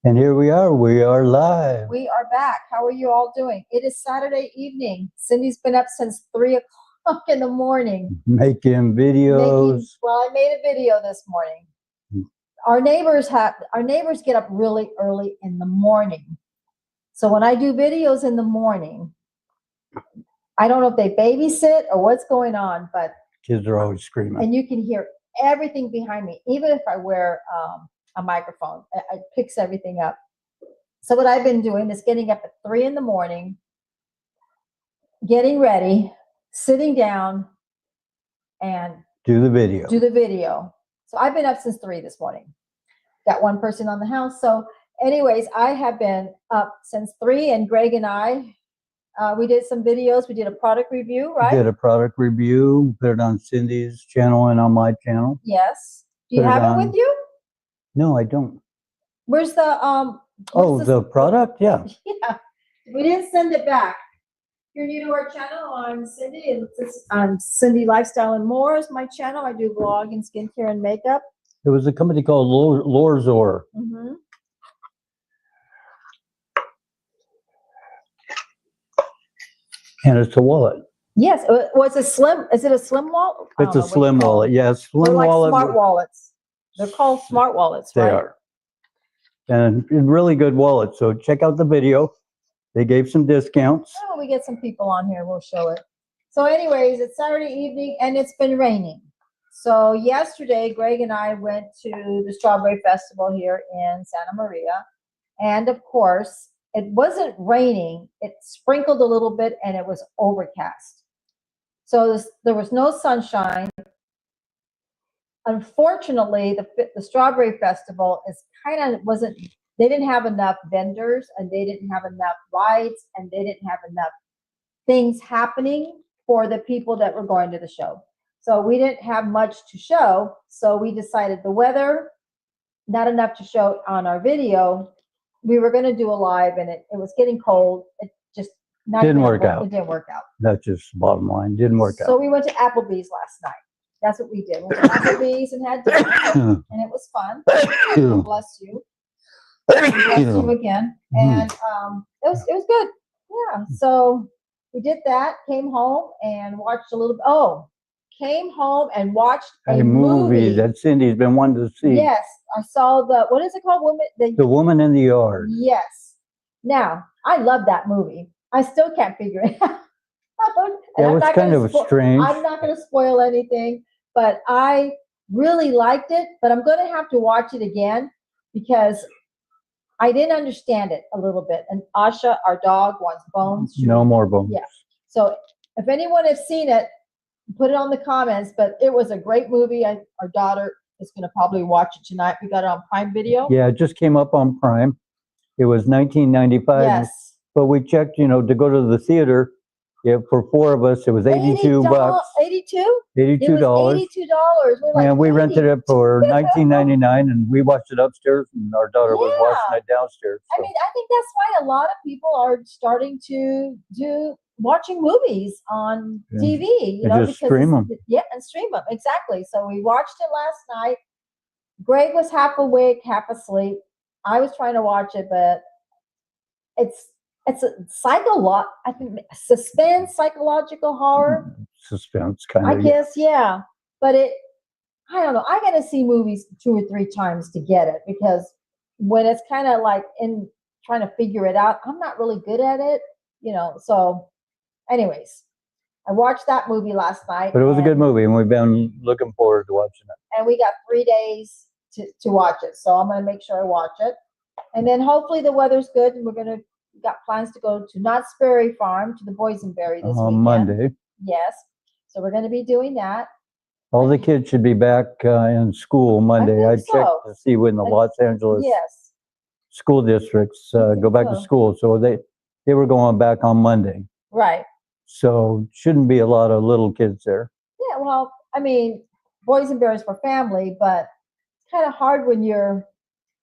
And here we are live. We are back. How are you all doing? It is Saturday evening. Cindy's been up since 3 o'clock in the morning. Making videos. I made a video this morning. Our neighbors get up really early in the morning. So when I do videos in the morning, I don't know if they babysit or what's going on, but Kids are always screaming. and you can hear everything behind me, even if I wear a microphone. It picks everything up. So what I've been doing is getting up at 3 in the morning, getting ready, sitting down, and Do the video. do the video. So I've been up since 3 this morning. Got one person on the house. So anyways, I have been up since 3, and Greg and I, we did some videos. We did a product review, right? Did a product review, put it on Cindy's channel and on my channel. Yes. Do you Put it have it on- with you? No, I don't. Where's the The product? Yeah. Yeah, we didn't send it back. If you're new to our channel, I'm Cindy. I'm Cindy Lifestyle and More is my channel. I do vlogging, skincare, and makeup. It was a company called Lorzor. Mm-hmm. And it's a wallet. Yes. Was it slim? Is it a slim wallet? I It's don't a know what slim you call wallet. it. Yeah, They're slim like wallet. smart wallets. They're called smart wallets, They right? are. And a really good wallet. So check out the video. They gave some discounts. Oh, we get some people on here. We'll show it. So anyways, it's Saturday evening and it's been raining. So yesterday, Greg and I went to the Strawberry Festival here in Santa Maria. And of course, it wasn't raining. It sprinkled a little bit and it was overcast. So there was no sunshine. Unfortunately, the Strawberry Festival is they didn't have enough vendors and they didn't have enough rides and they didn't have enough things happening for the people that were going to the show. So we didn't have much to show. So we decided the weather, not enough to show on our video. We were going to do a live and it was getting cold. It just Didn't work out. It didn't work out. That's just the bottom line. Didn't work So out. we went to Applebee's last night. That's what we did. We went to Applebee's and had dinner, and it was fun. Bless you. Bless you again. And it was good. Yeah. So we did that, came home and watched a little bit. Came home and watched A movie that Cindy's been wanting to see. Yes. I saw what is it called? The Woman in the Yard. Yes. Now, I love that movie. I still can't figure it out. That was kind of strange. I'm not going to spoil anything, but I really liked it. But I'm going to have to watch it again because I didn't understand it a little bit. And Asha, our dog, wants bones. No more bones. Yeah. So if anyone has seen it, put it on the comments. But it was a great movie. Our daughter is going to probably watch it tonight. We got it on Prime Video. Yeah, it just came up on Prime. It was $19.95. Yes. But we checked, to go to the theater. Yeah, for 4 of us, it was $82. $82? $82. It was $82. We're like, And we rented it for $19.99, and we watched it upstairs, and our daughter was Yeah. watching it downstairs. I So. mean, I think that's why a lot of people are starting to do watching movies on Yeah. TV. And just stream 'em. Yeah, and stream them. Exactly. So we watched it last night. Greg was half awake, half asleep. I was trying to watch it, but it's a I think suspense, psychological horror. Suspense, kind I of. guess, yeah. But I don't know. I got to see movies 2 or 3 times to get it because when it's kind of like in trying to figure it out, I'm not really good at it, So, anyways, I watched that movie last night. But it was a good movie, and we've been looking forward to watching it. And we got 3 days to watch it. So I'm going to make sure I watch it. And then hopefully the weather's good and we got plans to go to Knott's Berry Farm to the Boysenberry this On weekend. Monday. Yes. So we're going to be doing that. All the kids should be back in school Monday. I think checked so. to see when the Los Angeles Yes. school districts go back to so. school. So they were going back on Monday. Right. So shouldn't be a lot of little kids there. Yeah. Well, I mean, Boysenberry's for family, but it's kind of hard when you're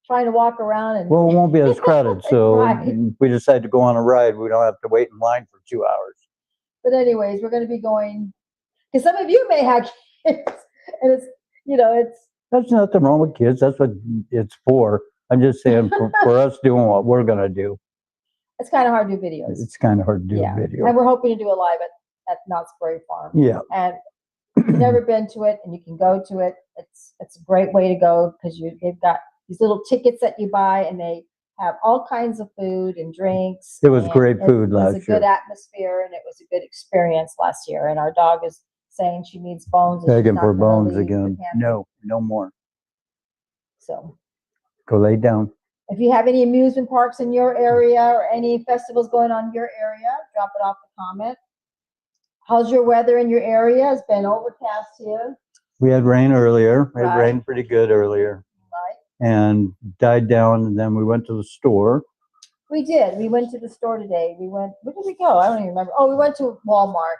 trying to walk around and. Well, it won't be as crowded. So Right. if we decide to go on a ride, we don't have to wait in line for 2 hours. But anyways, we're going to be going because some of you may have kids, and it's There's nothing wrong with kids. That's what it's for. I'm just saying for us doing what we're gonna do, It's kind of hard to do videos. it's kind of hard to do Yeah. a video. And we're hoping to do a live at Knott's Berry Farm. Yeah, And if you've never been to it and you can go to it, it's a great way to go because they've got these little tickets that you buy and they have all kinds of food and drinks. It was and great food It was a last good year. atmosphere and it was a good experience last year. And our dog is saying she needs bones. and she's Begging not for gonna bones leave the again. pantry. No more. So Go lay down. if you have any amusement parks in your area or any festivals going on in your area, drop it off a comment. How's your weather in your area? It's been overcast here, We had rain earlier. It Right. rained pretty good earlier right? and died down. And then we went to the store. We did. We went to the store today. Where did we go? I don't even remember. Oh, we went to Walmart.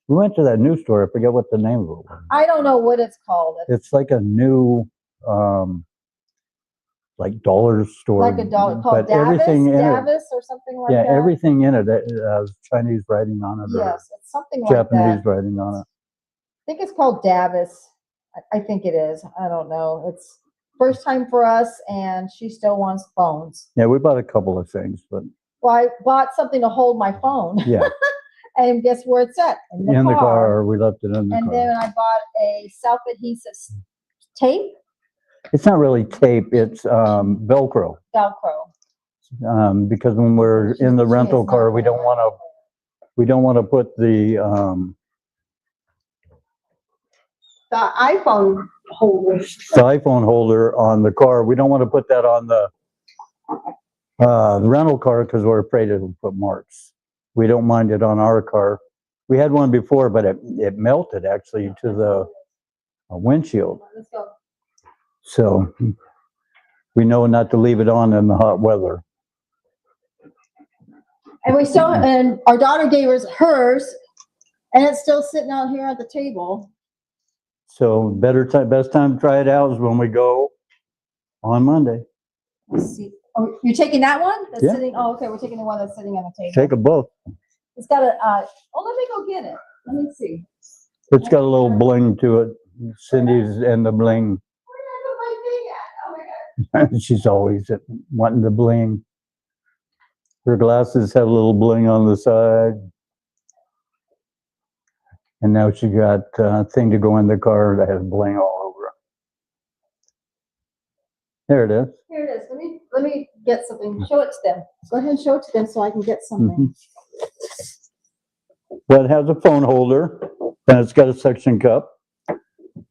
We went to that new store. I forget what the name of it was. I don't know what it's called. It's It's like a new, like dollar store. like a dollar called but Davis, everything in it, Davis or something like yeah, that. everything in it has Chinese writing on it or Yes, it's something like that. Japanese writing on it. I think it's called Davis. I think it is. I don't know. It's first time for us, and she still wants phones. Yeah, we bought a couple of things, but Well, I bought something to hold my phone, yeah, and guess where it's at? in the car. We left it in the And car. then I bought a self-adhesive tape, It's not really tape, it's Velcro. Velcro. Because when we're in the She rental is not car, we don't want to put the iPhone holder. iPhone holder on the car. We don't want to put that on the rental car because we're afraid it'll put marks. We don't mind it on our car. We had one before, but it melted actually to the windshield. Let's go. So we know not to leave it on in the hot weather. And we still, and our daughter gave us hers, and it's still sitting out here at the table. So best time to try it out is when we go on Monday. Let's see. Oh, you're taking that one? That's Yeah. sitting. Oh, okay. We're taking the one that's sitting on the table. Take a both. It's got a. Oh, let me go get it. Let me see. It's got a little bling to it. Cindy's and the bling. Where did I put my thing at? Oh my god. She's always wanting the bling. Her glasses have a little bling on the side. And now she got a thing to go in the car that has bling all over it. There it is. Here it is. Let me get something. Show it to them. Go ahead and show it to them so I can get something. Well, it has a phone holder, and it's got a suction cup,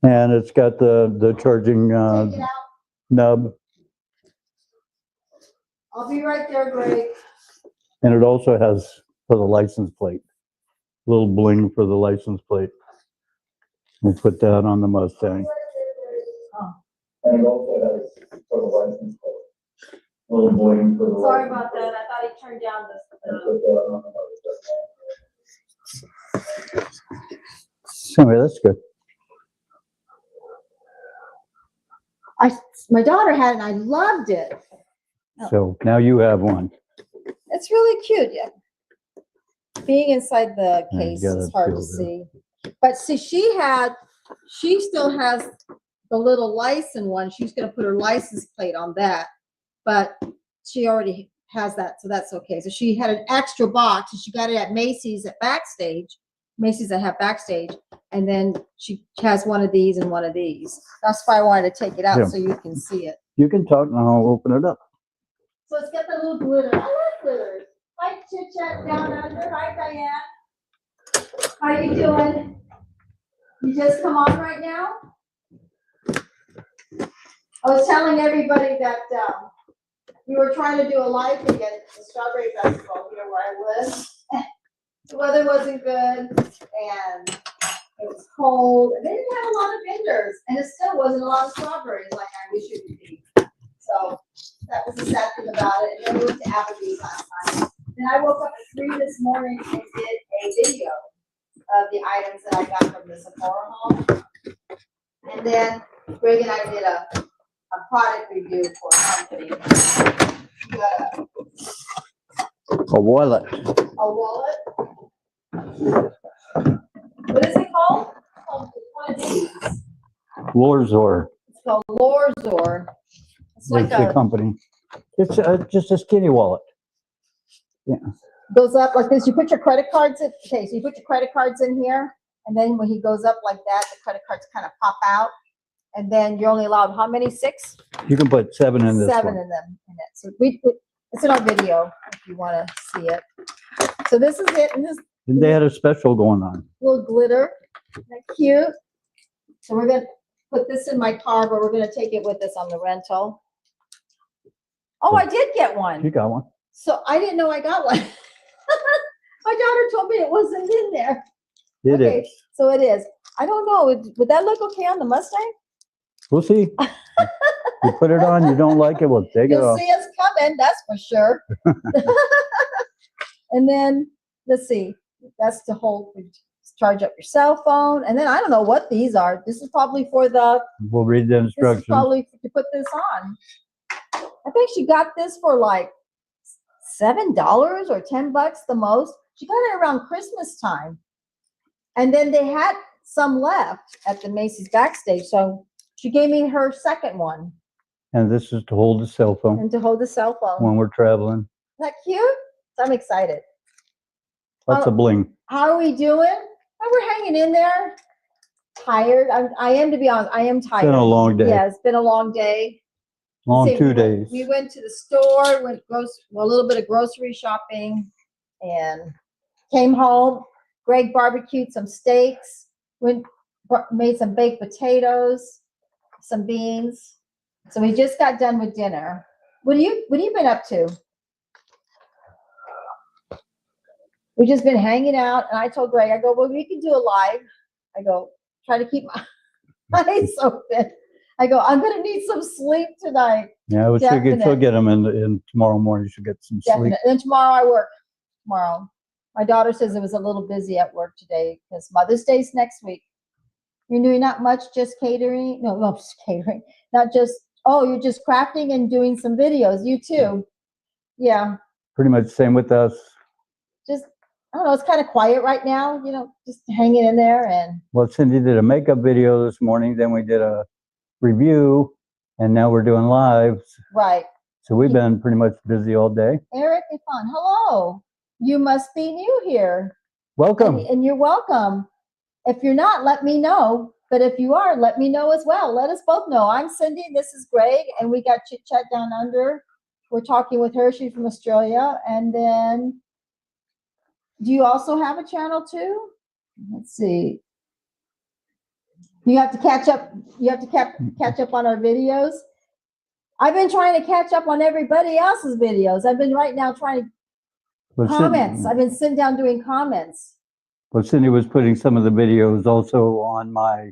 and it's got the charging Take it out. nub, I'll be right there, Greg. and it also has for the license plate, little bling for the license plate. We'll put that on the Mustang. Oh, And it also has for the license plate. Little bling for the sorry license about that. I thought he turned down plate. the. Put that on the motorcycle. So anyway, that's good. My daughter had it and I loved it. So now you have one. It's really cute. Yeah. Being inside the Yeah, you case gotta is hard to feel see. But see, she still has the little license one. She's gonna put her license plate on that, but she already has that, so that's okay. So she had an extra box and she got it at Macy's at Backstage. Macy's that have Backstage, and then she has one of these and one of these. That's why I wanted to take it out Yeah. so you can see it. You can talk and I'll open it up. So it's got the little glitter. I like glitters. Hi, Chit Chat down under. Hi, Diane. How you doing? You just come on right now? I was telling everybody that we were trying to do a live thing at the Strawberry Festival here where I live. The weather wasn't good and it was cold. And they didn't have a lot of vendors, and it still wasn't a lot of strawberries like I wish it would be. So that was the sad thing about it. And then we went to Applebee's last night. Then I woke up at 3 this morning and did a video of the items that I got from the Sephora haul. And then Greg and I did a product review for a company. We got A wallet. a wallet. What is it called? It's called one of these. Lorzor. It's called Lorzor. It's like the a, company. It's just a skinny wallet. goes up like this. You put your credit cards in. Okay, so you put your credit cards in here, and then when he goes up like that, the credit cards kind of pop out, and then you're only allowed how many? 6? You can put 7 in this 7 one. in them in it. So it's in our video if you want to see it. So this is it, and this And they had a special going on. little glitter. Isn't that cute? So we're gonna put this in my car, but we're gonna take it with us on the rental. Oh, I did get You one. got one. So I didn't know I got one. My daughter told me it wasn't in there. It Okay, is. so it is. I don't know. Would that look okay on the Mustang? We'll see. You put it on, you don't like it, we'll take it You'll off. see us coming, that's for sure. And then, let's see, that's to hold, charge up your cell phone. And then I don't know what these are. This is probably for the, We'll read the this is instructions. probably to put this on. I think she got this for like $7 or $10 the most. She got it around Christmas time. And then they had some left at the Macy's backstage. So she gave me her second one And this is to hold the cell phone and to hold the cell phone. when we're traveling. Isn't that cute? So I'm excited. Lots of bling. How are we doing? Oh, we're hanging in there. Tired. I am, to be honest, I am It's tired. been a long day, Yeah, it's been a long day. long Say 2 we days. We went to the store, went a little bit of grocery shopping, and came home. Greg barbecued some steaks, made some baked potatoes, some beans. So we just got done with dinner. What have you been up to? We've just been hanging out, and I told Greg, I go, well, we can do a live. I go, try to keep my eyes open. I go, I'm gonna need some sleep tonight. Yeah, she'll Definite. get them in tomorrow morning. She'll get some sleep. Definitely. And then tomorrow I work. Tomorrow. My daughter says it was a little busy at work today because Mother's Day's next week. You're doing not much, just catering. No, just catering. Not just, oh, you're just crafting and doing some videos. You too. Yeah. Pretty much same with us. Just, I don't know, it's kind of quiet right now, just hanging in there. And Well, Cindy did a makeup video this morning. Then we did a review, and now we're doing lives. right. So we've been pretty much busy all day. Eric Ifan, hello. You must be new here. Welcome. And you're welcome. If you're not, let me know. But if you are, let me know as well. Let us both know. I'm Cindy, this is Greg, and we got Chit Chat Down Under. We're talking with her. She's from Australia. And then, do you also have a channel too? Let's see. You have to catch up. You have to catch up on our videos. I've been trying to catch up on everybody else's videos. I've been right now trying to comments. I've been sitting down doing comments. Well, Cindy was putting some of the videos also on my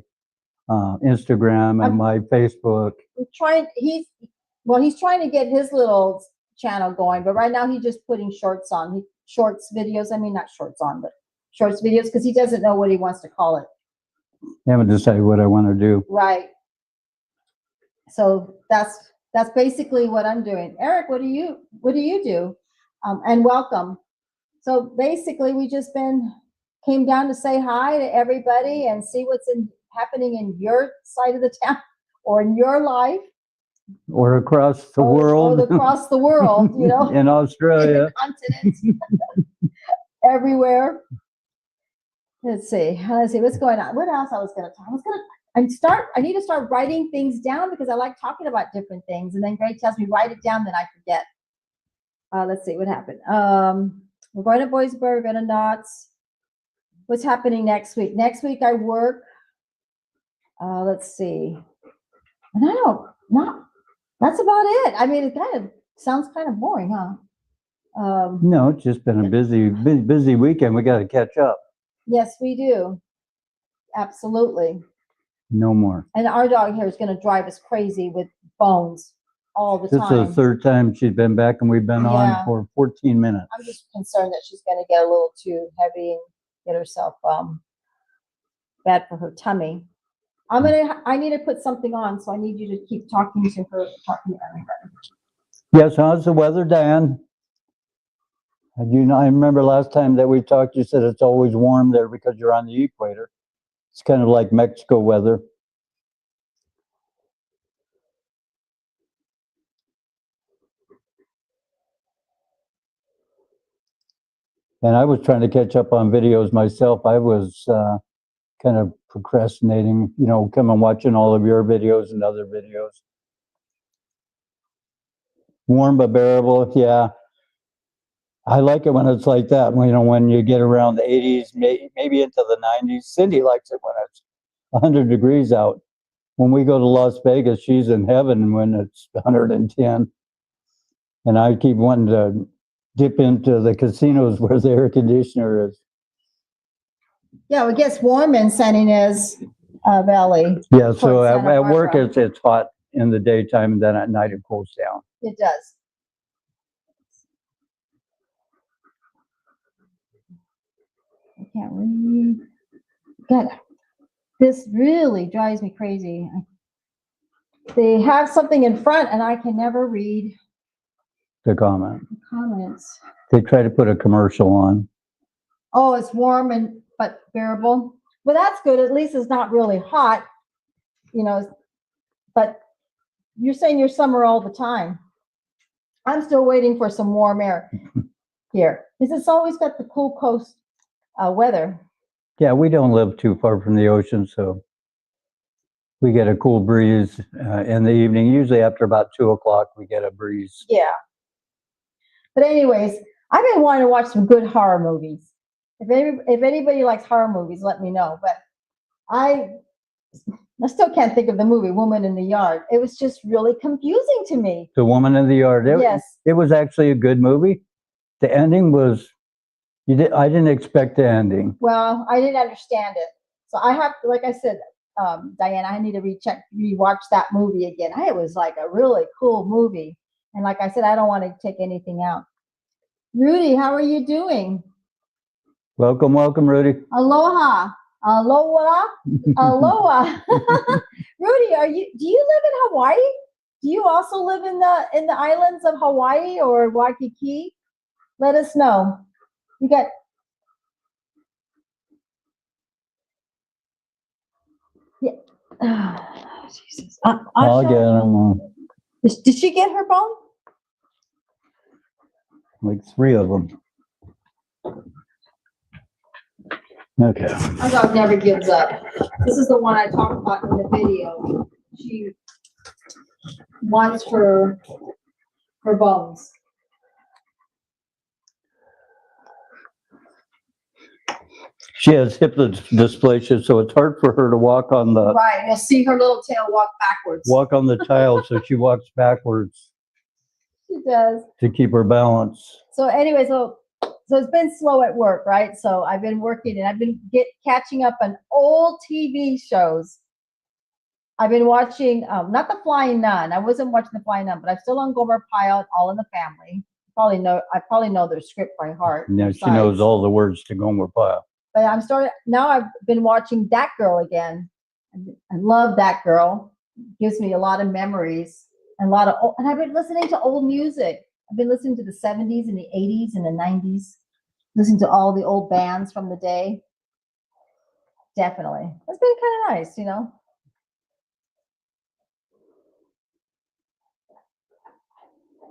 Instagram and my Facebook. He's trying to get his little channel going, but right now he's just putting shorts on. Shorts videos. I mean, not shorts on, but shorts videos because he doesn't know what he wants to call it. I haven't decided what I want to do. Right. So that's basically what I'm doing. Eric, what do you do? And welcome. So basically, we just came down to say hi to everybody and see what's happening in your side of the town or in your life. Or across the world. Or across the world, In Australia. in the continent. Everywhere. Let's see what's going on. What else I was going to talk? I need to start writing things down because I like talking about different things. And then Greg tells me, write it down, then I forget. Let's see what happened. We're going to Boysburg, going to Knott's. What's happening next week? Next week I work. Let's see. And that's about it. I mean, it kind of sounds kind of boring, huh? No, it's just been a busy weekend. We got to catch up. Yes, we do. Absolutely. No more. And our dog here is going to drive us crazy with bones all the This time. is the third time she's been back, and we've been on for 14 minutes. I'm just concerned that she's going to get a little too heavy and get herself bad for her tummy. I need to put something on, so I need you to keep talking to her, talking to everybody. Yes, how's the weather, Dan? I remember last time that we talked, you said it's always warm there because you're on the equator. It's kind of like Mexico weather. And I was trying to catch up on videos myself. I was kind of procrastinating, come and watching all of your videos and other videos. Warm but bearable, yeah. I like it when it's like that. When you get around the 80s, maybe into the 90s. Cindy likes it when it's 100 degrees out. When we go to Las Vegas, she's in heaven when it's 110. And I keep wanting to dip into the casinos where the air conditioner is. Yeah, it gets warm in San Ynez Valley. Yeah, so Towards Santa at work Barbara. it's hot in the daytime, and then at night it cools down. It does. I can't read. God, this really drives me crazy. They have something in front and I can never read The comment. the comments. They try to put a commercial on. Oh, it's warm but bearable. Well, that's good. At least it's not really hot, but you're saying you're summer all the time. I'm still waiting for some warm air here. Because it's always got the cool coast weather. Yeah, we don't live too far from the ocean, so we get a cool breeze in the evening. Usually after about 2 o'clock, we get a breeze. Yeah. But anyways, I've been wanting to watch some good horror movies. If anybody likes horror movies, let me know. But I still can't think of the movie Woman in the Yard. It was just really confusing to me. The Woman in the Yard. Yes. It was actually a good movie. The ending was, I didn't expect the ending. Well, I didn't understand it. So I have to, like I said, Diana, I need to rewatch that movie again. It was like a really cool movie. And like I said, I don't want to take anything out. Rudy, how are you doing? Welcome, Rudy. Aloha. Aloha. Aloha. Rudy, do you live in Hawaii? Do you also live in the islands of Hawaii or Waikiki? Let us know. You got Jesus. I'll get them. Did she get her bone? Like 3 of them. Okay. Our dog never gives up. This is the one I talked about in the video. She wants her bones. She has hip dysplasia, so it's hard for her to walk on the Right, you'll see her little tail walk backwards. tile, so she walks backwards She does. to keep her balance. So anyway, so it's been slow at work, right? So I've been working and I've been catching up on old TV shows. I've been watching, not The Flying Nun. I wasn't watching The Flying Nun, but I'm still on Gomer Pyle, All in the Family. I probably know their script by heart. Now she knows all the words to Gomer Pyle. But now I've been watching That Girl again. I love That Girl. It gives me a lot of memories and and I've been listening to old music. I've been listening to the 70s and the 80s and the 90s, listening to all the old bands from the day. Definitely. It's been kind of nice,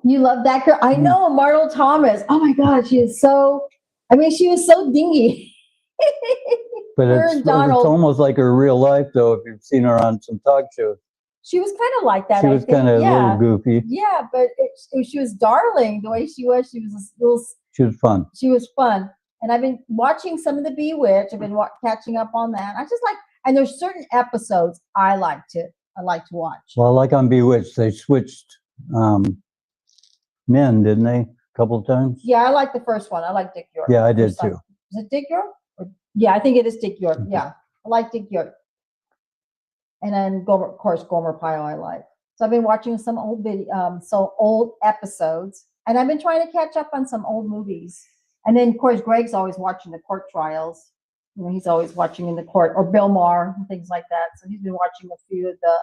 You love That Girl? I know, Marlo Thomas. Oh my God, she was so dingy. But Her it's and Donald. almost like her real life, though, if you've seen her on some talk shows. She was kind of like that. She was kind of a little goofy. Yeah, but she was darling the way she was. She was She was fun. She was fun. And I've been watching some of the Bewitched. I've been catching up on that. And there's certain episodes I like to watch. Well, like on Bewitched, they switched men, didn't they? A couple of times? Yeah, I like the first one. I like Dick York. Yeah, I did too. Is it Dick York? Yeah, I think it is Dick York. Mhm. Yeah, I like Dick York. And then of course, Gomer Pyle I like. So I've been watching some old episodes, and I've been trying to catch up on some old movies. And then of course, Greg's always watching the court trials. He's always watching in the court, or Bill Maher and things like that. So he's been watching a few of the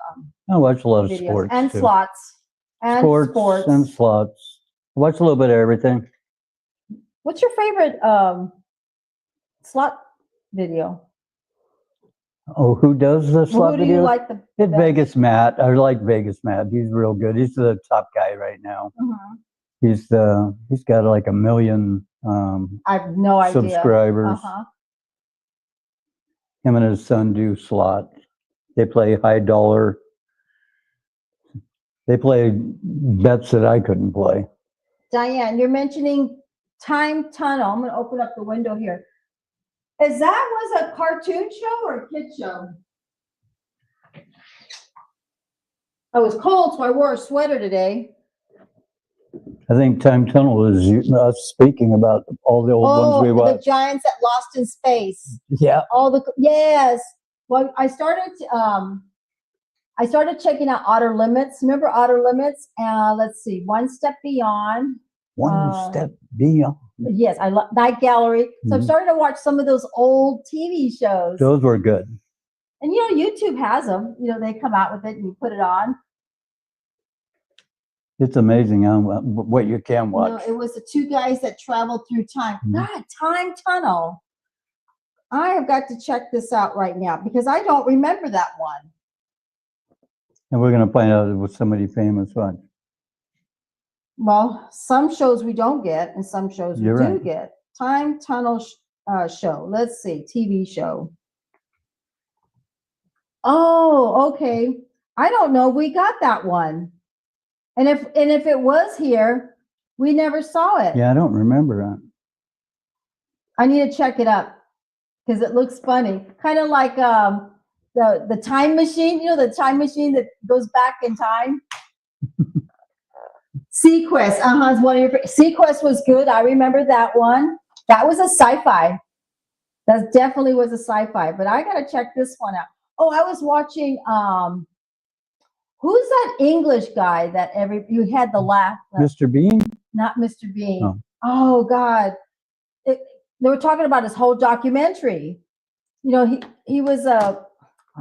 I watch a lot of videos sports and too. slots and sports. And slots. I watch a little bit of everything. What's your favorite slot video? Oh, who does the slot Who do video? you like the It's best? Vegas Matt. I like Vegas Matt. He's real good. He's the top guy right now. Mhm. He's got like 1 million I have no idea. subscribers. Uh-huh. Him and his son do slot. They play high dollar. They play bets that I couldn't play. Diane, you're mentioning Time Tunnel. I'm gonna open up the window here. Is that was a cartoon show or a kid show? I was cold, so I wore a sweater today. I think Time Tunnel is us speaking about all the old ones we The watched. giants that lost in space. Yeah. Yes. Well, I started checking out Outer Limits. Remember Outer Limits? Let's see, One Step Beyond. One step beyond. Yes, I love Night Gallery. So I'm Mhm. starting to watch some of those old TV shows. Those were good. And YouTube has them. They come out with it and you put it on. It's amazing what you can watch. It was the two guys that traveled through time. Mhm. God, Time Tunnel. I have got to check this out right now because I don't remember that one. And we're going to find out it was somebody famous one. Well, some shows we don't get and some shows we You're do right. get. Time Tunnel show. Let's see, TV show. Oh, okay. I don't know. We got that one. And if it was here, we never saw it. Yeah, I don't remember that. I need to check it up because it looks funny. Kind of like the time machine, the time machine that goes back in time. Sequest, is one of your Sequest was good. I remember that one. That was a sci-fi. That definitely was a sci-fi. But I gotta check this one out. Oh, I was watching. Who's that English guy that you had the laugh? Mr. Bean? Not Mr. Bean. Oh. Oh God, they were talking about his whole documentary. He was a.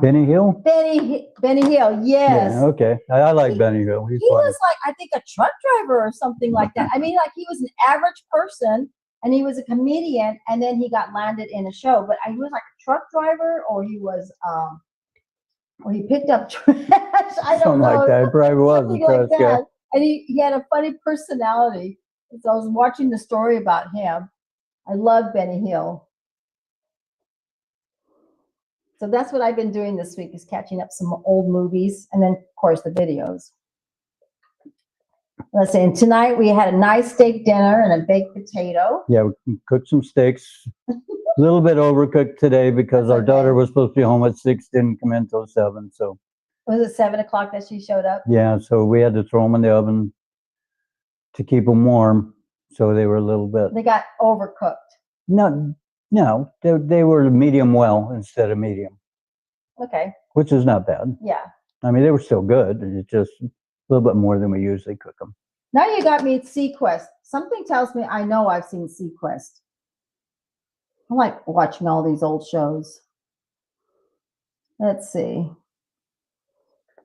Benny Hill? Benny Hill, yes. Yeah, okay. I like Benny Hill. He's He funny. was like, I think, a truck driver or something like that. I mean, like he was an average person and he was a comedian and then he got landed in a show. But he was like a truck driver or he was, or he picked up trash. I don't Something know. like that. It probably was a Something trash like guy. that. And he had a funny personality. So I was watching the story about him. I love Benny Hill. So that's what I've been doing this week is catching up some old movies and then, of course, the videos. Let's see. And tonight we had a nice steak dinner and a baked potato. Yeah, we cooked some steaks. A little bit overcooked today because That's our daughter okay. was supposed to be home at 6, didn't come in until 7. So, Was it 7 o'clock that she showed up? yeah, so we had to throw them in the oven to keep them warm. So they were a little bit. They got overcooked. No, they were medium well instead of medium, Okay. which is not bad. Yeah. I mean, they were still good. It's just a little bit more than we usually cook them. Now you got me at Sequest. Something tells me I know I've seen Sequest. I like watching all these old shows. Let's see.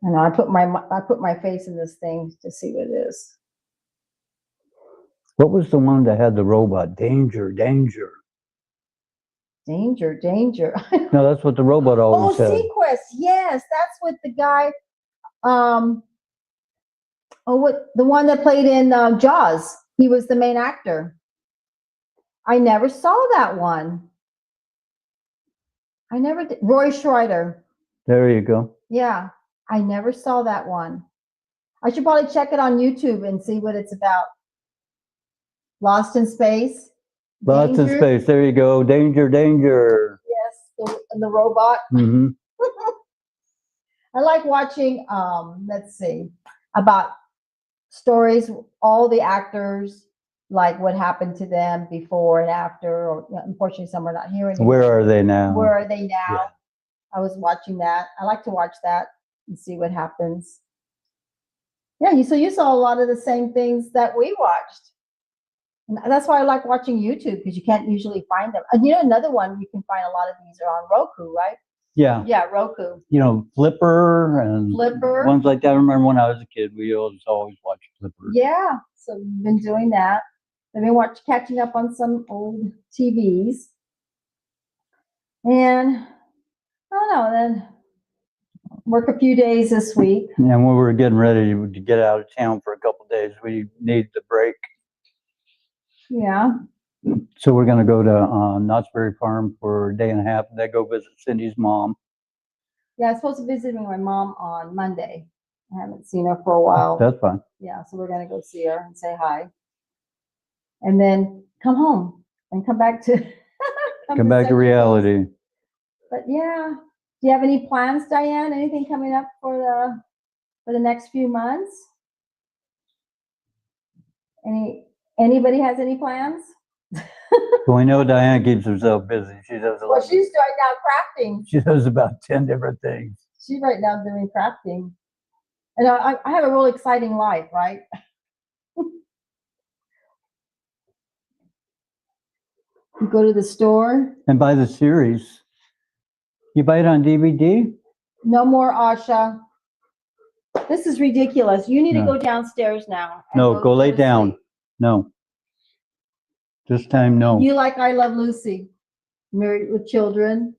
I know I put my face in this thing to see what it is. What was the one that had the robot? Danger, danger. Danger, danger. No, that's what the robot always said. Sequest. Yes, that's what the guy. The one that played in Jaws. He was the main actor. I never saw that one. I never did. Roy Schreider. There you go. Yeah, I never saw that one. I should probably check it on YouTube and see what it's about. Lost in Space. Lots of Danger. space. There you go. Danger, danger. Yes, the robot. Hmm. I like watching, let's see, about stories, all the actors, like what happened to them before and after, or unfortunately some are not here anymore. Where are they now? Where are they now? Yeah. I was watching that. I like to watch that and see what happens. Yeah, so you saw a lot of the same things that we watched. And that's why I like watching YouTube because you can't usually find them. And another one you can find a lot of these are on Roku, right? Yeah. Yeah, Roku. Flipper and Flipper. ones like that. I remember when I was a kid, we always watched Flipper. Yeah, so we've been doing that. I've been catching up on some old TVs. And I don't know, then work a few days this week. And we were getting ready to get out of town for a couple of days. holidays. We need the break. Yeah. So we're going to go to Knott's Berry Farm for a day and a half, and then go visit Cindy's mom. Yeah, I was supposed to visit my mom on Monday. I haven't seen her for a while. That's fine. Yeah, so we're gonna go see her and say hi. And then come home and come back to Come back to Central Coast. reality. But yeah, do you have any plans, Diane? Anything coming up for the next few months? Anybody has any plans? Well, we know Diane keeps herself busy. She does a Well, lot. she's right now crafting. She does about 10 different things. She's right now doing crafting. And I have a really exciting life, right? You go to the store. And buy the series. You buy it on DVD? No more Asha. This is ridiculous. You need to No. go downstairs now. and No, go lay to down. sleep. No. This time, no. You like I Love Lucy, Married with Children.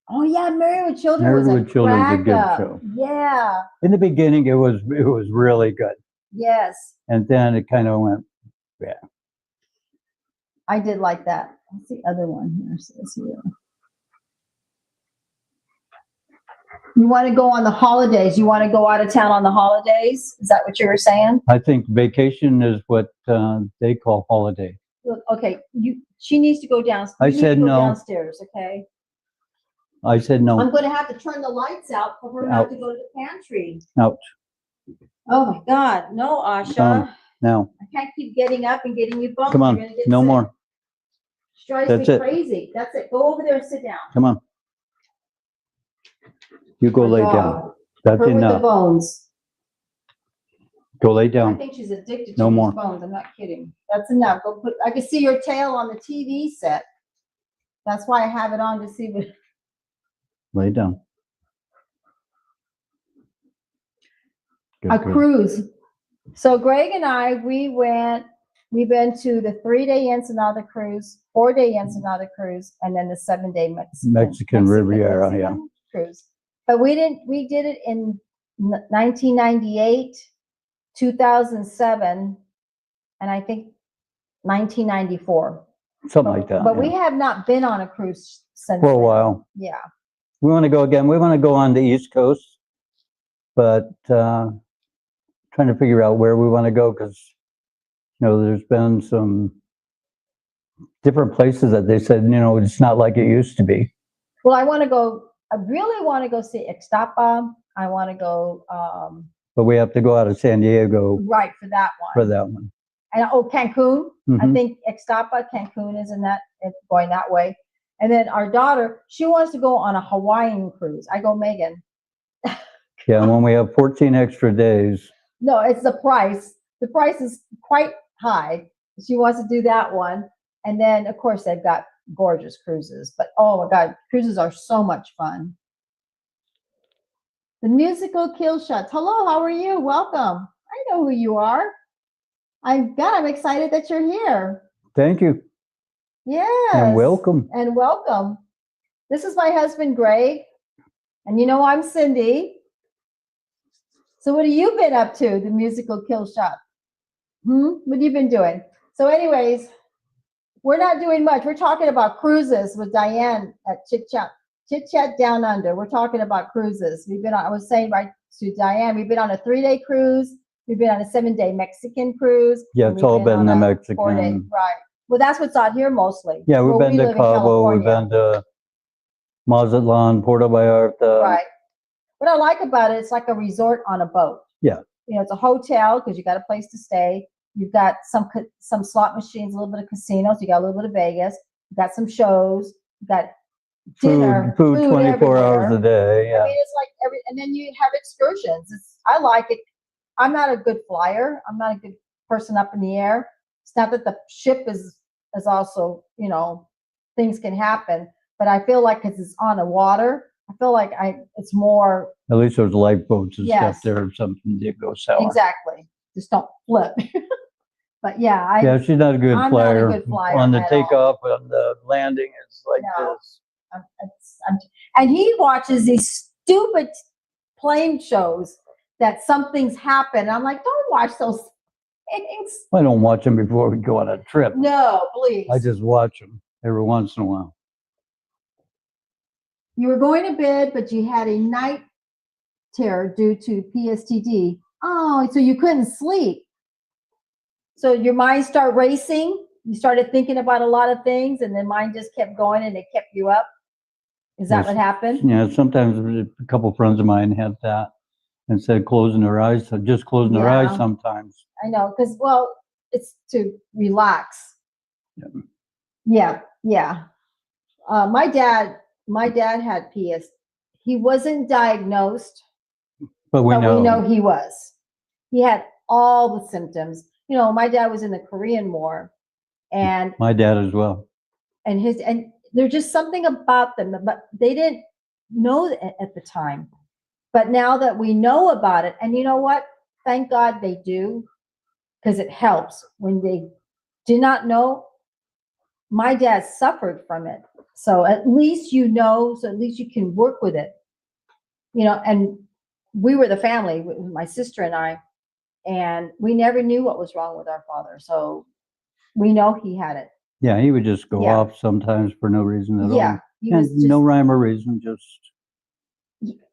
Oh yeah, Married with Children was Married a with Children's a good crack-up. show. Yeah. In the beginning, it was really good. Yes, And then it kind of went, I did like that. What's the other one here? Says here. You want to go on the holidays? You want to go out of town on the holidays? Is that what you were saying? I think vacation is what they call holiday. Look, okay, she needs to go down. I you need said to go no. Downstairs, okay? I said no. I'm going to have to turn the lights out for her not Out. to go to the pantry. Out. Oh my God, no, Asha. Now, I can't keep getting up and getting you bumped. come You're on. gonna get No sick. more. She drives That's me it. crazy. That's it. Go over there and sit down. Come on. You go lay Good down. dog. That's Her with the enough. bones. Go lay I down. think she's addicted to No these more. bones. I'm not kidding. That's enough. Go put. I can see your tail on the TV set. That's why I have it on to see what. Lay down. Good A girl. cruise. So Greg and I, we've been to the 3-day Ensenada cruise, 4-day Ensenada cruise, and then the 7-day Mexican Riviera, yeah. cruise. But we did it in 1998, 2007, and I think 1994. Something like that. But yeah. we have not been on a cruise since For a then. while. Yeah. We want to go again. We want to go on the East Coast, but trying to figure out where we want to go because, there's been some different places that they said, it's not like it used to be. Well, I really want to go see Ixtapa. I want to go, But we have to go out of San Diego right, for that one. for that one. And Cancun. I Mhm. think Ixtapa, Cancun is it's going that way. And then our daughter, she wants to go on a Hawaiian cruise. I go, Megan. Yeah, when we have 14 extra days. No, it's the price. The price is quite high. She wants to do that one. And then, of course, they've got gorgeous cruises. But oh my God, cruises are so much fun. The musical Kill Shots. Hello, how are you? Welcome. I know who you are. I'm excited that you're here. Thank you. Yes. And welcome. And welcome. This is my husband, Greg. And I'm Cindy. So what have you been up to, the musical Kill Shot? What have you been doing? So anyways, we're not doing much. We're talking about cruises with Diane at Chit Chat Down Under. We're talking about cruises. I was saying right to Diane, we've been on a 3-day cruise. We've been on a 7-day Mexican cruise. Yeah, and it's we've all been on the a Mexican. 4-day, right. Well, that's what's out here mostly. Yeah, we've Where been we to live in Cabo, we've California. been to Mazatlan, Puerto Vallarta. Right. What I like about it, it's like a resort on a boat. Yeah. It's a hotel because you got a place to stay. You've got some slot machines, a little bit of casinos. You got a little bit of Vegas. You got some shows. You got dinner, Food 24 hours everywhere. a day. Yeah. I mean, it's like and then you have excursions. I like it. I'm not a good flyer. I'm not a good person up in the air. It's not that the ship is also, things can happen, but I feel like 'cause it's on the water, I feel like it's more. At least there's lifeboats and Yes. stuff there if something did go sour. Exactly. Just don't flip. But yeah, Yeah, she's not a good I'm not a flyer. good flyer On the at all. takeoff, on the landing, it's like No. this. and he watches these stupid plane shows that something's happened. I'm like, don't watch those things. I don't watch them before we go on a trip. No, please. I just watch them every once in a while. You were going to bed, but you had a night terror due to PSTD. Oh, so you couldn't sleep. So your mind started racing. You started thinking about a lot of things, and then mine just kept going, and it kept you up. Is that Yes. what happened? Yeah, sometimes a couple friends of mine had that and said closing their eyes, so just closing their eyes Yeah. sometimes. I know, because well, it's to relax. Yeah. My dad had PS. He wasn't diagnosed, But we but know. we know he was. He had all the symptoms. You know, my dad was in the Korean War, and My dad as well. and there's just something about them, but they didn't know at the time. But now that we know about it, and you know what? Thank God they do, because it helps. When they did not know, my dad suffered from it. So at least you know, so at least you can work with it. You know, and we were the family, with my sister and I, and we never knew what was wrong with our father. So we know he had it. Yeah, he would just go Yeah. off sometimes for no reason at Yeah. all. He And was just, no rhyme or reason, just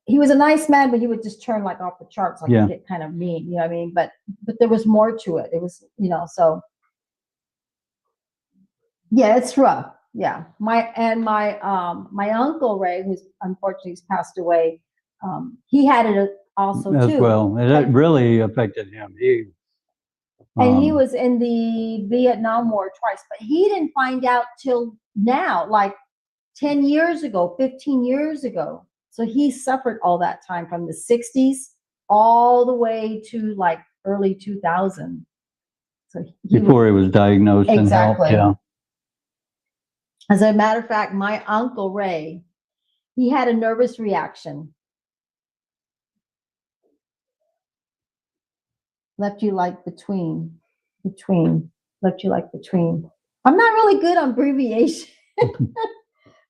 he was a nice man, but he would just turn like off the charts, like Yeah. get kind of mean, you know what I mean? But there was more to it. It was, you know, so yeah, it's rough. Yeah. My uncle Ray, who's unfortunately has passed away, he had it also as too. well. And it really affected him. And he Um, was in the Vietnam War twice, but he didn't find out till now, like 10 years ago, 15 years ago. So he suffered all that time from the 60s all the way to like early 2000. So before he was diagnosed and helped. Exactly. Yeah. As a matter of fact, my uncle Ray, he had a nervous reaction. Left you like between. Left you like between. I'm not really good on abbreviation.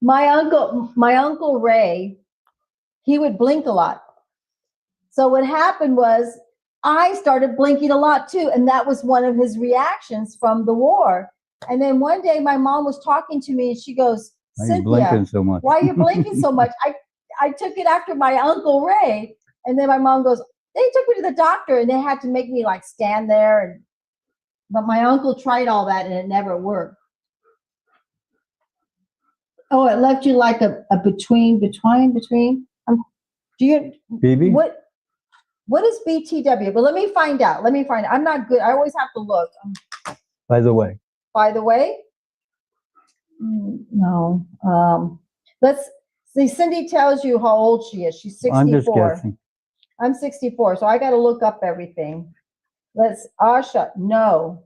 My uncle Ray, he would blink a lot. So what happened was I started blinking a lot too, and that was one of his reactions from the war. And then one day my mom was talking to me and she goes, Why are you Cynthia, blinking so much? why are you blinking so much? I took it after my uncle Ray. And then my mom goes, they took me to the doctor and they had to make me like stand there. But my uncle tried all that and it never worked. Oh, it left you like a between. Do you, BB? what is BTW? But let me find out. I'm not good. I always have to look. By the way. By the way? No. Let's see. Cindy tells you how old she is. She's 64. I'm just guessing. I'm 64, so I got to look up everything. Asha, no.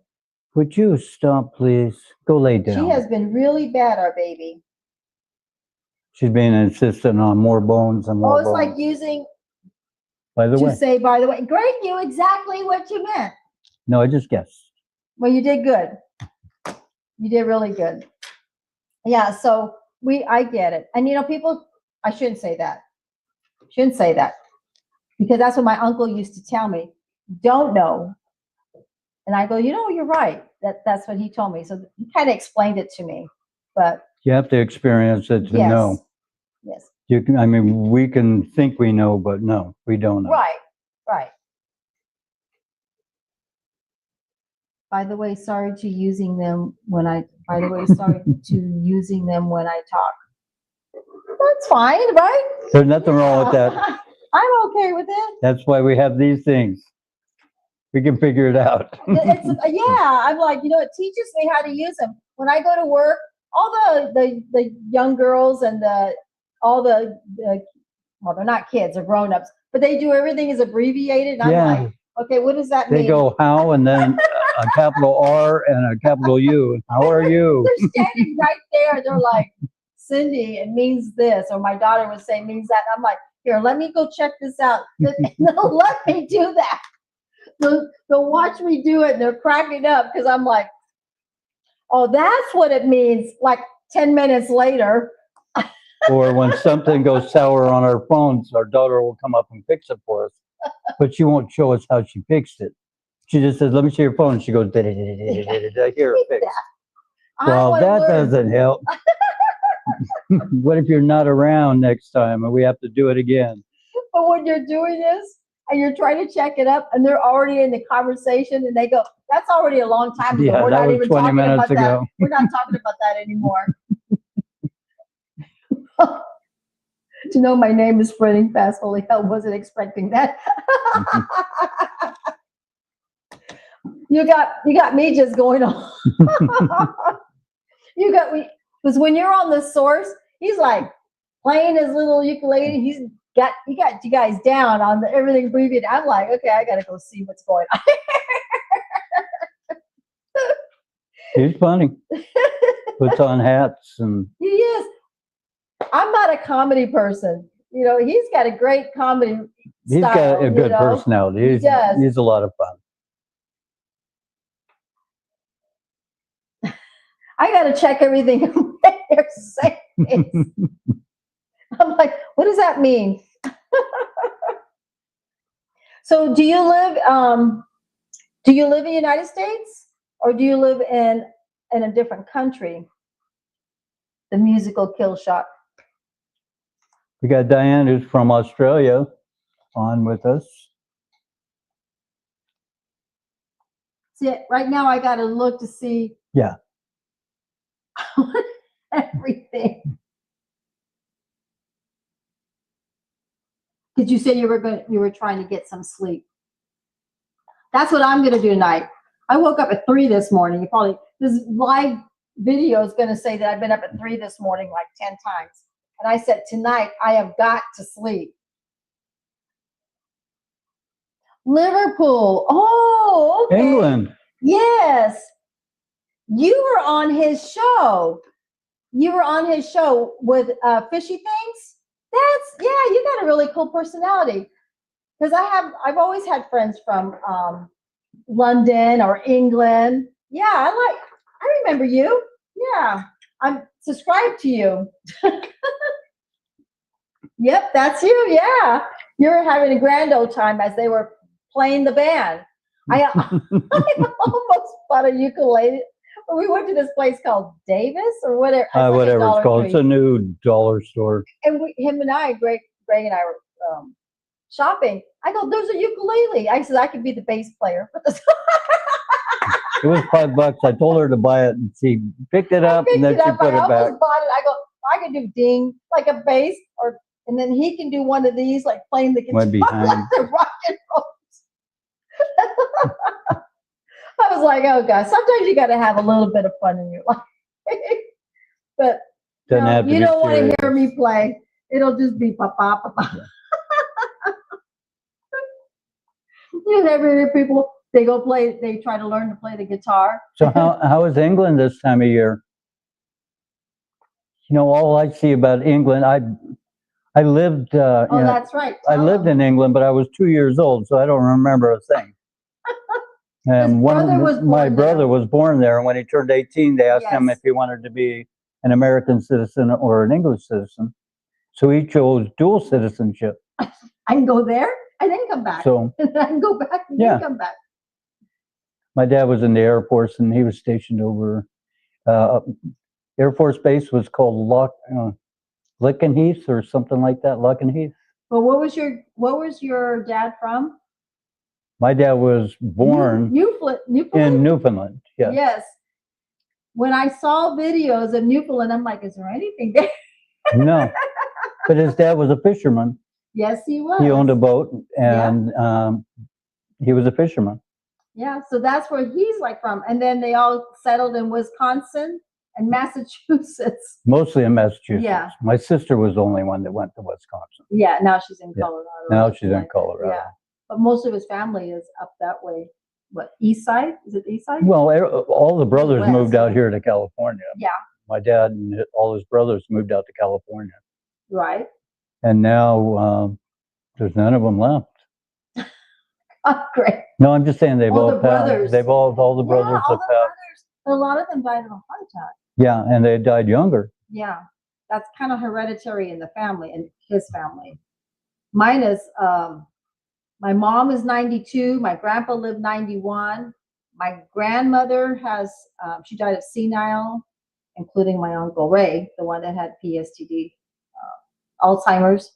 Would you stop, please? Go lay down. She has been really bad, our baby. She's being insistent on more bones and more Oh, it's bones. like using By the to way. say, by the way. Greg knew exactly what you meant. No, I just guessed. Well, you did good. You did really good. Yeah, so I get it. And you know, people, I shouldn't say that. Because that's what my uncle used to tell me. Don't know. And I go, you know, you're right. That's what he told me. So he kind of explained it to me. But You have to experience it to yes. know. Yes. You can, I mean, we can think we know, but no, we don't know. Right. By the way, sorry to using them when I talk. That's fine, right? There's nothing wrong with that. I'm okay with it. That's why we have these things. We can figure it out. I'm like, you know, it teaches me how to use them. When I go to work, all the young girls and well, they're not kids, they're grown-ups, but they do everything is abbreviated. And Yeah. I'm like, okay, what does that mean? They go how and then a capital R and a capital U. How are you? They're standing right there. They're like, Cindy, it means this. Or my daughter would say, means that. And I'm like, here, let me go check this out. They'll let me do that. They'll watch me do it and they're cracking up because I'm like, oh, that's what it means. Like 10 minutes later. Or when something goes sour on our phones, our daughter will come up and fix it for us. But she won't show us how she fixed it. She just says, "Let me see your phone." She goes, "Da, da, da, da, da, da, da," here, Keep fix. that. I Well, wanna that learn. doesn't help. What if you're not around next time and we have to do it again? But when you're doing this and you're trying to check it up and they're already in the conversation and they go, that's already a long time ago. Yeah, We're that not was even 20 talking minutes about that. ago. We're not talking about that anymore. To know my name is spreading fast. Holy hell, wasn't expecting that. You got me just going on. You got me, because when you're on the source, he's like playing his little ukulele. He got you guys down on everything previous. I'm like, okay, I gotta go see what's going on. He's funny. Puts on hats and He is. I'm not a comedy person. You know, he's got a great comedy he's style, got a you good know? personality. He does. He's a lot of fun. I gotta check everything you're saying. I'm like, what does that mean? So do you live in the United States or do you live in a different country? The musical kill shot. We got Diane, who's from Australia, on with us. See, right now I gotta look to see Yeah. everything. Did you say you were trying to get some sleep? That's what I'm gonna do tonight. I woke up at 3 this morning. This live video is gonna say that I've been up at 3 this morning like 10 times. And I said, tonight I have got to sleep. Liverpool. Oh, okay. England. Yes. You were on his show. You were on his show with Fishy Things. Yeah, you got a really cool personality. Because I've always had friends from London or England. Yeah, I remember you. Yeah, I'm subscribed to you. Yep, that's you. Yeah, you were having a grand old time as they were playing the band. I almost bought a ukulele. We went to this place called Davis or whatever. It's like Whatever Dollar it's called. Tree. It's a new dollar store. And Greg and I were shopping. I go, there's a ukulele. I said, I could be the bass player for this. It was $5. I told her to buy it and she picked it up and then she put I it back. almost bought it. I go, I could do ding like a bass, and then he can do one of these, like playing the guitar, Went behind. like the rock and roll. I was like, oh gosh, sometimes you got to have a little bit of fun in your life. But Doesn't have to you be don't want to serious. hear me play. It'll just be papa, papa. You never hear people, they try to learn to play the guitar. So how is England this time of year? You know, all I see about England, I lived. Oh, that's right. I lived in England, but I was 2 years old, so I don't remember a thing. And my brother was born there, and when he turned 18, they asked him if he wanted to be an American citizen or an English citizen. So he chose dual citizenship. I can go there and then come back. So I can go back and then come back. My dad was in the Air Force, and he was stationed over Air Force Base was called Lakenheath or something like that. Lakenheath. Well, what was your dad from? My dad was born in Newfoundland. Yes. Yes. When I saw videos of Newfoundland, I'm like, is there anything there? No, but his dad was a fisherman. Yes, he was. He owned a boat, and he was a fisherman. Yeah, so that's where he's from. And then they all settled in Wisconsin and Massachusetts. Mostly in Massachusetts. Yeah. My sister was the only one that went to Wisconsin. Yeah, now she's in Colorado. Now she's in Colorado. Yeah, but most of his family is up that way. What, east side? Is it east side? Well, all the brothers West. moved out here to California. Yeah. My dad and all his brothers moved out to California. Right. And now there's none of them left. Oh, great. No, I'm just saying they've all passed. Brothers. They've all the brothers have passed. A lot of them died of a heart attack. Yeah, and they died younger. Yeah, that's kind of hereditary in the family, in his family. Mine is, My mom is 92. My grandpa lived 91. My grandmother she died of senile, including my Uncle Ray, the one that had PSTD, Alzheimer's.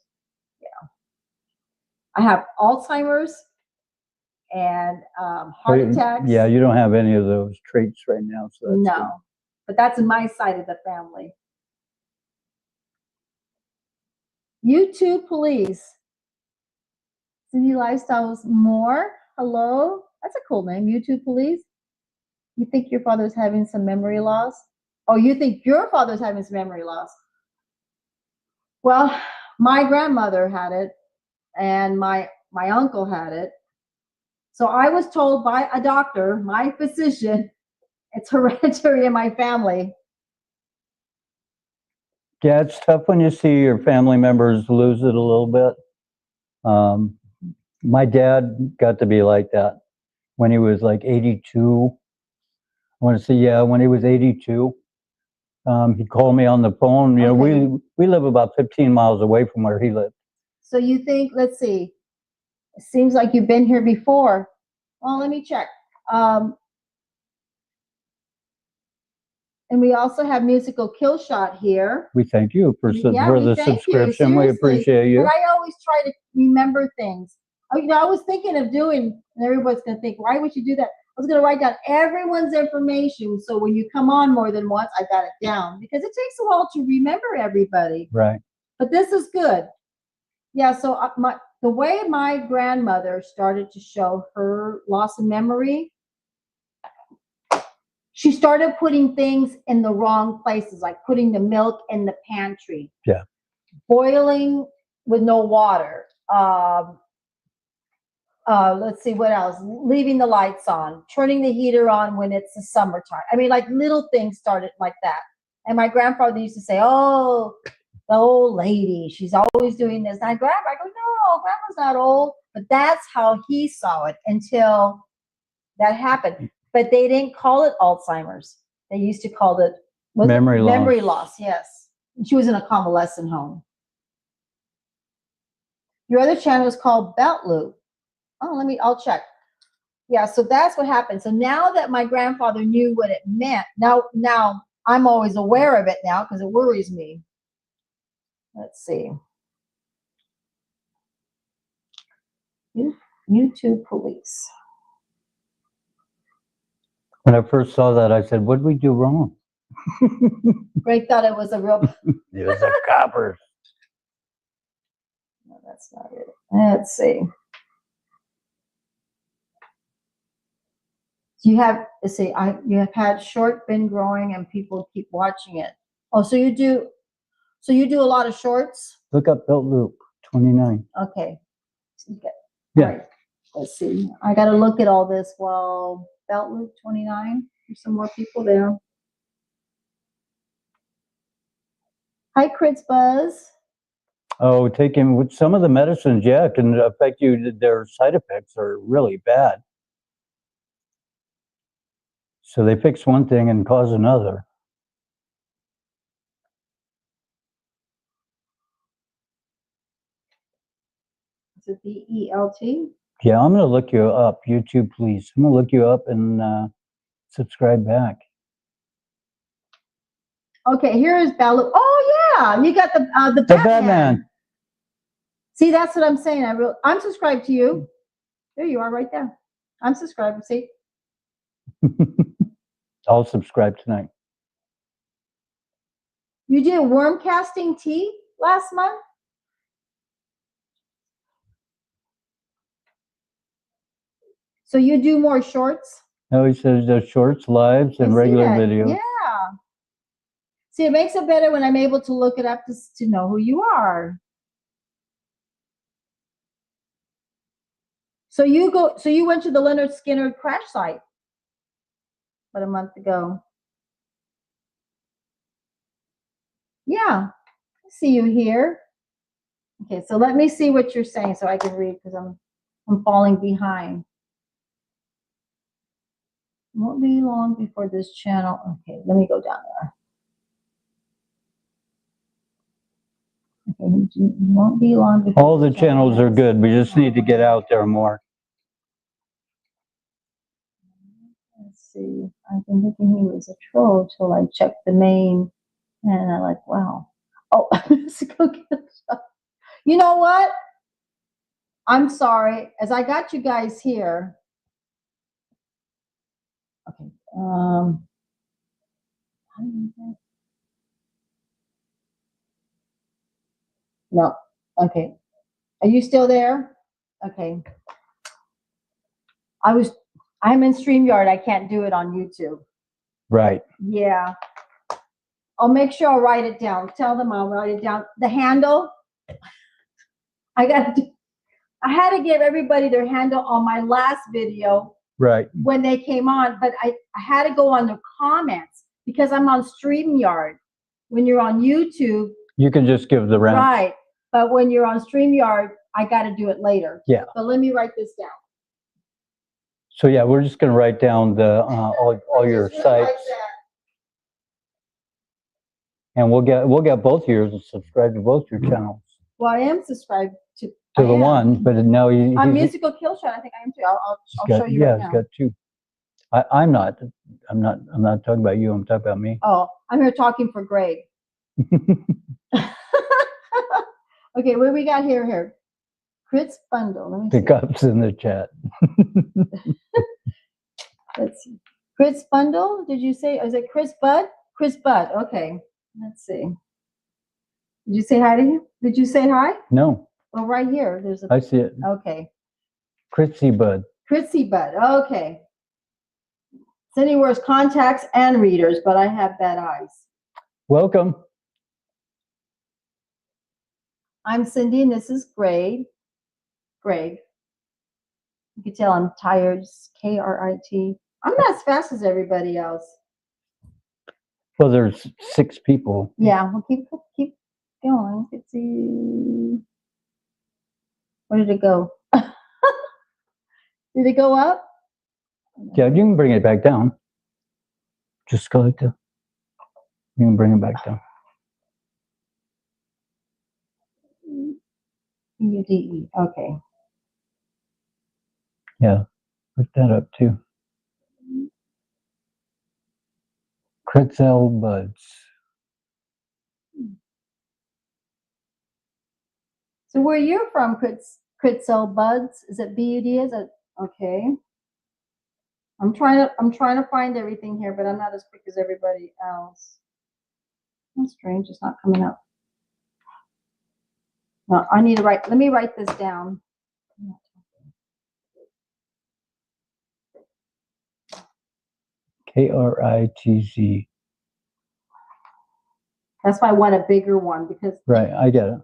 Yeah. I have Alzheimer's and heart attacks. Yeah, you don't have any of those traits right now. So that's No, but that's my side of the family. YouTube police. City Lifestyles More. Hello. That's a cool name. YouTube police. You think your father's having some memory loss? Oh, you think your father's having some memory loss? Well, my grandmother had it, and my uncle had it. So I was told by a doctor, my physician, it's hereditary in my family. Yeah, it's tough when you see your family members lose it a little bit. My dad got to be like that when he was like 82. I want to say, yeah, when he was 82, he'd call me on the phone. You know, Okay. we live about 15 miles away from where he lived. So you think, let's see, it seems like you've been here before. Well, let me check. And we also have Musical Kill Shot here. We thank you for We the thank you, subscription. We seriously. appreciate you. But I always try to remember things. I was thinking of doing, and everybody's going to think, why would you do that? I was going to write down everyone's information. So when you come on more than once, I got it down because it takes a while to remember everybody. Right. But this is good. Yeah. So the way my grandmother started to show her loss of memory, she started putting things in the wrong places, like putting the milk in the pantry. Yeah. Boiling with no water. Let's see what else. Leaving the lights on, turning the heater on when it's the summertime. I mean, like little things started like that. And my grandfather used to say, "Oh, the old lady, she's always doing this." And I go, "No, grandma's not old." But that's how he saw it until that happened. But they didn't call it Alzheimer's. They used to call it Memory loss. Memory loss, yes. She was in a convalescent home. Your other channel is called Belt Loop. Oh, I'll check. Yeah, so that's what happened. So now that my grandfather knew what it meant, now I'm always aware of it now because it worries me. Let's see. YouTube police. When I first saw that, I said, "What did we do wrong?" Greg thought it was a real. It was a copper. No, that's not it. Let's see. You have had short been growing and people keep watching it. Oh, so you do a lot of shorts? Look up Belt Loop 29. Okay. Yeah. All right. Let's see. I got to look at all this while Belt Loop 29. There's some more people there. Hi, Crits Buzz. Oh, taking some of the medicines, yeah, can affect you. Their side effects are really bad. So they fix one thing and cause another. Is it BELT? Yeah, I'm going to look you up. YouTube, please. I'm going to look you up and subscribe back. Okay, here is Belt Loop. Oh yeah, you got the Batman. See, that's what I'm saying. I'm subscribed to you. There you are, right there. I'm subscribed. See. I'll subscribe tonight. You did worm casting tea last month? So you do more shorts? No, he says there's shorts, lives, and regular videos. Yeah. See, it makes it better when I'm able to look it up to know who you are. So you went to the Leonard Skinner crash site about a month ago. Yeah, I see you here. Okay, so let me see what you're saying so I can read because I'm falling behind. It won't be long before this channel. Okay, let me go down there. Okay, it won't be long before. All the channels are good. We just need to get out there more. Let's see. I've been thinking he was a troll till I checked the name, and I'm like, wow. Oh, let's go get some. You know what? I'm sorry. As I got you guys here. Okay. No. Okay. Are you still there? Okay. I'm in StreamYard. I can't do it on YouTube. Right. Yeah. I'll make sure I'll write it down. Tell them I'll write it down. The handle. I had to give everybody their handle on my last video Right. when they came on, but I had to go on the comments because I'm on StreamYard. When you're on YouTube, You can just give the round. right. But when you're on StreamYard, I got to do it later. Yeah. But let me write this down. So yeah, we're just going to write down the all your Just like sites, that. and we'll get both yours and subscribe to both your channels. Well, I am subscribed to To I the am. one, but no, On he's Musical Kill Shot, I think I am too. I'll got, show you yeah, right he's now. got two. I'm not talking about you. I'm talking about me. Oh, I'm here talking for Greg. Okay, what do we got here? Crits Bundle. Let me see. Pickups in the chat. Let's see. Chris Bundle, did you say? Is it Chris Bud? Chris Bud. Okay. Let's see. Did you say hi to him? Did you say hi? No, Well, right here. There's a. I see it. Okay. Critzy Bud. Chrissy Bud. Okay. Cindy wears contacts and readers, but I have bad eyes. Welcome. I'm Cindy, and this is Greg. Greg. You can tell I'm tired. K-R-I-T. I'm not as fast as everybody else. Well, there's 6 people. Yeah, we'll keep going. Let's see. Where did it go? Did it go up? Yeah, you can bring it back down. Just go like that. You can bring it back down. UDE. Okay. Yeah, put that up too. Critzel Buds. So where you're from, Critzel Buds? Is it BUD? Is it okay? I'm trying to find everything here, but I'm not as quick as everybody else. That's strange. It's not coming up. No, I need to write. Let me write this down. K-R-I-T-Z. That's why I want a bigger one because Right, I get it.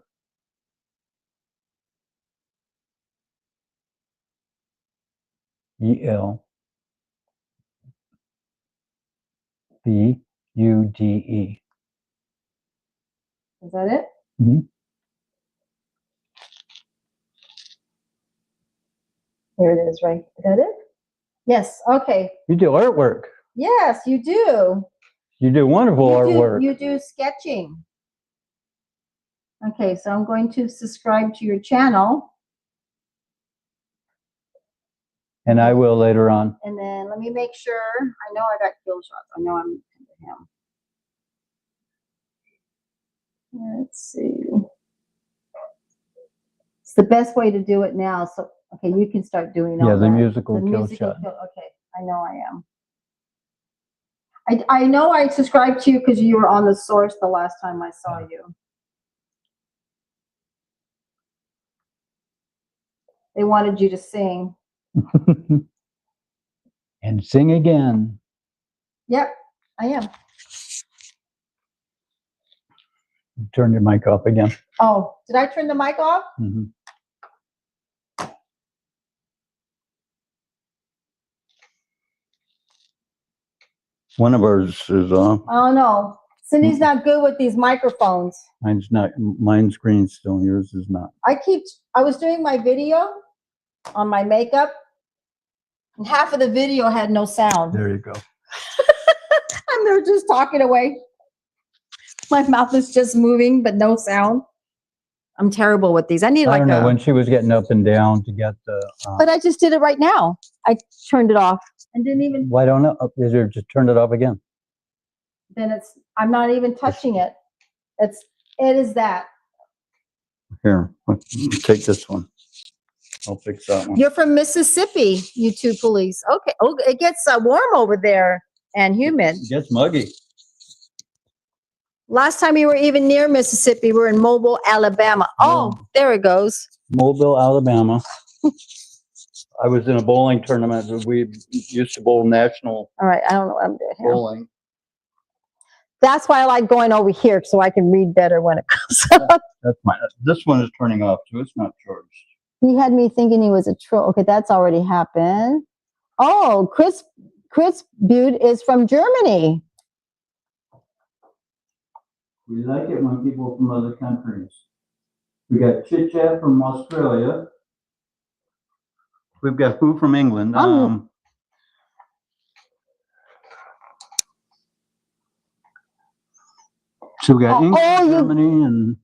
E-L-B-U-D-E. is that it? Mm-hmm. Here it is, right? Is that it? Yes. Okay. You do artwork. Yes, you do. You do wonderful artwork. You do sketching. Okay, so I'm going to subscribe to your channel. And I will later on. And then let me make sure. I know I got kill shots. I know I'm into him. Let's see. It's the best way to do it now. So, okay, you can start doing all Yeah, that. the musical The kill musical shot. kill- okay, I know I am. I know I subscribed to you because you were on the source the last time I saw you. They wanted you to sing. And sing again. Yep, I am. Turn your mic off again. Oh, did I turn the mic off? Mm-hmm. One of ours is on. I don't know. Cindy's not good with these microphones. Mine's not. Mine's green still. Yours is not. I was doing my video on my makeup, and half of the video had no sound. There you go. And they're just talking away. My mouth is just moving, but no sound. I'm terrible with these. I need I like don't know, a, when she was getting up and down to get the, but I just did it right now. I turned it off and didn't even, why don't I, is there, just turned it off again? then I'm not even touching it. It is that. Here, take this one. I'll fix that one. You're from Mississippi, you two police. Okay. Oh, it gets warm over there and humid. It gets muggy. Last time we were even near Mississippi, we were in Mobile, Alabama. Oh, there it goes. Mobile, Alabama. I was in a bowling tournament. We used to bowl national All right. I don't know what I'm doing here. bowling. That's why I like going over here so I can read better when it comes up. That's mine. This one is turning off too. It's not charged. He had me thinking he was a troll. Okay, that's already happened. Oh, Chris Butte is from Germany. We like it when people from other countries. We got Chit Chat from Australia. We've got Who from England. So we got Oh, England, oh, you- Germany, and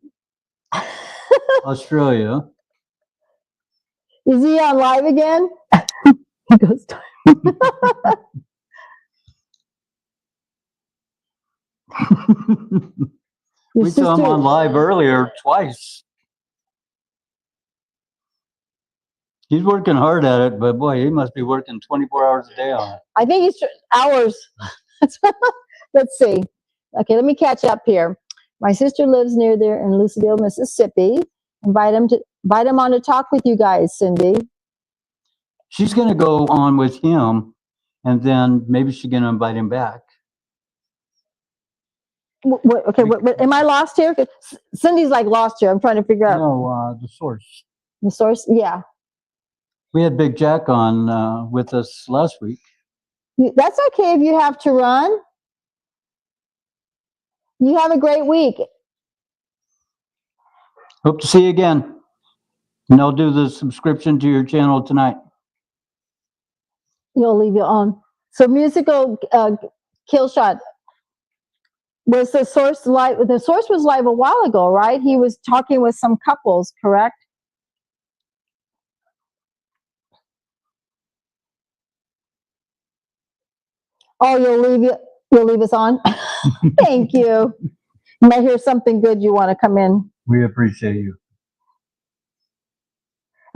Australia. Is he on live again? He goes, your We saw him sister- on live earlier twice. He's working hard at it, but boy, he must be working 24 hours a day on it. I think he's hours. Let's see. Okay, let me catch up here. My sister lives near there in Lucedale, Mississippi. Invite him on to talk with you guys, Cindy. She's going to go on with him, and then maybe she's going to invite him back. Am I lost here? Cindy's like lost here. I'm trying to figure out No, the source. the source. Yeah, We had Big Jack on with us last week. that's okay if you have to run. You have a great week. Hope to see you again. And I'll do the subscription to your channel tonight. You'll leave your own. So musical kill shot. Was the source live? The source was live a while ago, right? He was talking with some couples, correct? Oh, you'll leave us on? Thank you. You might hear something good you want to come in. We appreciate you.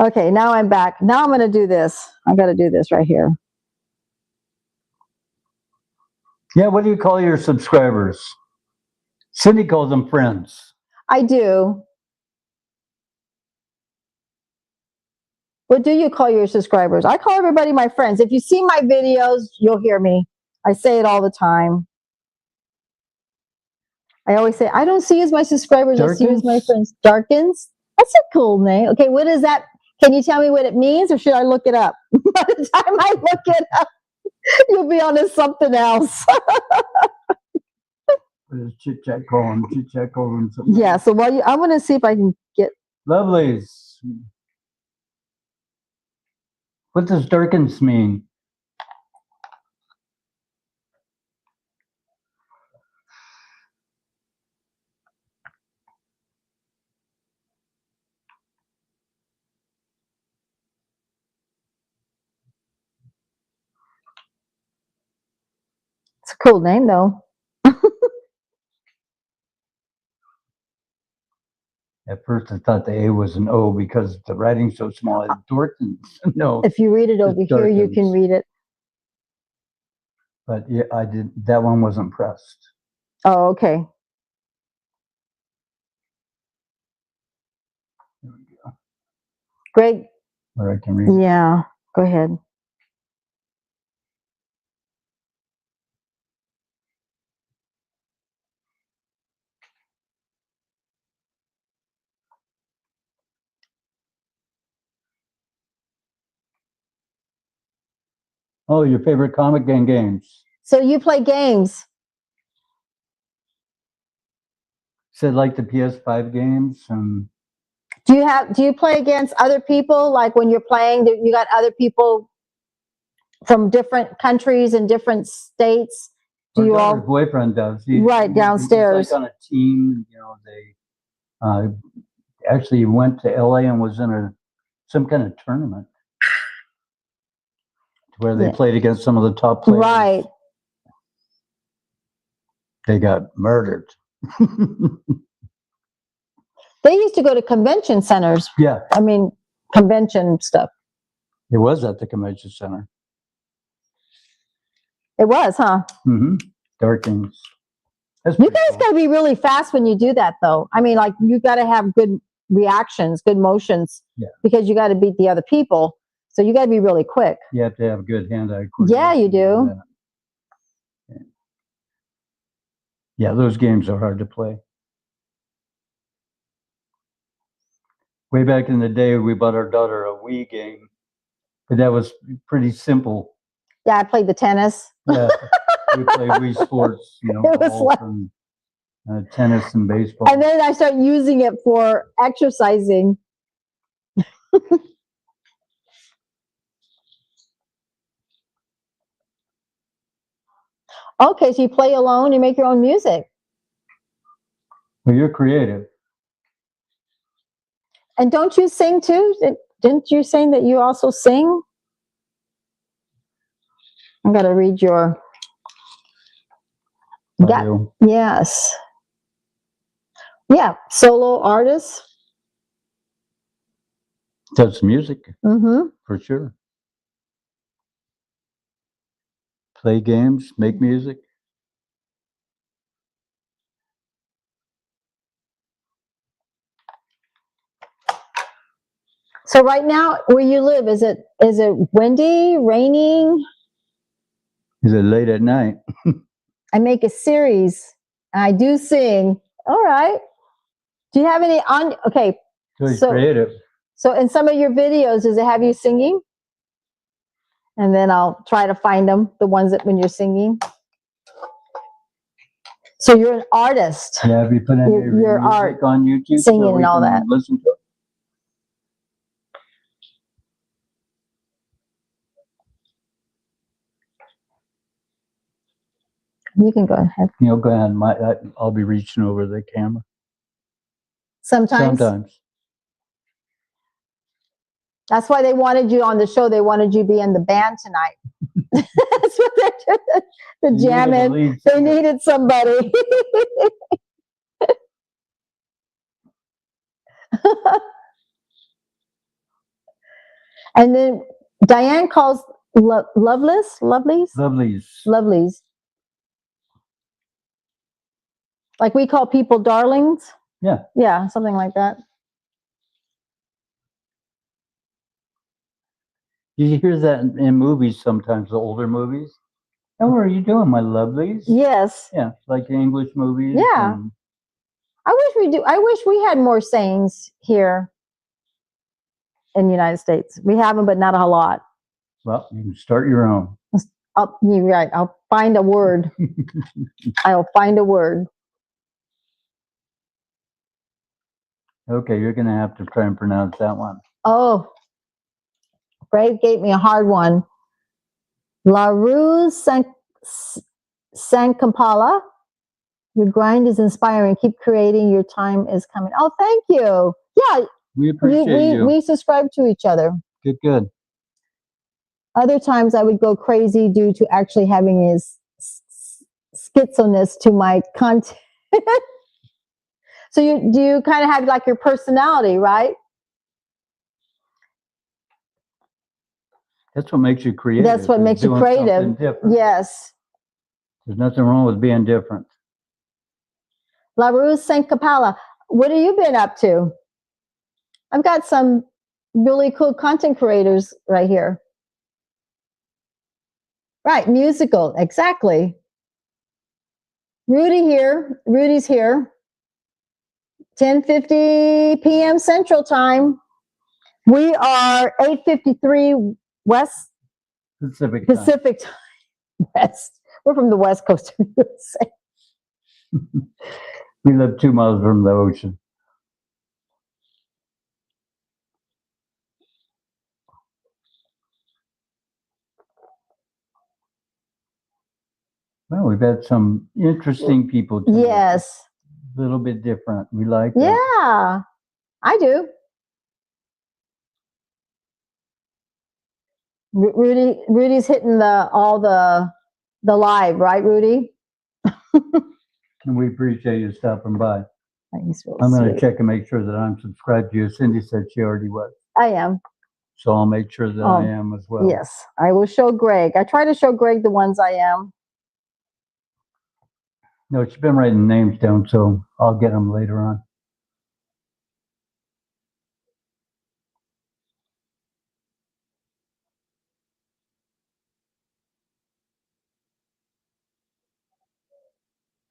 Okay, now I'm back. Now I'm going to do this. I got to do this right here. Yeah, what do you call your subscribers? Cindy calls them friends. I do. What do you call your subscribers? I call everybody my friends. If you see my videos, you'll hear me. I say it all the time. I always say, I don't see you as my subscribers, I see you as my Darkins? friends. Darkins? That's a cool name. Okay, what is that? Can you tell me what it means, or should I look it up? By the time I look it up, you'll be on to something else. Chit Chat calling, Chit Chat calling. Something. Yeah, so while I'm going to see if I can get... Lovelies. What does Darkins mean? It's a cool name, though. At first, I thought the A was an O because the writing's so small. It's Dorkins. No, If you read it over It's here, you can Darkins. read it. but yeah, I did. That one wasn't pressed. Oh, okay. There we go. Greg, Or I can read. yeah, go ahead. Oh, your favorite comic game games? So you play games. Said like the PS5 games and. Do you play against other people? Like when you're playing, you got other people from different countries and different states? Do Her you daughter's all? boyfriend does. Right, downstairs. He's like on a team, you know, actually went to LA and was in some kind of tournament where they Yeah. played against some of the top players. Right. They got murdered. They used to go to convention centers. Yeah, I mean, convention stuff. it was at the convention center. It was, huh? Dark Kings. That's You pretty guys cool. got to be really fast when you do that, though. I mean, like, you got to have good reactions, good motions, Yeah. because you got to beat the other people. So you got to be really quick. You have to have good hand-eye Yeah, you coordination do. and that. Yeah, those games are hard to play. Way back in the day, we bought our daughter a Wii game, but that was pretty simple. Yeah, I played the tennis. Yeah, we played Wii Sports, It was golf like- and tennis and baseball. And then I started using it for exercising. Okay, so you play alone, you make your own music. Well, you're creative. And don't you sing too? Didn't you say that you also sing? I got to read your. Yeah. Bio. Yes. Yeah, solo artist. That's music Mm-hmm. for sure. Play games, make music. So right now, where you live, is it windy, raining? Is it late at night? I make a series. And I do sing. All right. Do you have any on? Okay. So he's So- creative. So in some of your videos, does it have you singing? And then I'll try to find them, the ones that when you're singing. So you're an artist. Yeah, have you put any Your of your music art, on YouTube? singing we and all can that. Listen to it? You can go ahead. Go ahead. I'll be reaching over the camera. Sometimes. That's why they wanted you on the show. They wanted you to be in the band tonight. That's what they're doing. The You needed jamming. the lead They singer. needed somebody. And then Diane calls Lovelies. Lovelies. Like we call people darlings. Yeah. Yeah, something like that. You hear that in movies sometimes, the older movies. How are you doing, my lovelies? Yes. Yeah, like the English movies. Yeah. and- I wish we had more sayings here in the United States. We have them, but not a lot. Well, you can start your own. You're right. I'll find a word. I'll find a word. Okay, you're going to have to try and pronounce that one. Oh, Brave gave me a hard one. La Rue Sankampala. Your grind is inspiring. Keep creating. Your time is coming. Oh, thank you. Yeah, We appreciate you. we subscribe to each other. Good. Other times I would go crazy due to actually having his schizoness to my content. So do you kind of have like your personality, right? That's what makes you creative. That's what is makes you doing creative. something different. Yes. There's nothing wrong with being different. La Rue Sankampala. What have you been up to? I've got some really cool content creators right here. Right, musical, exactly. Rudy's here. 10:50 p.m. Central Time. We are 8:53 West Pacific time. Pacific Time. West. We're from the West Coast of the USA. We live 2 miles from the ocean. Well, we've had some interesting people tonight. Yes. A little bit different. We like it. Yeah. I do. Rudy's hitting all the live, right, Rudy? And we appreciate you stopping by. He's really I'm going to sweet. check and make sure that I'm subscribed to you. Cindy said she already was. I am. So I'll make sure that I am as well. Yes, I will show Greg. I try to show Greg the ones I am. No, she's been writing names down, so I'll get them later on.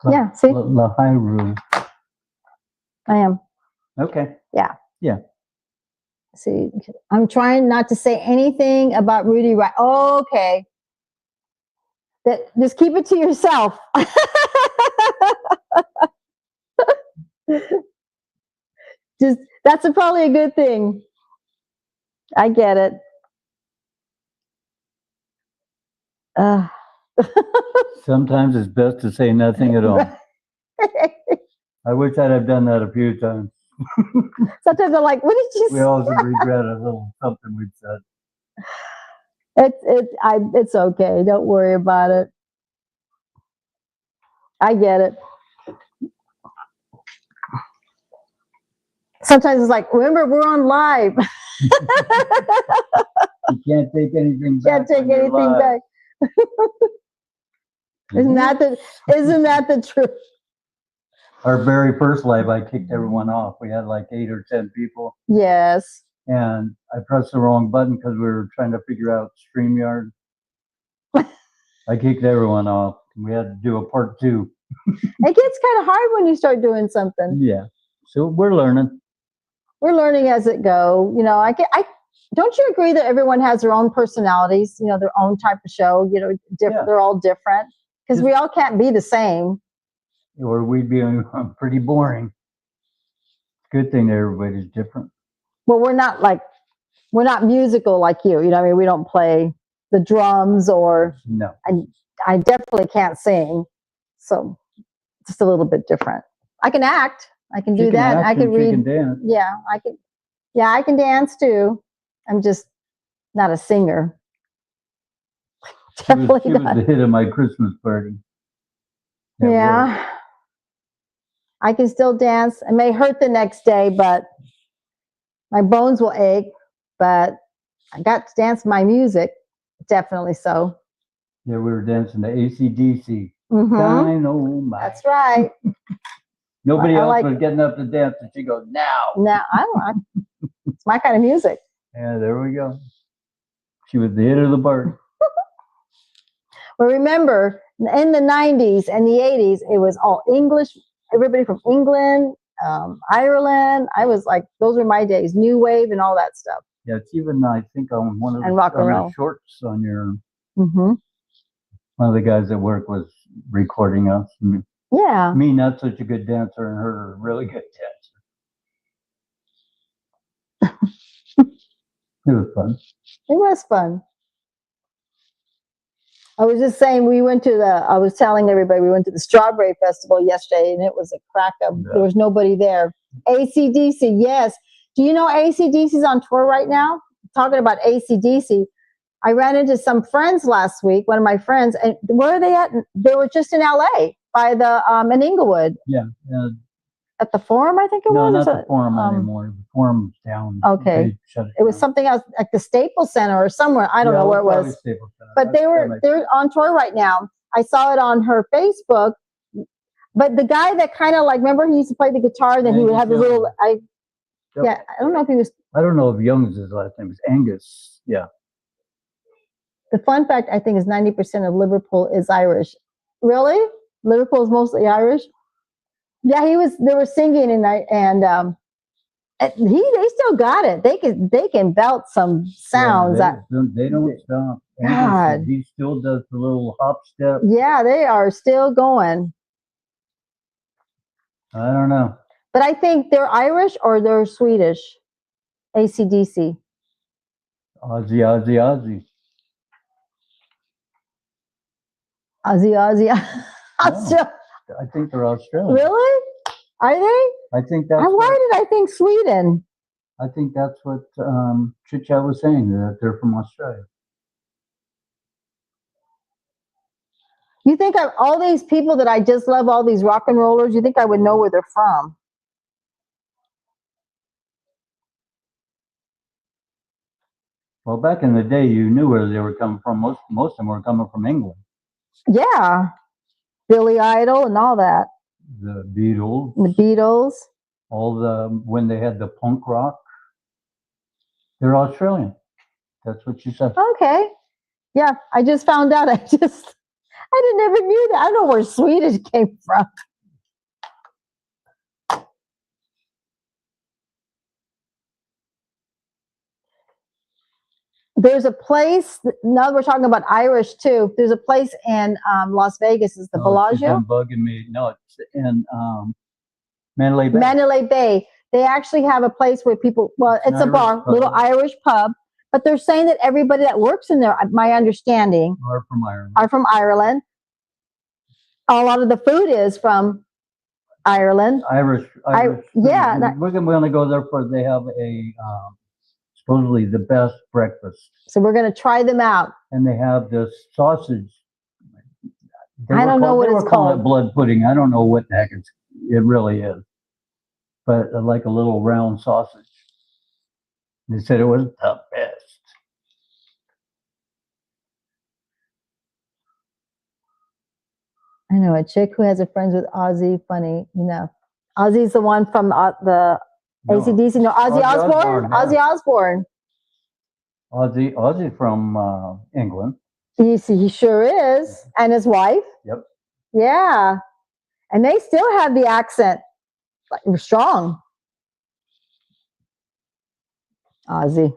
Yeah, see? Lahiru. I am. Okay. See, I'm trying not to say anything about Rudy. Right? Oh, okay. Just keep it to yourself. That's probably a good thing. I get it. Sometimes it's best to say nothing at all. I wish I'd have done that a few times. Sometimes I'm like, what did you We say? always regret a little something we've said. It's okay. Don't worry about it. I get it. Sometimes it's like, remember, we're on live. You can't take anything back. Can't take anything back. Isn't that the truth? Our very first live, I kicked everyone off. We had like 8 or 10 people, Yes. and I pressed the wrong button because we were trying to figure out StreamYard. I kicked everyone off. We had to do a part 2. It gets kind of hard when you start doing something. Yeah. So we're learning. We're learning as it go. You know, I don't you agree that everyone has their own personalities, you know, their own type of show, you know, different. Yeah. They're all different because we all can't be the same. Or we'd be pretty boring. Good thing that everybody's different. Well, we're not musical like you. You know, I mean, we don't play the drums or No. I definitely can't sing. So just a little bit different. I can act. I can do that. I can read. She can dance. Yeah, I can dance too. I'm just not a singer. She was Definitely the not. hit of my Christmas party. At work. Yeah. I can still dance. It may hurt the next day, but my bones will ache. But I got to dance my music. Definitely so. Yeah, we were dancing to AC/DC. Mhm. Dynamite. That's right. Nobody I else like was it. getting up to dance, and she goes, now. Now it's my kind of music. Yeah, there we go. She was the hit of the party. Well, remember, in the 90s and the 80s, it was all English. Everybody from England, Ireland. I was like, those were my days. New wave and all that stuff. Yeah, it's even, I think, on one of And the, rock and on roll. the shorts on your, Mm-hmm. one of the guys at work was recording us. Yeah. Me, not such a good dancer, and her, a really good dancer. It was fun. It was fun. I was just saying, I was telling everybody we went to the Strawberry Festival yesterday, and it was a crack up. Yeah. There was nobody there. AC/DC, yes. Do you know AC/DC's on tour right now? Talking about AC/DC, I ran into some friends last week, one of my friends, and where are they at? They were just in LA by the, in Inglewood. Yeah. At the Forum, I think it No, was. not the Forum anymore. The Forum's down. Okay. They shut It was down. something else, like the Staples Center or somewhere. I don't know where it probably was. Staples Center. But they're on tour right now. I saw it on her Facebook. But the guy that kind of like, remember he used to play the guitar, then he would Angus have the Young. little, Yep. yeah, I don't know if he was, I don't know if Young's his last name is Angus. Yeah. the fun fact I think is 90% of Liverpool is Irish. Really? Liverpool is mostly Irish? Yeah, they were singing and they still got it. They can belt some sounds. Yeah, they don't stop. God. Angus, he still does the little hop step. Yeah, they are still going. I don't know. But I think they're Irish or they're Swedish. AC/DC. Ozzy. Aussie. I think they're Australian. Really? Are they? I think that's Why did I think Sweden? I think that's what Chit Chat was saying, that they're from Australia. You think all these people that I just love, all these rock and rollers, you think I would know where they're from? Well, back in the day, you knew where they were coming from. Most of them were coming from England. Yeah. Billy Idol and all that. The Beatles, The Beatles. when they had the punk rock, they're Australian. That's what she said. Okay. Yeah, I just found out. I never knew that. I don't know where Swedish came from. There's a place, now we're talking about Irish too. There's a place in Las Vegas, is the It's Bellagio? been bugging me. No, it's in Mandalay Bay. Mandalay Bay. They actually have a place where people, well, it's a Irish bar, pub. little Irish pub, but they're saying that everybody that works in there, my understanding, Are from Ireland. are from Ireland. A lot of the food is from Ireland. Irish. yeah, food. that- We're going to go there for. They have a supposedly the best breakfast, So we're going to try them out. and they have this sausage. I don't know what they it's were calling called. it blood pudding. I don't know what the heck it really is, but like a little round sausage. They said it was the best. I know a chick who has a friend with Ozzy. Funny, Ozzy's the one from the No, AC/DC. No, Ozzy Ozzy Osbourne. Osbourne, yeah. Ozzy Osbourne. Ozzy from England. He sure is, and his wife. Yep. Yeah, and they still have the accent, like strong. Ozzy.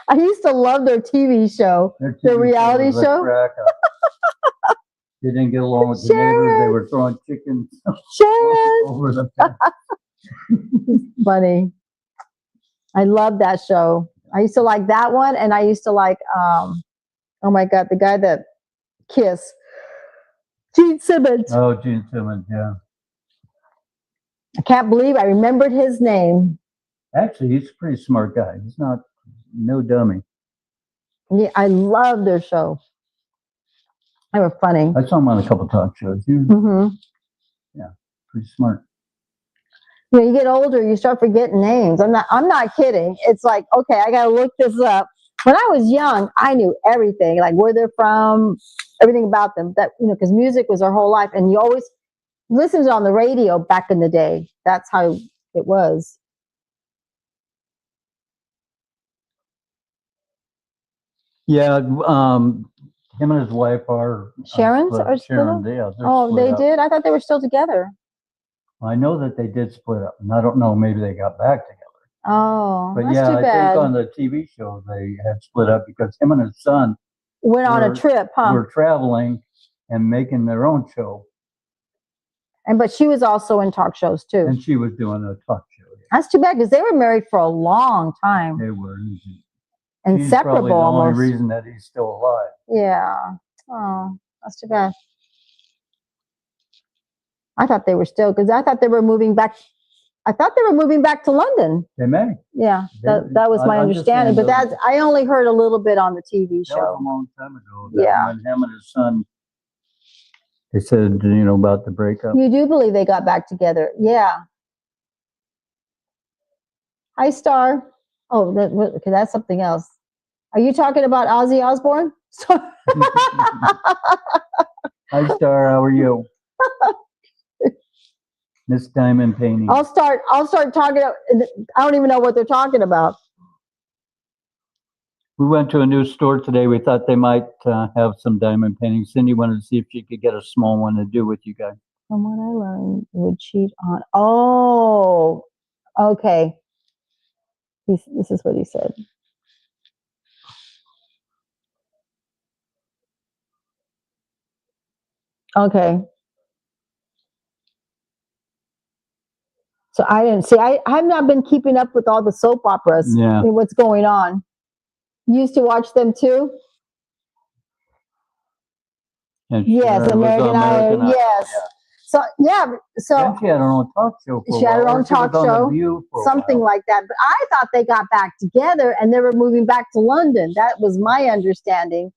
I used to love their TV show. Their The TV reality was a show? crack up. They didn't get along with the neighbors. They were throwing chickens Sharon. over the fence. Funny. I love that show. I used to like that one, and I used to like oh my god, the guy that Kiss, Gene Simmons. Oh, Gene Simmons, yeah. I can't believe I remembered his name. Actually, he's a pretty smart guy. He's not no dummy. Yeah, I love their show. They were funny. I saw him on a couple talk shows. He was Mm-hmm. pretty smart. You get older, you start forgetting names. I'm not kidding. It's like, okay, I gotta look this up. When I was young, I knew everything, like where they're from, everything about them. That because music was our whole life, and you always listened to it on the radio back in the day. That's how it was. Yeah, him and his wife are Sharon's split- are split Sharon, up? yeah. they're Oh, split they up. did? I thought they were still together. I know that they did split up, and I don't know. Maybe they got back together. Oh, But that's yeah, too I bad. think on the TV show they had split up because him and his son Went on a were- trip, huh? were traveling and making their own show, But she was also in talk shows too. and she was doing a talk show. That's too bad because they were married for a long time, They were. She's inseparable probably the only almost. reason that he's still alive. Yeah. Oh, that's too bad. I thought they were still because I thought they were moving back. I thought they were moving back to London. They may. Yeah, They- that was my I'm just understanding. saying But those- I only heard a little bit on the TV That was show. a long time ago. Yeah. When him and his son, they said, about the breakup. You do believe they got back together? Yeah. Hi, Star. Oh, okay, that's something else. Are you talking about Ozzy Osbourne? Hi, Star. How are you? Miss Diamond Painting. I'll start talking. I don't even know what they're talking about. We went to a new store today. We thought they might have some diamond painting. Cindy wanted to see if she could get a small one to do with you guys. From what I learned, would cheat on. Oh, okay. This is what he said. Okay. So I didn't see. I've not been keeping up with all the soap operas. Yeah. And what's going on? You used to watch them too? And Yes, it was American Idol. Yes. Yeah. So, yeah, so Then she had her own talk show for a She had her while, or own she was talk on The show, View for a something while. like that. But I thought they got back together and they were moving back to London. That was my understanding.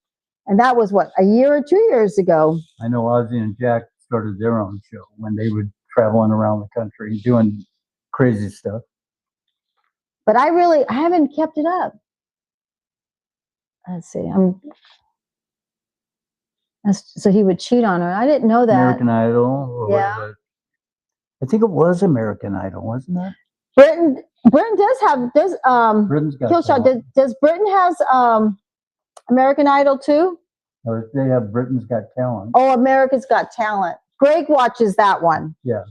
And that was what, a year or 2 years ago. I know Ozzy and Jack started their own show when they were traveling around the country doing crazy stuff. But I haven't kept it up. Let's see. So he would cheat on her. I didn't know that. American Idol. Or Yeah. was it? I think it was American Idol, wasn't it? Britain does Britain's Got Killshot, Talent. does Britain has American Idol too? Or they have Britain's Got Talent. Oh, America's Got Talent. Greg watches that one. Yeah.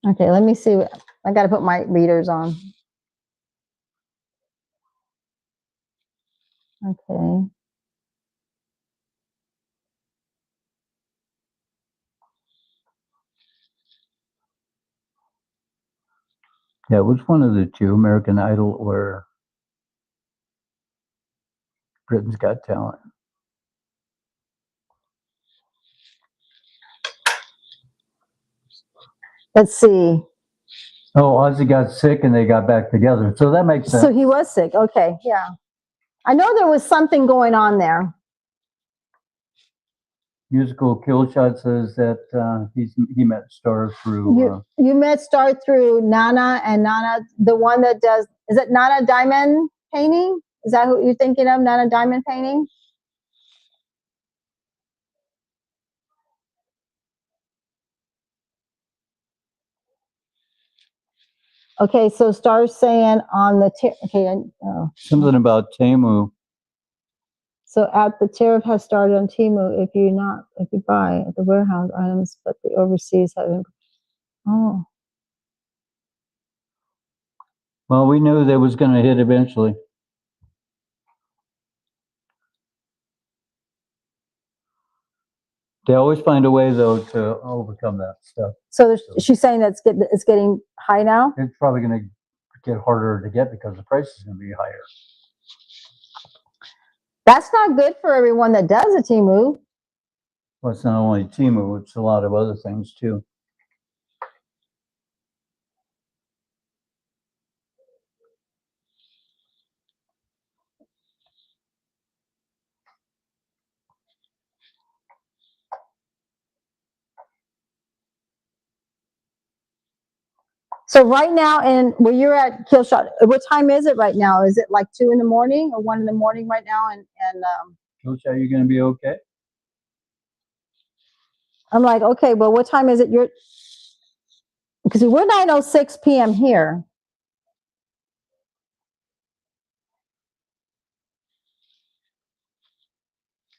Okay, let me see. I got to put my readers on. Okay. Yeah, which one of the two, American Idol or Britain's Got Talent? Let's see. Oh, Ozzy got sick and they got back together. So that makes sense. So he was sick. Okay, yeah. I know there was something going on there. Musical Killshot says that he met Star through. You met Star through Nana, and Nana, the one that does, is it Nana Diamond Painting? Is that who you're thinking of, Nana Diamond Painting? Okay, so Star's saying on the, Something about Temu. so at the tariff has started on Temu if you buy at the warehouse items, but the overseas haven't. Oh, Well, we knew they was going to hit eventually. They always find a way, though, to overcome that stuff. so she's saying that it's getting high now? It's probably going to get harder to get because the price is going to be higher. That's not good for everyone that does a Temu. Well, it's not only Temu, it's a lot of other things, too. So right now, and where you're at Killshot, what time is it right now? Is it like 2 in the morning or 1 in the morning right now? And Coach, are you going to be okay? I'm like, okay, well, what time is it? Because we're 9:06 p.m. here.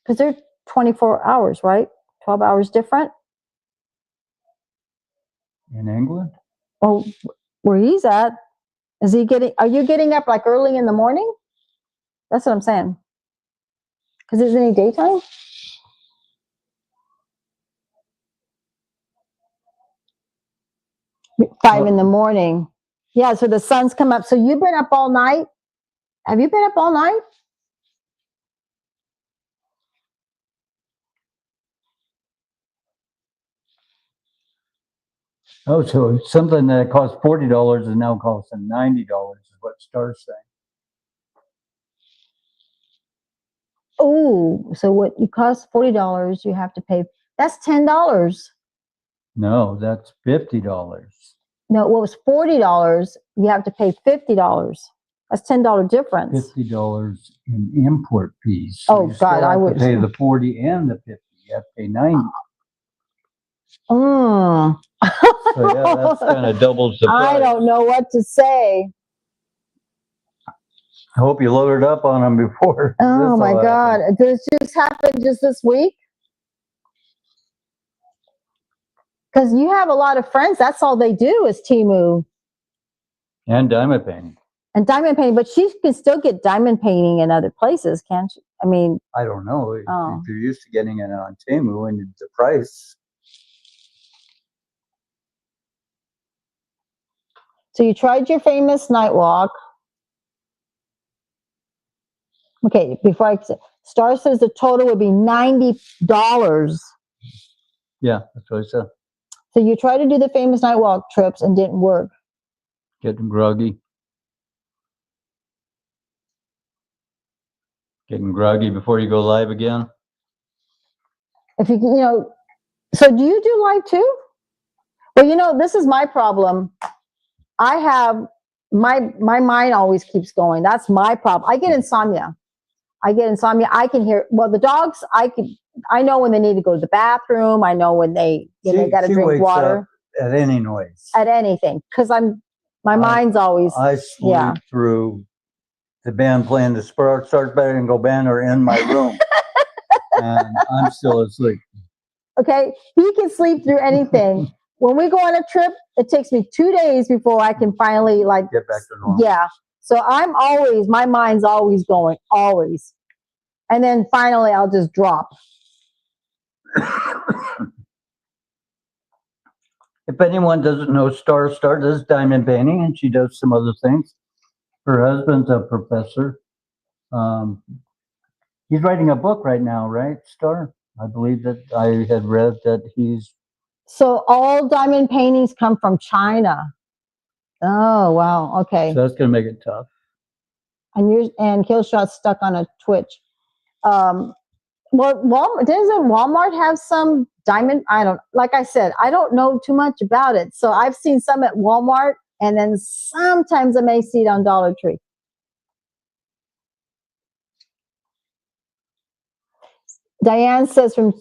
Because they're 24 hours, right? 12 hours different. In England? Well, where he's at, are you getting up like early in the morning? That's what I'm saying. Because isn't any daytime? Five in the morning. Yeah, so the sun's come up. So you've been up all night? Have you been up all night? Oh, so something that cost $40 is now costing $90 is what Star's saying. Oh, so what you cost $40, you have to pay. That's $10. No, that's $50. No, what was $40, you have to pay $50. That's $10 difference. $50 in import fees. Oh, you still God, I have to would- pay the 40 and the 50. You have to pay 90. Mm. So yeah, that's kind of doubles the price. I don't know what to say. I hope you loaded up on them before. Oh this my all God. happened. Did this just happen just this week? Because you have a lot of friends. That's all they do is Temu And diamond painting. and diamond painting. But she can still get diamond painting in other places, can't she? I mean, I don't know. If Oh. you're used to getting it on Temu and the price. so you tried your famous night walk. Okay, before Star says the total would be $90. Yeah, that's what I said. So you tried to do the famous night walk trips and didn't work. Getting groggy. Getting groggy before you go live again. If you know, so do you do live too? Well, this is my problem. I have my mind always keeps going. That's my problem. I get insomnia. I can hear. Well, the dogs, I know when they need to go to the bathroom. I know when they got to She drink wakes water up at any noise. at anything because my mind's always. I sleep Yeah. through the band playing the Start Better and Go Band or in my room. And I'm still asleep. Okay, he can sleep through anything. When we go on a trip, it takes me 2 days before I can finally Get back to normal. Yeah. So my mind's always going, always. And then finally I'll just drop. If anyone doesn't know, Star does diamond painting and she does some other things. Her husband's a professor. He's writing a book right now, right, Star? I believe that I had read that he's. So all diamond paintings come from China. Oh, wow. Okay. So that's going to make it tough. And Killshot's stuck on a Twitch. Well, doesn't Walmart have some diamond? Like I said, I don't know too much about it. So I've seen some at Walmart and then sometimes I may see it on Dollar Tree. Diane says from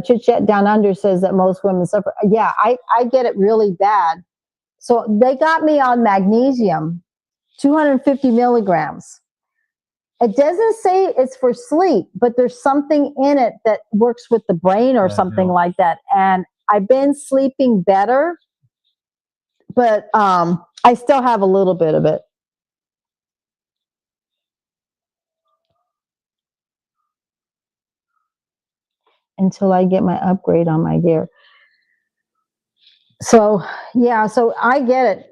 Chit Chat Down Under says that most women suffer. Yeah, I get it really bad. So they got me on magnesium, 250 milligrams. It doesn't say it's for sleep, but there's something in it that works with the brain or something like that. And I've been sleeping better, but I still have a little bit of it. Until I get my upgrade on my gear. So, yeah, so I get it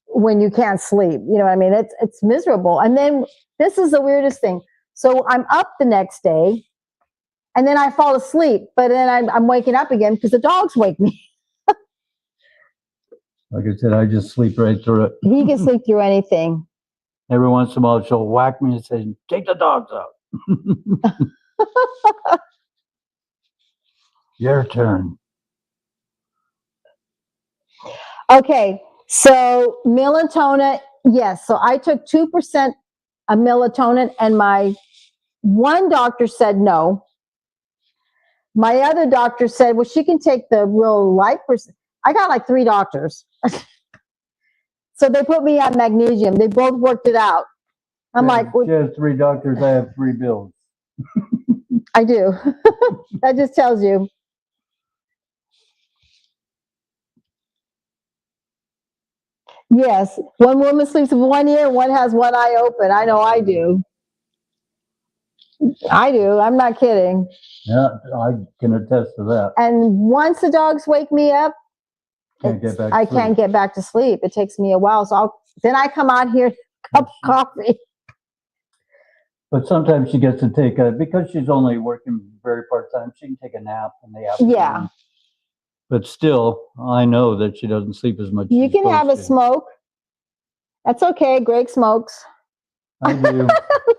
when you can't sleep. You know what I mean? It's miserable. And then this is the weirdest thing. So I'm up the next day and then I fall asleep, but then I'm waking up again because the dogs wake me. Like I said, I just sleep right through it. He can sleep through anything. Every once in a while, she'll whack me and say, "Take the dogs out." Your turn. Okay, so melatonin, yes. So I took 2% of melatonin and my one doctor said no. My other doctor said, well, she can take the real light percent. I got like 3 doctors. So they put me on magnesium. They both worked it out. I'm like, she has 3 doctors. I have 3 bills. I do. That just tells you. Yes, one woman sleeps with one ear, one has one eye open. I know I do. I do. I'm not kidding. Yeah, I can attest to that. And once the dogs wake me up, Can't get back to I sleep. can't get back to sleep. It takes me a while. So then I come out here, cup of coffee. But sometimes she gets to take because she's only working very part-time, she can take a nap in the afternoon. Yeah. But still, I know that she doesn't sleep as much. You as can have a smoke. That's okay. Greg smokes. I do.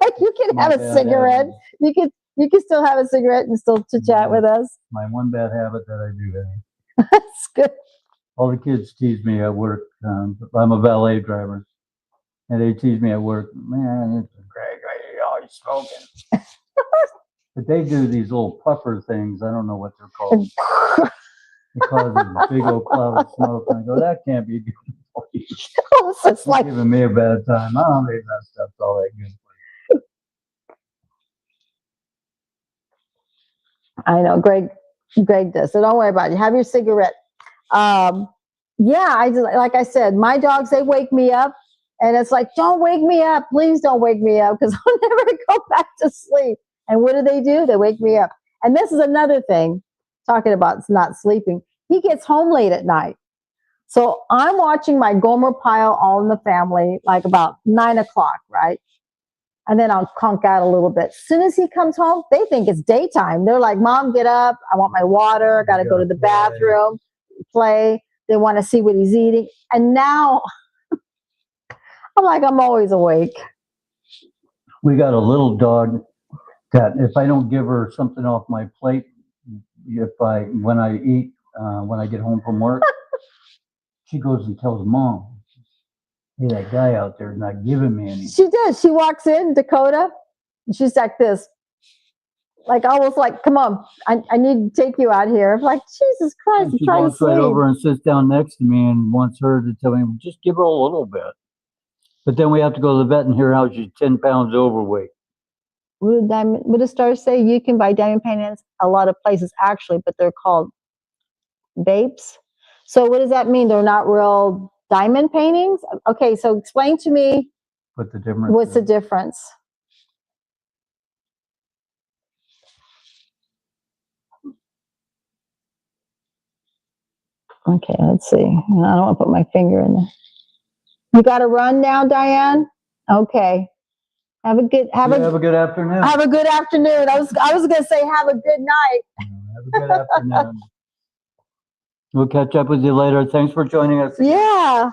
Like you can have a cigarette. You can still have a cigarette and still to chat with us. My one bad habit that I do have. That's good. All the kids tease me at work. I'm a valet driver. And they tease me at work, man, it's Greg, you're always smoking. But they do these little puffer things. I don't know what they're called. It causes a big old cloud of smoke. And I go, that can't be good for you. It's like Giving me a bad time. I don't think that stuff's all that good for you. I know Greg does. So don't worry about it. Have your cigarette. Yeah, I just like I said, my dogs, they wake me up and it's like, don't wake me up. Please don't wake me up because I'll never go back to sleep. And what do? They wake me up. And this is another thing, talking about not sleeping. He gets home late at night. So I'm watching my Gomer pile All in the Family, like about 9 o'clock, right? and then I'll conk out a little bit. As soon as he comes home, they think it's daytime. They're like, Mom, get up. I want my water. I got to go to the bathroom, play. They want to see what he's eating. And now I'm like, I'm always awake. We got a little dog that if I don't give her something off my plate, when I eat, when I get home from work, she goes and tells Mom, hey, that guy out there is not giving me anything. She does. She walks in, Dakota, and she's like this. Like almost like, come on, I need to take you out here. I'm like, Jesus Christ, And I'm she trying to walks right sleep. over and sits down next to me and wants her to tell me, just give her a little bit. But then we have to go to the vet and hear how she's 10 pounds overweight. Would the stars say you can buy diamond paintings a lot of places actually, but they're called vapes. So what does that mean? They're not real diamond paintings? Okay, so explain to me What the difference what's the is. difference. Okay, let's see. I don't want to put my finger in there. You got to run now, Diane? Okay. Have a good Have a good afternoon. have a good afternoon. I was going to say have a good night. Have a good afternoon. We'll catch up with you later. Thanks for joining us. Yeah.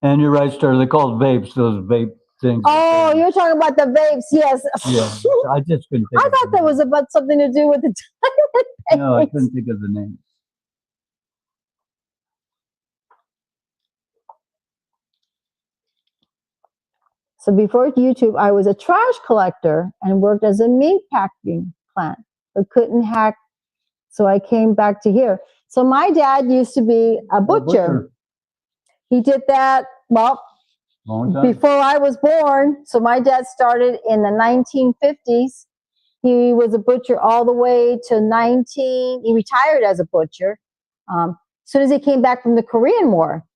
And you're right, Star. They're called vapes, those vape things. Oh, you're talking about the vapes. Yes. Yeah, I just couldn't think I of thought the that was name. about something to do with the No, I diamond couldn't think of the name. So before YouTube, I was a trash collector and worked as a meat packing plant, but couldn't hack. So I came back to here. So my dad used to be a butcher. He did that, well, Long time. before I was born. So my dad started in the 1950s. He was a butcher all the way to he retired as a butcher. As soon as he came back from the Korean War,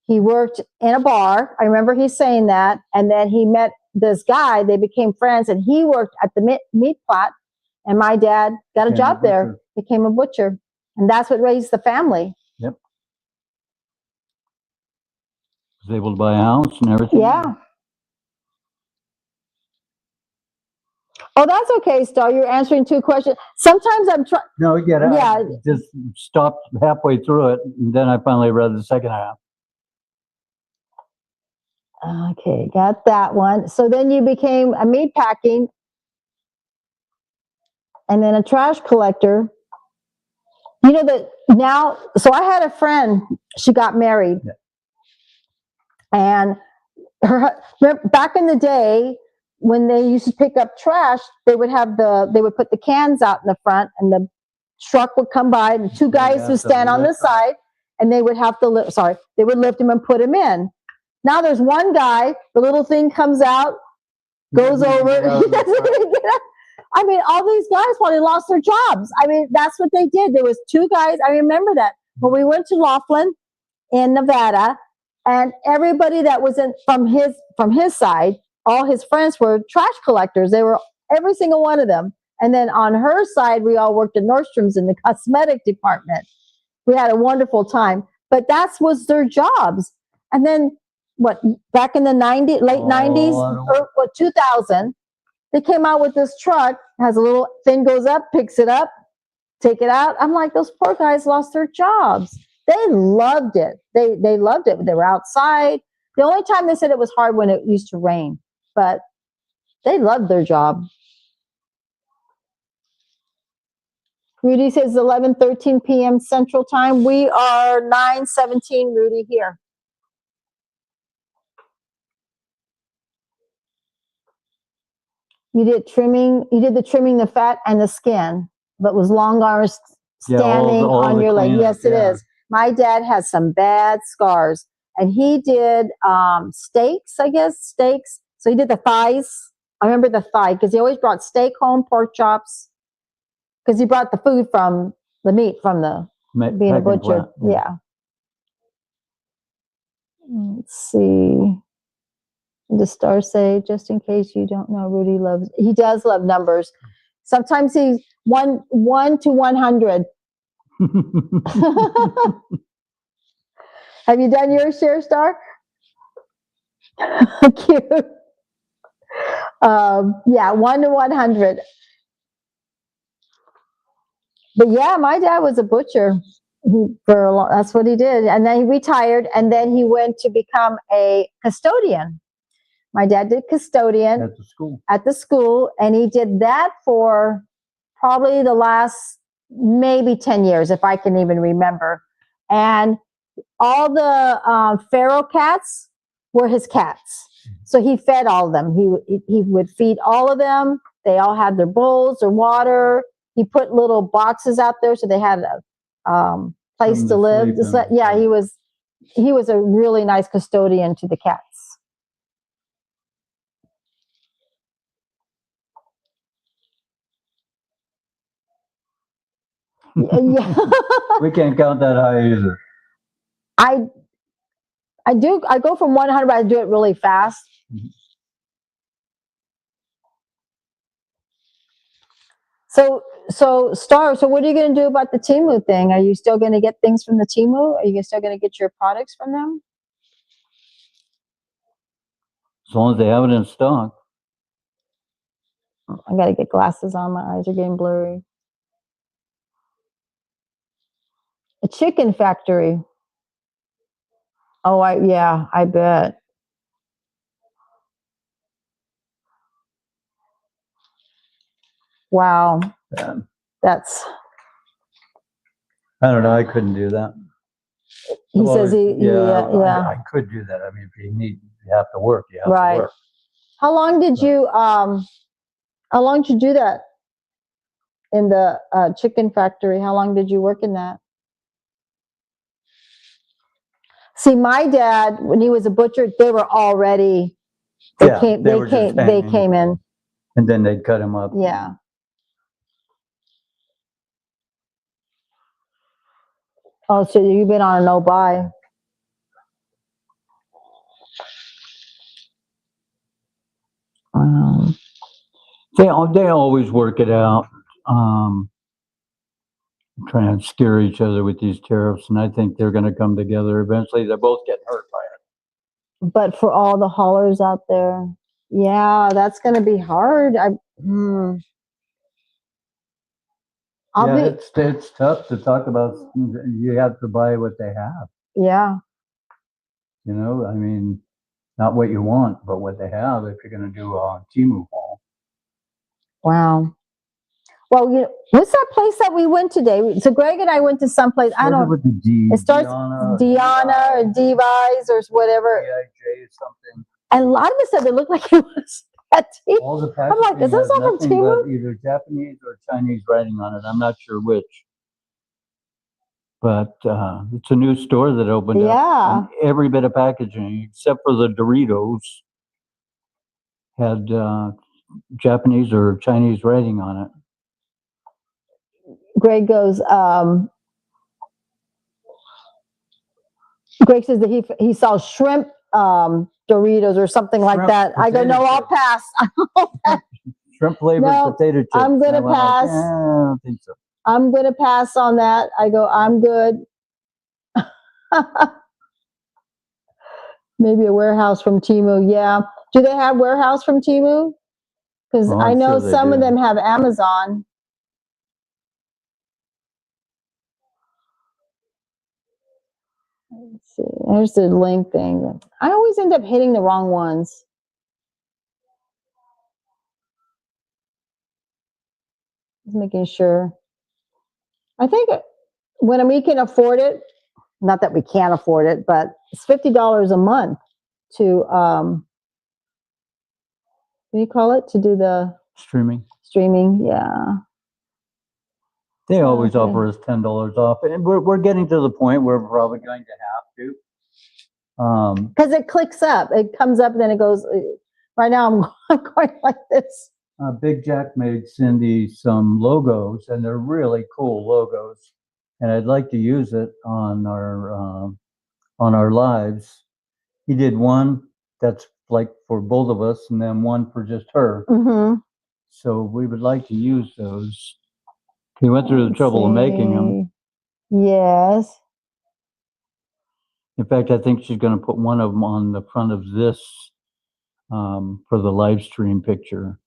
he worked in a bar. I remember he saying that. And then he met this guy. They became friends and he worked at the meat plot. And my dad got a job there, became a butcher. And that's what raised the family. Yep. Was able to buy a house and everything. Yeah. Oh, that's okay, Star. You're answering two questions. Sometimes I'm trying. No, we get it. Yeah. I just stopped halfway through it. And then I finally read the second half. Okay, got that one. So then you became a meat packing and then a trash collector. You know that now, so I had a friend, she got married. Yeah. And back in the day, when they used to pick up trash, they would put the cans out in the front and the truck would come by and two guys would stand on the side and they would have to they would lift him and put him in. Now there's one guy, the little thing comes out, goes over. He doesn't even get up. I mean, all these guys probably lost their jobs. I mean, that's what they did. There was two guys. I remember that when we went to Laughlin in Nevada, and everybody that was from his side, all his friends were trash collectors. They were every single one of them. And then on her side, we all worked at Nordstrom's in the cosmetic department. We had a wonderful time. But that was their jobs. And then back in the late 90s, 2000, they came out with this truck, has a little thing goes up, picks it up, take it out. I'm like, those poor guys lost their jobs. They loved it. They loved it. They were outside. The only time they said it was hard when it used to rain, but they loved their job. Rudy says 11:13 p.m. Central Time. We are 9:17, Rudy, here. You did the trimming, the fat and the skin, but was long arms standing on your leg. Yes, it is. My dad has some bad scars, and he did steaks, I guess, steaks. So he did the thighs. I remember the thigh because he always brought steak home, pork chops, because he brought the food from the meat from the being a butcher. Yeah. Let's see. The stars say, just in case you don't know, Rudy he does love numbers. Sometimes he's 1 to 100. Have you done your share, Star? Cute. Yeah, 1 to 100. But yeah, my dad was a butcher for a long, that's what he did. And then he retired and then he went to become a custodian. My dad did custodian At the school. at the school, and he did that for probably the last maybe 10 years, if I can even remember. And all the feral cats were his cats. So he fed all of them. He would feed all of them. They all had their bowls, their water. He put little boxes out there so they had a place Something to to live. sleep Just in. like- yeah, he was a really nice custodian to the cats. Yeah. We can't count that high either. I go from 100, but I do it really fast. Mhm. So Star, so what are you going to do about the Temu thing? Are you still going to get things from the Temu? Are you still going to get your products from them? As long as they have it in stock. I got to get glasses on. My eyes are getting blurry. A chicken factory. Oh, I bet. Wow, Yeah. that's. I don't know. I couldn't do that. He says yeah. I could do that. I mean, if you have to work, you have Right. to work. How long did you do that in the chicken factory? How long did you work in that? See, my dad, when he was a butcher, they were already they came in. And then they'd cut them up. Yeah. Oh, so you've been on a no buy. They always work it out. Trying to scare each other with these tariffs, and I think they're going to come together eventually. They're both getting hurt by it. But for all the haulers out there, yeah, that's going to be hard. It's tough to talk about. You have to buy what they have. Yeah. You know, I mean, not what you want, but what they have. If you're going to do a Temu haul. Wow. Well, what's that place that we went today? So Greg and I went to some place. I don't. With the D. It starts Diana or Device or whatever. DIJ something. And a lot of us said it looked like it was at Temu. All the I'm like, is this packaging all from has nothing Temu? but either Japanese or Chinese writing on it. I'm not sure which. But it's a new store that opened up. Yeah. And every bit of packaging, except for the Doritos, had Japanese or Chinese writing on it. Greg goes, Greg says that he saw shrimp Doritos or something like Shrimp that. I go, no, I'll pass. Shrimp flavored No, potato chips. I'm going to And I went like, pass. I don't think so. I'm going to pass on that. I go, I'm good. Maybe a warehouse from Temu. Yeah. Do they have warehouse from Temu? Because Well, I I'm know sure they some of do. them have Amazon. Let's see. There's the link thing. I always end up hitting the wrong ones. Just making sure. I think when we can afford it, not that we can't afford it, but it's $50 a month to, what do you call it? To do the Streaming. streaming. Yeah. They always Okay. offer us $10 off. And we're getting to the point where we're probably going to have to. Because it clicks up. It comes up and then it goes, right now I'm going like this. Big Jack made Cindy some logos, and they're really cool logos. And I'd like to use it on our lives. He did one that's like for both of us, and then one for just her. Mm-hmm. So we would like to use those. He went through the trouble of making them. Yes. In fact, I think she's gonna put one of them on the front of this, for the live stream picture.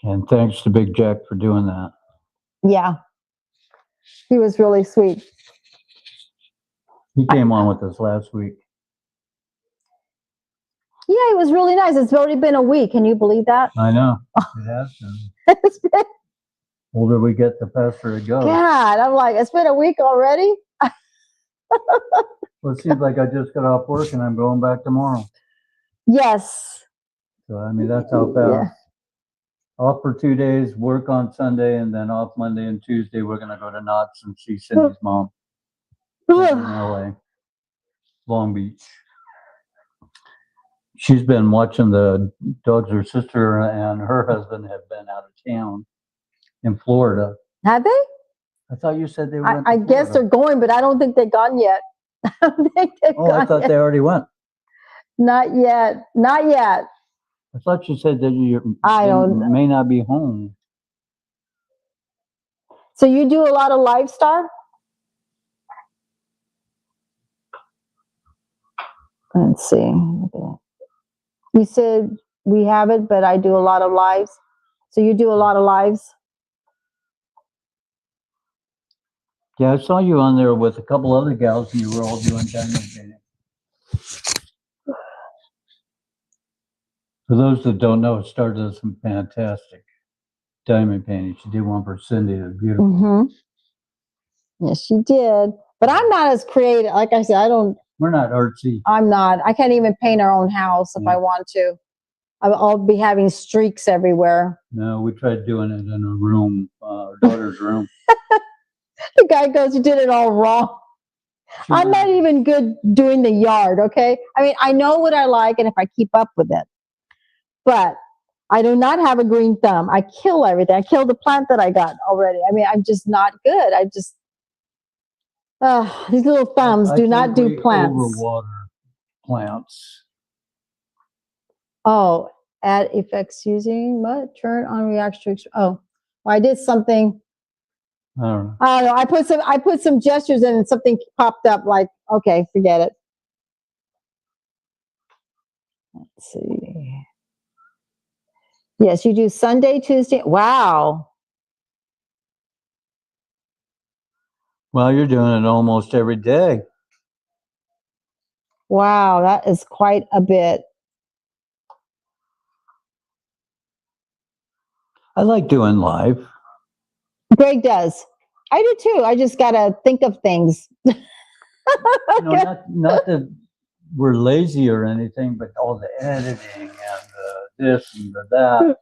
And thanks to Big Jack for doing that. Yeah. He was really sweet. He came on with us last week. Yeah, it was really nice. It's already been a week. Can you believe that? I know. It has been. It's been, Older we get, the faster it goes. God, I'm like, it's been a week already? Well, it seems like I just got off work and I'm going back tomorrow. Yes. So, I mean, that's how Yeah. fast. Off for 2 days, work on Sunday, and then off Monday and Tuesday. We're gonna go to Knott's and see Cindy's mom in LA, Long Beach. She's been watching the dogs. Her sister and her husband have been out of town in Florida. Have they? I thought you said they went. I to guess they're Florida. going, but I don't think they've gone yet. I don't think they've Oh, I gone thought yet. they already went. Not yet. Not yet. I thought you said that you I don't- may not be home. So you do a lot of livestock? Let's see. You said we have it, but I do a lot of lives. So you do a lot of lives? Yeah, I saw you on there with a couple other gals, and you were all doing diamond painting. For those that don't know, Star does some fantastic diamond painting. She did one for Cindy. It's beautiful. Mm-hmm. Yes, she did. But I'm not as creative. Like I said, We're not artsy. I'm not. I can't even paint our own house if I want to. I'll be having streaks everywhere. No, we tried doing it in a room, our daughter's room. The guy goes, you did it all wrong. I'm not even good doing the yard, okay? I mean, I know what I like and if I keep up with it. But I do not have a green thumb. I kill everything. I killed the plant that I got already. I mean, I'm just not good. I just, these little thumbs do not do plants. Overwater plants. Oh, add effects using what? Turn on reaction. Oh, well, I did something. I don't know. I don't know. I put some gestures in and something popped up like, okay, forget it. Let's see. Yes, you do Sunday, Tuesday. Wow. Well, you're doing it almost every day. Wow, that is quite a bit. I like doing live. Greg does. I do too. I just got to think of things. You know, not that we're lazy or anything, but all the editing and this and the that.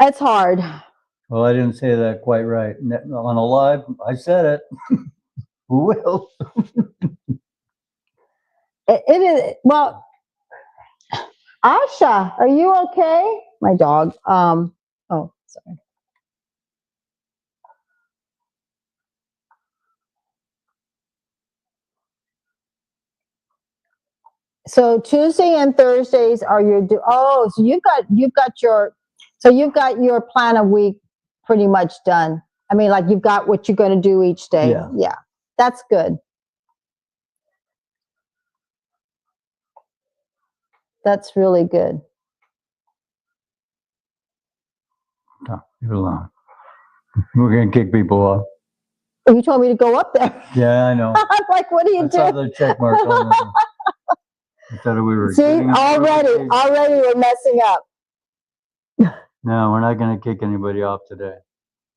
It's hard. Well, I didn't say that quite right. On a live, I said it. Who will? It is, well, Asha, are you okay? My dog. Oh, sorry. So Tuesday and Thursdays are your so you've got your plan a week pretty much done. I mean, like you've got what you're going to do each day. Yeah, that's good. That's really good. No, you're alone. We're gonna kick people off. You told me to go up there. Yeah, I know. I'm like, what are you I saw doing? the check mark on there. I thought we were. See, getting a already notification. we're messing up. No, we're not gonna kick anybody off today.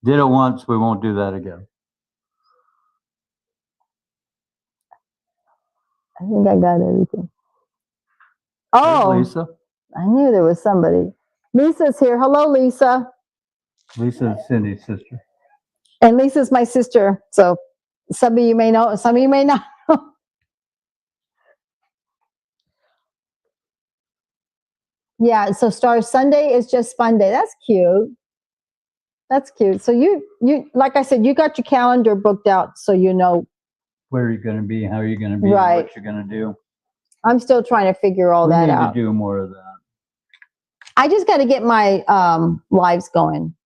Did it once, we won't do that again. I think I got everything. There's Oh, Lisa. I knew there was somebody. Lisa's here. Hello, Lisa. Lisa's Cindy's sister. And Lisa's my sister. So some of you may know, some of you may not. Yeah, so Star Sunday is just fun day. That's cute. That's cute. So you like I said, you got your calendar booked out so you know. Where you're gonna be, how you're gonna be, Right. what you're gonna do. I'm still trying to figure all We that need out. to do more of that. I just got to get my lives going.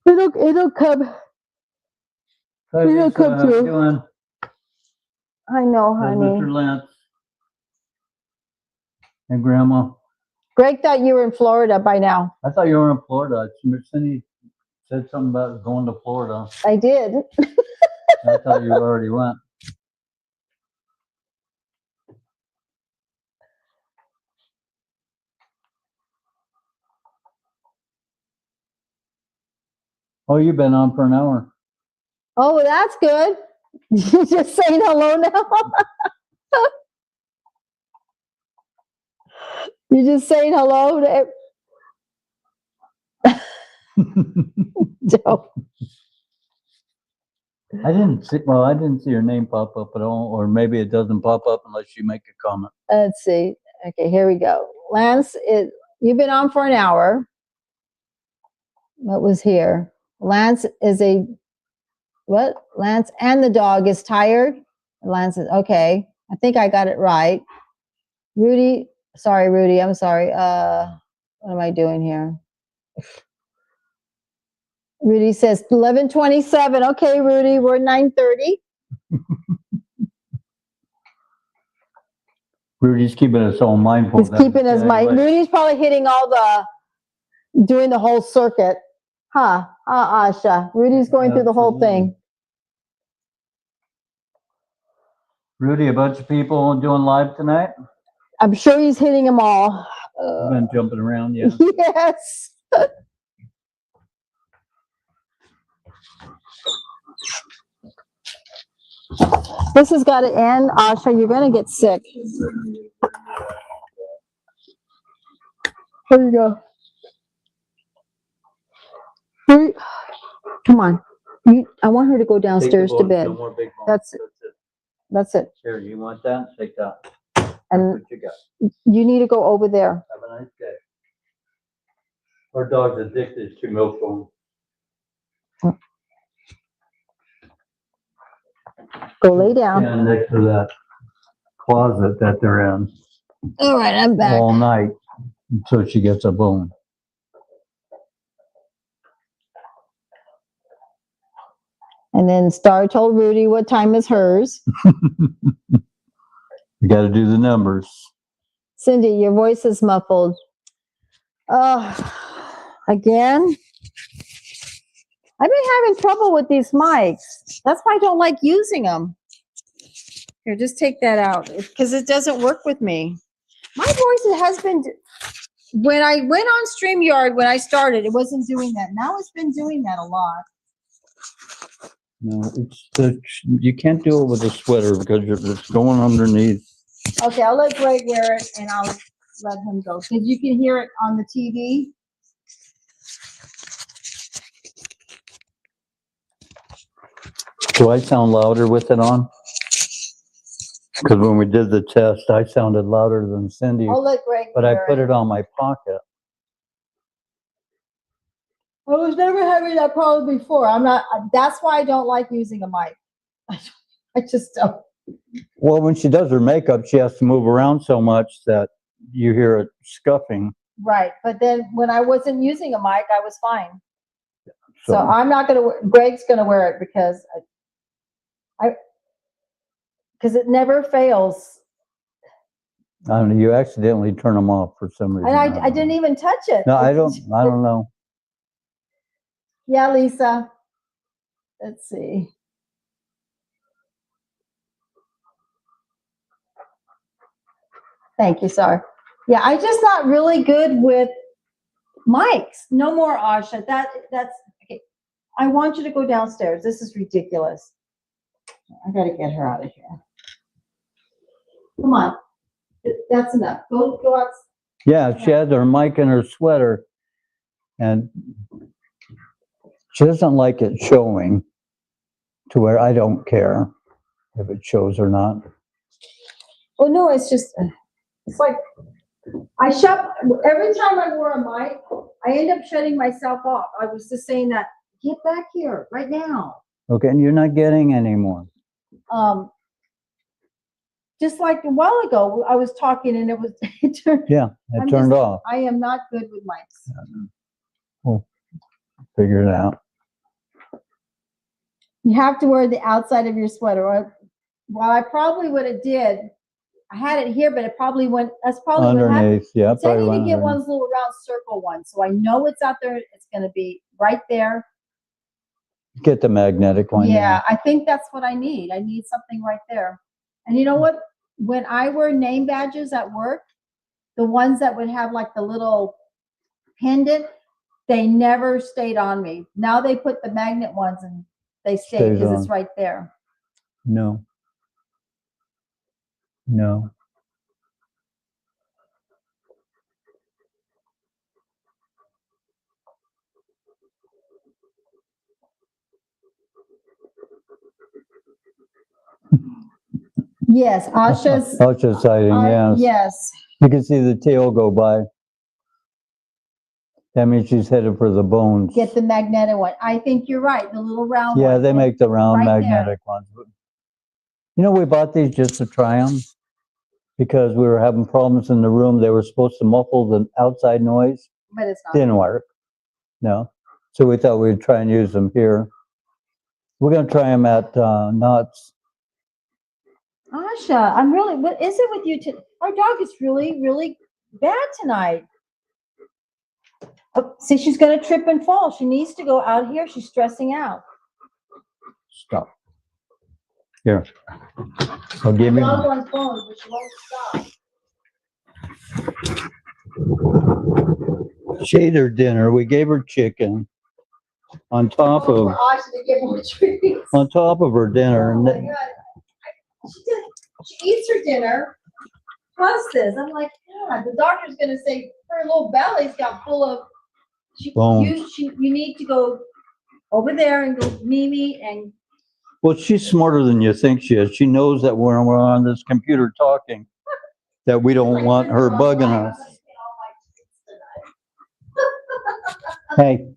It'll come. Hi, It'll Lisa, come how you through. doing? I know, How's honey. Mr. Lance? And Grandma? Greg thought you were in Florida by now. I thought you were in Florida. Cindy said something about going to Florida. I did. I thought you already went. Oh, you've been on for an hour. Oh, that's good. You just saying hello now? You're just saying hello to Joe. I didn't see your name pop up at all, or maybe it doesn't pop up unless you make a comment. Let's see. Okay, here we go. Lance, you've been on for an hour. What was here? Lance is what? Lance and the dog is tired. Lance is, okay. I think I got it right. Rudy, sorry, Rudy, I'm sorry. What am I doing here? Rudy says 11:27. Okay, Rudy, we're 9:30. Rudy's keeping us all mindful. He's keeping his mind. Rudy's probably hitting doing the whole circuit. Huh? Asha. Rudy's going through the whole thing. Rudy, a bunch of people doing live tonight? I'm sure he's hitting them all. Been jumping around, yeah. Yes. This has got to end. Asha, you're going to get sick. Here you go. Come on. I want her to go downstairs to bed. No more big bones. That's it. That's it. Here, you want that? Take that. And What you got? you need to go over there. Have a nice day. Our dog's addicted to milk foam. Go lay down. And next to that closet that they're in All right, I'm back. all night until she gets a bone. And then Star told Rudy what time is hers. You got to do the numbers. Cindy, your voice is muffled. Again? I've been having trouble with these mics. That's why I don't like using them. Here, just take that out because it doesn't work with me. My voice has been, when I went on StreamYard, when I started, it wasn't doing that. Now it's been doing that a lot. No, you can't do it with a sweater because it's going underneath. Okay, I'll let Greg wear it and I'll let him go. Because you can hear it on the TV. Do I sound louder with it on? Because when we did the test, I sounded louder than Cindy, I'll let Greg but I wear put it on my pocket. I was never having that problem before. That's why I don't like using a mic. I just don't. Well, when she does her makeup, she has to move around so much that you hear it scuffing. Right. But then when I wasn't using a mic, I was fine. So I'm not going to, Greg's going to wear it because it never fails. I don't know, you accidentally turn them off for some reason. And I didn't even touch it. No, I don't know. Yeah, Lisa. Let's see. Thank you, sorry. Yeah, I'm just not really good with mics. No more, Asha. That's okay. I want you to go downstairs. This is ridiculous. I gotta get her out of here. Come on. That's enough. Go out. Yeah, she has her mic in her sweater and she doesn't like it showing to where I don't care if it shows or not. Oh no, it's just, it's like, every time I wear a mic, I end up shutting myself off. I was just saying that, get back here right now. Okay, and you're not getting any more. Just like a while ago, I was talking and it turned Turned off. I am not good with mics. We'll figure it out. You have to wear the outside of your sweater. Or, well, I probably would have did. I had it here, but it probably went. That's probably what happened. Underneath, yeah. So I probably need to went get underneath. one of those little round circle ones, so I know it's out there. It's going to be right there. Get the magnetic one. Yeah, I think that's what I need. I need something right there. And you know what? When I wear name badges at work, the ones that would have like the little pendant, they never stayed on me. Now they put the magnet ones and they stay Stays because on. it's right there. No. No. Yes, Asha's. Ultra sighting, yes. Yes. You can see the tail go by. That means she's headed for the bones. Get the magnetic one. I think you're right. The little round Yeah, one. they make the round Right there. magnetic ones. You know, we bought these just to try them because we were having problems in the room. They were supposed to muffle the outside noise. But it's not. Didn't work. No. So we thought we'd try and use them here. We're going to try them at Knott's. Asha, I'm really, what is it with you? Our dog is really, really bad tonight. Oh, see, she's going to trip and fall. She needs to go out here. She's stressing out. Stop. Here. I'll give you. Dog on phone, but she won't stop. She ate her dinner. We gave her chicken on top For of Asha to get more treats. her dinner. Oh And my then- God. She eats her dinner, plus this. I'm like, God, the doctor's gonna say her little belly's got full of. Bones. You need to go over there and go Mimi and. well, she's smarter than you think she is. She knows that when we're on this computer talking, that we don't want her bugging us. Hey,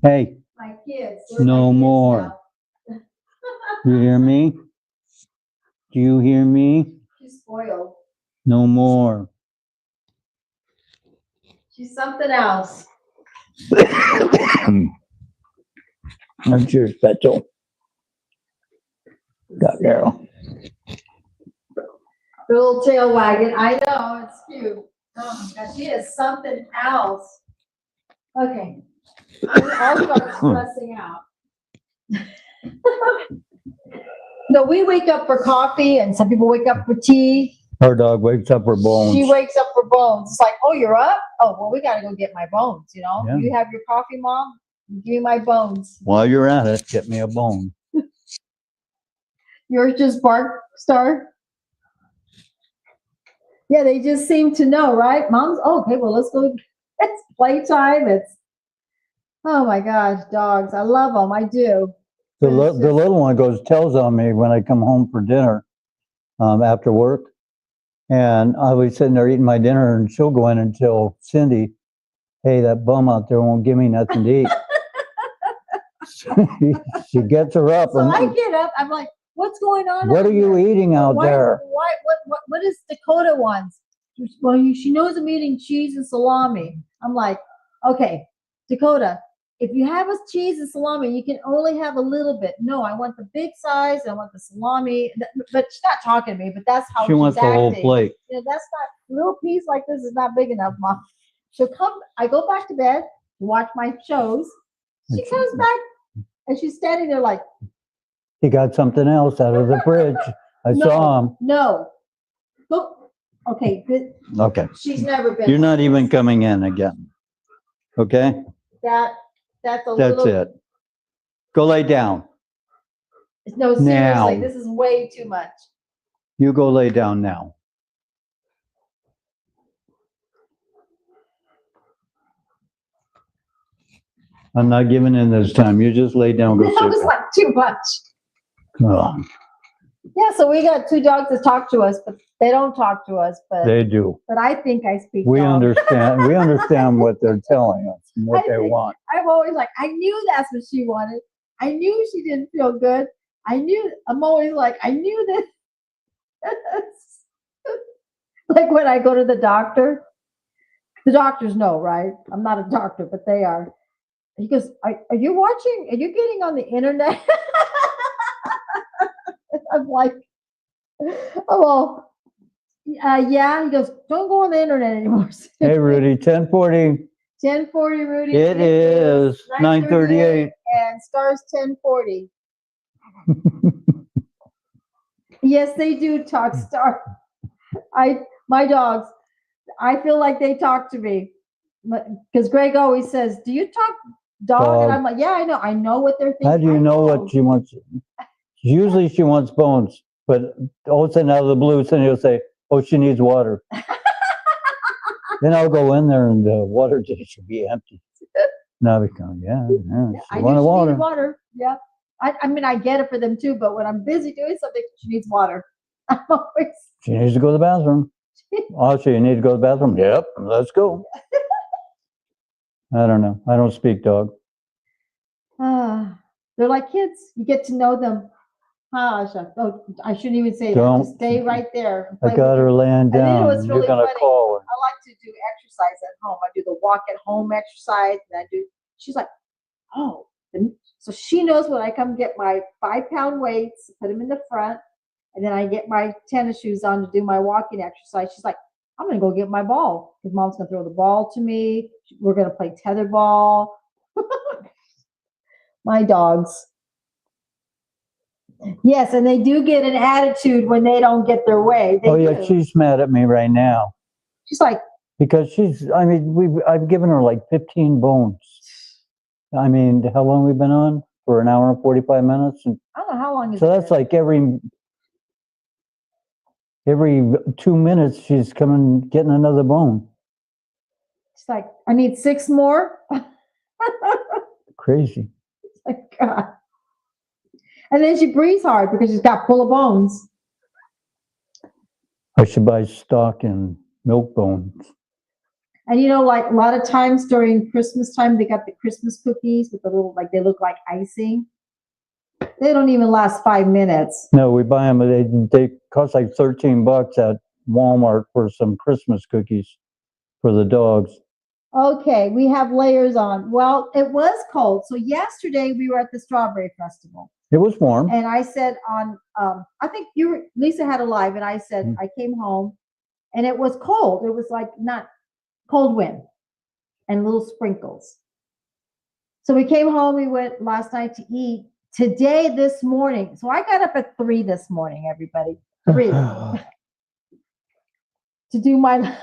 hey, My kids. they're No my kids more. now. you hear me? Do you hear me? She's spoiled. No more. She's something else. That's yours, Betchel. Got Daryl. The little tail wagging. I know, it's cute. Oh, my God, she is something else. Okay. I'll start stressing out. No, we wake up for coffee and some people wake up for tea. Her dog wakes up her bones. She wakes up for bones. It's like, oh, you're up? Oh, well, we gotta go get my bones, you know? Yeah. You have your coffee, Mom? Give me my bones. While you're at it, get me a bone. Yours just bark, Star? Yeah, they just seem to know, right? Mom's, oh, okay, well, let's go. It's playtime. Oh my gosh, dogs. I love them. I do. The, But it's the just- little one goes, tells on me when I come home for dinner after work. And I'll be sitting there eating my dinner and she'll go in and tell Cindy, hey, that bum out there won't give me nothing to eat. She gets her up So and I get up. I'm like, what's going on? what out are you here? eating out Why- there? What is Dakota wants? Well, she knows I'm eating cheese and salami. I'm like, okay, Dakota, if you have a cheese and salami, you can only have a little bit. No, I want the big size. I want the salami. But she's not talking to me, but that's how She wants the whole acting. plate. You know, that's not, little piece like this is not big enough, Mom. She'll come, I go back to bed, watch my shows. She And comes back and she's standing there like, He got something else out of the fridge. I No. saw him. no. Look, okay, Okay. she's never been. You're not like even this. coming in again. Okay? That's a That's little. it. Go lay down. No, seriously, Now. this is way too much. You go lay down now. I'm not giving in this time. You just lay down, go That was sit. like too much. Oh, Yeah, so we got two dogs that talk to us, but they don't talk to us. But they do. I think I speak. We dog. understand. We understand what they're telling us and what I they think- want. I'm always like, I knew that's what she wanted. I knew she didn't feel good. I knew. I'm always like, I knew this. Like when I go to the doctors know, right? I'm not a doctor, but they are. He goes, are you watching? Are you getting on the internet? I'm like, oh, yeah. He goes, don't go on the internet anymore. Hey, Rudy, 10:40. 10:40, Rudy. It is 9:38. And stars 10:40. Yes, they do talk star. My dogs, I feel like they talk to me. Because Greg always says, do you talk dog? And Dog. I'm like, yeah, I know what they're thinking. How do you I know what she wants? Usually she wants bones, but all of a sudden out of the blue, somebody will say, oh, she needs water. Then I'll go in there and the water dish will be empty. Now we go, yeah, I she knew wanted she water. needed water. Yeah. I mean, I get it for them too, but when I'm busy doing something, she needs water. I'm always, She needs to go to the bathroom. Oh, so you need to go to the bathroom? Yep, let's go. I don't know. I don't speak dog. they're like kids. You get to know them. Oh, I shouldn't even say that. Don't. Just stay right there. And I play got with her them. laying then down. what's And really you're gonna funny, call her. I like to do exercise at home. I do the walk at home exercise, and she's like, oh. So she knows when I come get my 5-pound weights, put them in the front, and then I get my tennis shoes on to do my walking exercise. She's like, I'm gonna go get my ball because mom's gonna throw the ball to me. We're gonna play tetherball. My dogs. Yes, and they do get an attitude when they don't get their way. They Oh yeah, do. she's mad at me right now She's like, because I've given her like 15 bones. I mean, how long we been on? For an hour and 45 minutes. And I don't know how long is so it that's been? like every 2 minutes she's coming getting another bone. She's like, I need 6 more. Crazy. My God. And then she breathes hard because she's got full of bones. I should buy stock in milk bones. And like a lot of times during Christmas time, they got the Christmas cookies with the little, like they look like icing. They don't even last 5 minutes. No, we buy them. They cost like $13 at Walmart for some Christmas cookies for the dogs. Okay, we have layers on. Well, it was cold. So yesterday we were at the Strawberry Festival. It was warm. And I said I think Lisa had a live, and I said, I came home and it was cold. It was like not cold wind and little sprinkles. So we came home, we went last night to eat. Today, this morning, so I got up at 3 this morning, everybody, 3, to do my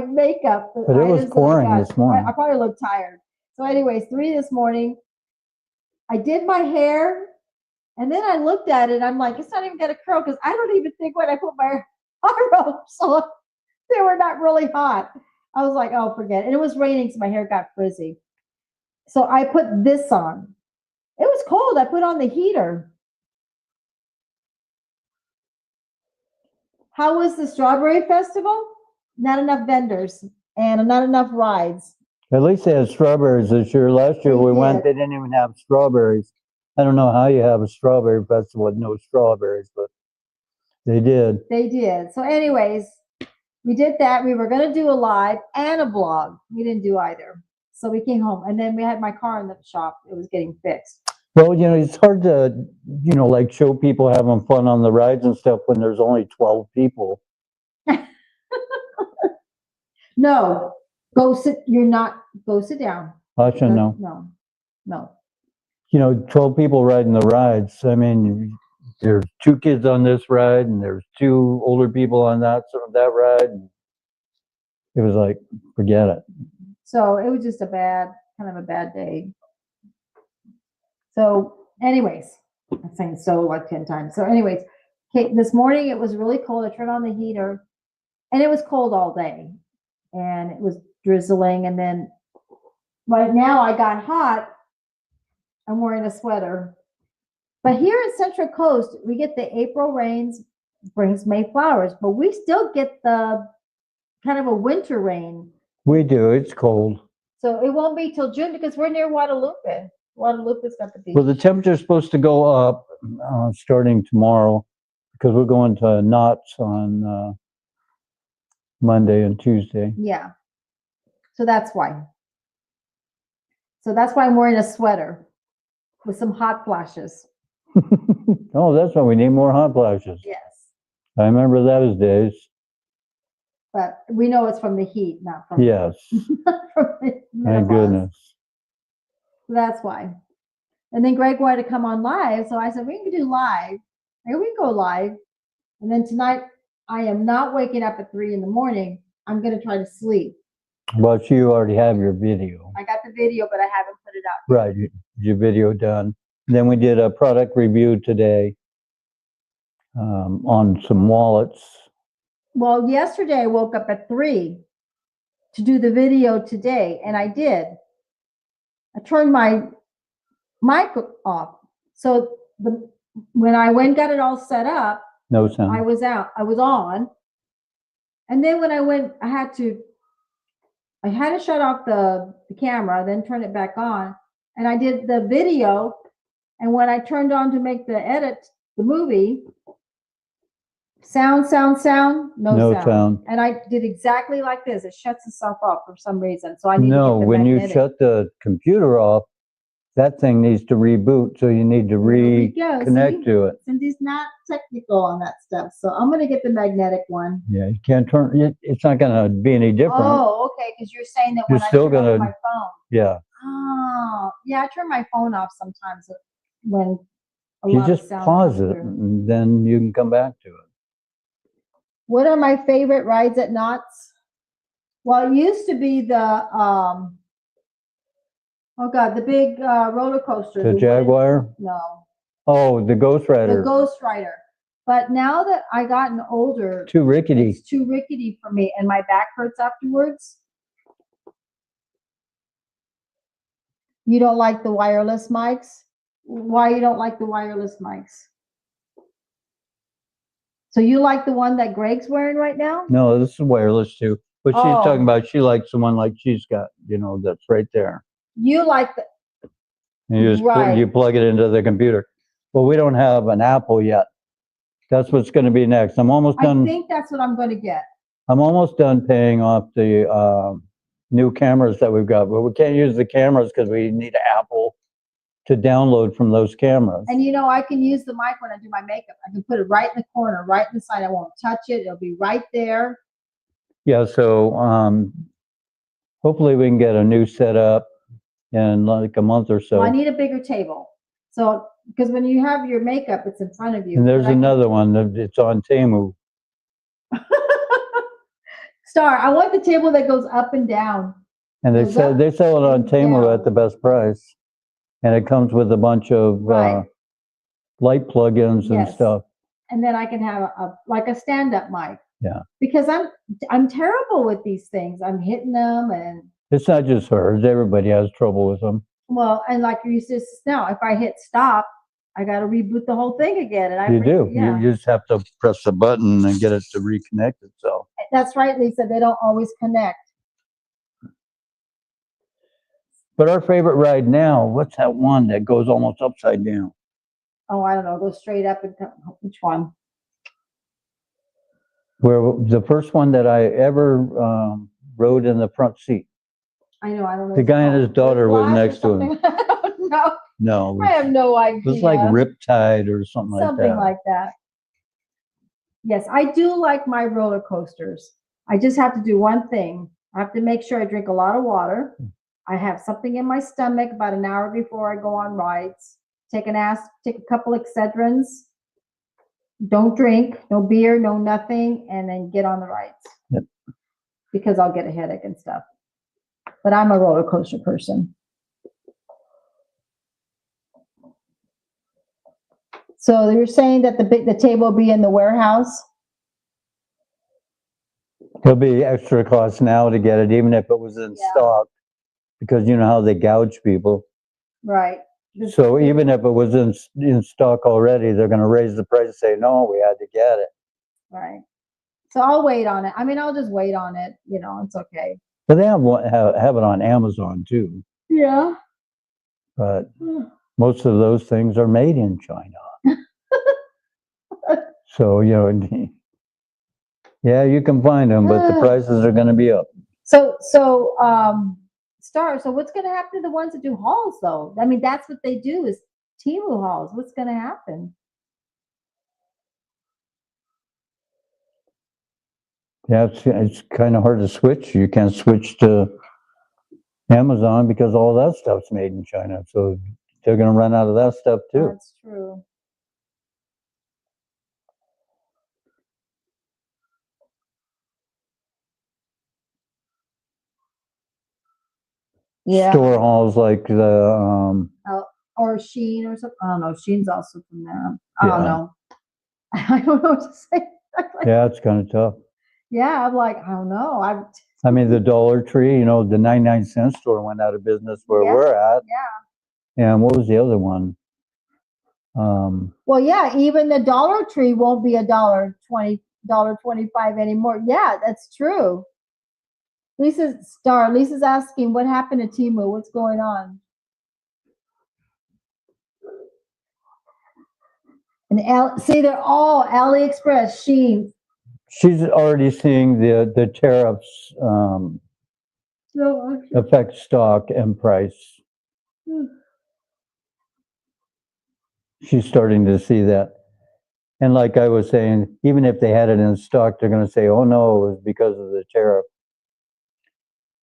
makeup. But it was pouring this morning. I probably look tired. So anyways, 3 this morning, I did my hair, and then I looked at it, I'm like, it's not even gonna curl, because I don't even think when I put my hair ropes on, they were not really hot. I was like, oh, forget it. And it was raining, so my hair got frizzy. So I put this on. It was cold. I put on the heater. How was the Strawberry Festival? Not enough vendors and not enough rides. At least they had strawberries this year. Last year They we went, did. they didn't even have strawberries. I don't know how you have a strawberry festival with no strawberries, but they did. They did. So anyways, we did that. We were going to do a live and a vlog. We didn't do either. So we came home, and then we had my car in the shop. It was getting fixed. Well, it's hard to, like show people having fun on the rides and stuff when there's only 12 people. No, go sit. Go sit down. I should know. No. 12 people riding the rides. I mean, there's 2 kids on this ride, and there's 2 older people on that ride. And it was like, forget it. So it was just kind of a bad day. So anyways, I'm saying so like 10 times. So anyways, okay, this morning it was really cold. I turned on the heater, and it was cold all day, and it was drizzling. And then right now I got hot. I'm wearing a sweater. But here in Central Coast, we get the April rains, brings May flowers, but we still get the kind of a winter rain. We do. It's cold. So it won't be till June because we're near Guadalupe. Guadalupe's got the beach. Well, the temperature's supposed to go up starting tomorrow because we're going to Knott's on Monday and Tuesday. Yeah. So that's why. I'm wearing a sweater with some hot flashes. Oh, that's why we need more hot flashes. Yes. I remember those days. But we know it's from the heat, not from, Yes, from the thank menopause. goodness. That's why. And then Greg wanted to come on live, so I said, we can do live. Here we go live. And then tonight, I am not waking up at 3 a.m. I'm going to try to sleep. But you already have your video. I got the video, but I haven't put it out. Right, your video done. Then we did a product review today on some wallets. Well, yesterday I woke up at 3 to do the video today, and I did. I turned my mic off. So when I went and got it all set up, No I sound. was on. And then when I went, I had to shut off the camera, then turn it back on. And I did the video. And when I turned on to make the edit, the movie, sound, no No sound. And I did exactly like this. It shuts itself off for some reason. So I need No, to get the when you magnetic. shut the computer off, that thing needs to reboot. So you need to There we go. reconnect See? to it. Cindy's not technical on that stuff. So I'm going to get the magnetic one. Yeah, you can't turn it. It's not going to be any different. Oh, okay. Because you're saying that You're when I still turn off gonna- my phone. Yeah, Oh, yeah. I turn my phone off sometimes when a you lot of just sound pause comes it through. and then you can come back to it. What are my favorite rides at Knott's? Well, it used to be the oh God, the big roller coaster. The wooden- Jaguar? No, Oh, the Ghost Rider. the Ghost Rider. But now that I gotten older, Too rickety. it's too rickety for me, and my back hurts afterwards. You don't like the wireless mics? Why you don't like the wireless mics? So you like the one that Greg's wearing right now? No, this is wireless too. But she's Oh. talking about she likes the one like she's got, that's right there. You like the, And you just Right. you plug it into the computer. Well, we don't have an Apple yet. That's what's going to be next. I'm almost I done. think that's what I'm going to get. I'm almost done paying off the new cameras that we've got, but we can't use the cameras because we need Apple to download from those cameras. And I can use the mic when I do my makeup. I can put it right in the corner, right in the side. I won't touch it. It'll be right there. Yeah, so hopefully we can get a new setup in like a month or so. Well, I need a bigger table. So, because when you have your makeup, it's in front of you. And there's But I can- another one that it's on Temu. Star, I want the table that goes up and down. And Goes up they sell it on and Temu down. at the best price. And it comes with a bunch of Right. light plugins and Yes. stuff. And then I can have like a stand-up mic. Yeah. Because I'm terrible with these things. I'm hitting them and It's not just hers. Everybody has trouble with them. well, and like you said now, if I hit stop, I got to reboot the whole thing again. And You do. Yeah. You just have to press the button and get it to reconnect itself. That's right, Lisa. They don't always connect. But our favorite ride now, what's that one that goes almost upside down? Oh, I don't know. Go straight up and come. Which one? Where the first one that I ever rode in the front seat. I know. I don't know. The guy and his daughter was Whiplash or next to him. something? I don't know. No, I have no idea. it was like Riptide or something like Something that. like that. Yes, I do like my roller coasters. I just have to do one thing. I have to make sure I drink a lot of water. I have something in my stomach about an hour before I go on rides. Take a couple Excedrins. Don't drink, no beer, no nothing, and then get on the rides. Yep. Because I'll get a headache and stuff. But I'm a roller coaster person. So you're saying that the table will be in the warehouse? There'll be extra cost now to get it, even if it was in Yeah. stock, because you know how they gouge people. Right. So even if it was in stock already, they're going to raise the price and say, no, we had to get it. Right. So I'll wait on it. I mean, I'll just wait on it. It's okay. But they have it on Amazon too. Yeah. But most of those things are made in China. So, yeah, you can find them, but the prices are going to be up. So, Star, so what's going to happen to the ones that do hauls though? I mean, that's what they do is Temu hauls. What's going to happen? Yeah, it's kind of hard to switch. You can't switch to Amazon because all that stuff's made in China. So they're going to run out of that stuff too. That's true. Yeah. Store halls like the, Or Sheen or something. I don't know. Sheen's also from there. I don't Yeah. know. I don't know what to say. yeah, it's kind of tough. Yeah, I'm like, I don't know. I mean, the Dollar Tree, you know, the 99-cent store went out of business where Yeah, we're at. yeah. And what was the other one? Well, yeah, even the Dollar Tree won't be $1.25 anymore. Yeah, that's true. Lisa's asking what happened to Temu. What's going on? And see, they're all AliExpress, Shein. She's already seeing the tariffs affect stock and price. She's starting to see that. And like I was saying, even if they had it in stock, they're going to say, oh no, it was because of the tariff.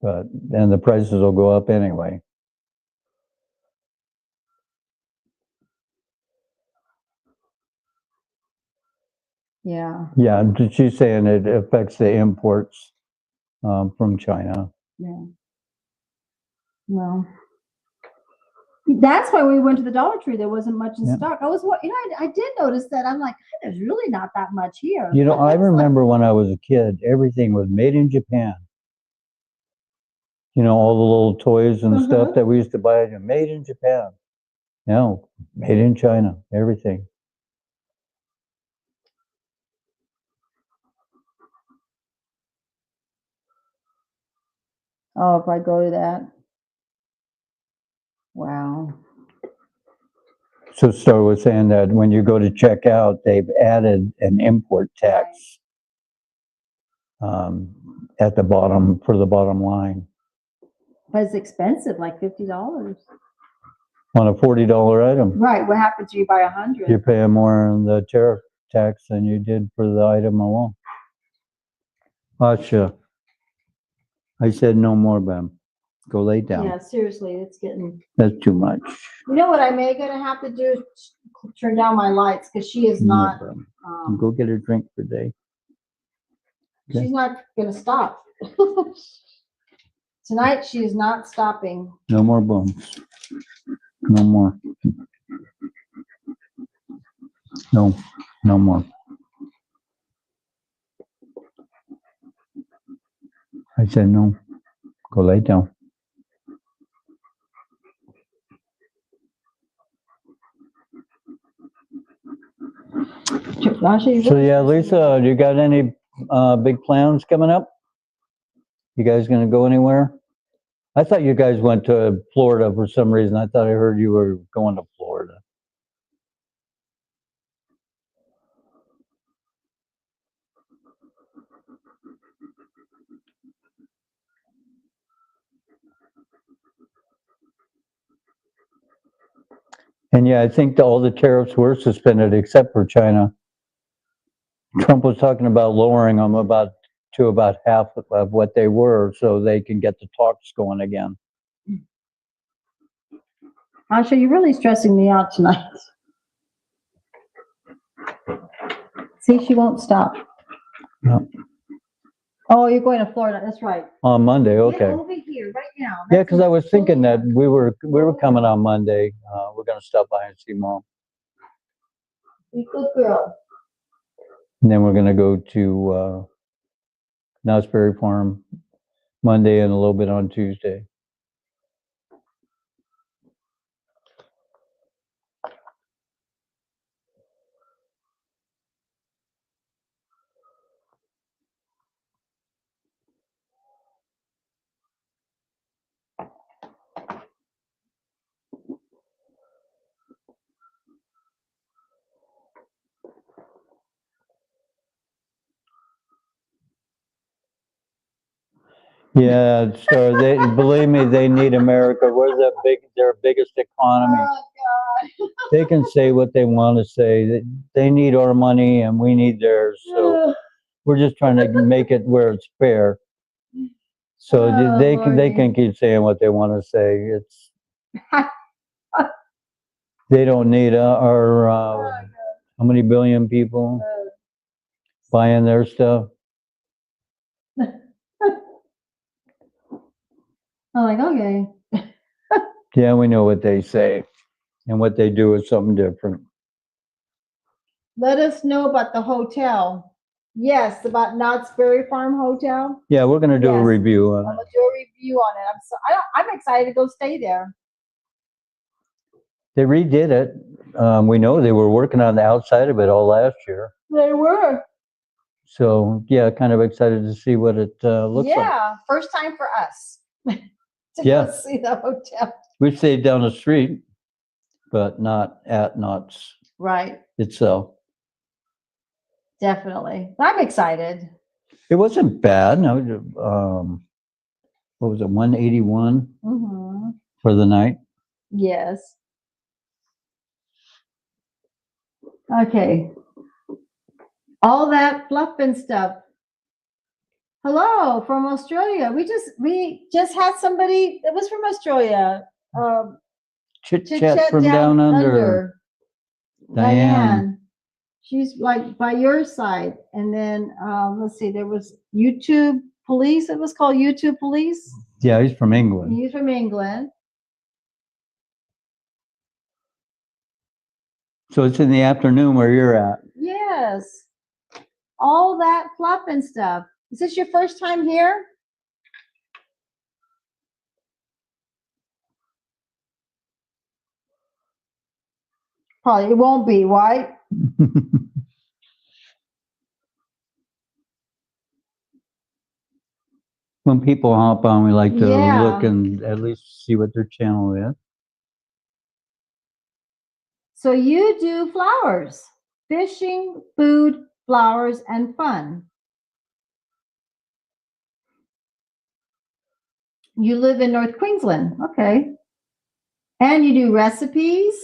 But then the prices will go up anyway. Yeah. Yeah, she's saying it affects the imports from China. Yeah. Well, that's why we went to the Dollar Tree. There wasn't much in Yeah. stock. I did notice that. I'm like, there's really not that much here. You know, I remember when I was a kid, everything was made in Japan. You know, all the little toys and stuff that we used to buy, made in Japan. No, made in China, everything. Oh, if I go to that. Wow. So Star was saying that when you go to check out, they've added an import tax at the bottom for the bottom line But it's expensive, like $50. on a $40 item. Right. What happens if you buy 100? You're paying more on the tariff tax than you did for the item alone. Asha, I said no more, Bam. Go lay down. Yeah, seriously, it's getting. That's too much. You know what I may gonna have to do is turn down my lights because she is No, not. Bam. Go get a drink for day. Okay. She's not gonna stop. Tonight she is not stopping. No more booms. No more. No, no more. I said no. Go lay down. So yeah, Lisa, you got any big plans coming up? You guys gonna go anywhere? I thought you guys went to Florida for some reason. I thought I heard you were going to Florida. And yeah, I think all the tariffs were suspended except for China. Trump was talking about lowering them to about half of what they were so they can get the talks going again. Asha, you're really stressing me out tonight. See, she won't stop. No. Oh, you're going to Florida. That's right. On Monday, okay. Get over here right now. Yeah, because I was thinking that we were coming on Monday. We're going to stop by and see Mom. Be good girl. And then we're going to go to Knott's Berry Farm Monday and a little bit on Tuesday. Yeah, so they believe me, they need America. We're their biggest economy. Oh, God. They can say what they want to say. They need our money and we need theirs. So We're just trying to make it where it's fair. So Oh, they Lordy. can keep saying what they want to say. It's they don't need our how many billion people buying their stuff. I'm like, okay. Yeah, we know what they say, and what they do is something different. Let us know about the hotel. Yes, about Knott's Berry Farm Hotel. Yeah, we're gonna do a Yes. review on I'm it. gonna do a review on it. I'm excited to go stay there. They redid it. We know they were working on the outside of it all last year. They were. So yeah, kind of excited to see what it looks like. Yeah, first time for us to Yeah. go see the hotel. We stayed down the street, but not at Knott's Right, itself. definitely. I'm excited. It wasn't bad. No, what was it, 181 Hmm. for the night? Yes. Okay. All that fluff and stuff. Hello from Australia. We just had somebody that was from Australia. Chit Chit chat Chat from down under. Diane. She's like by your side. And then let's see, there was YouTube Police. It was called YouTube Police. Yeah, he's from England. He's from England. So it's in the afternoon where you're at. Yes. All that fluff and stuff. Is this your first time here? Probably it won't be, right? When people hop on, we like to Yeah. look and at least see what their channel is. So you do flowers, fishing, food, flowers, and fun. You live in North Queensland. Okay. And you do recipes.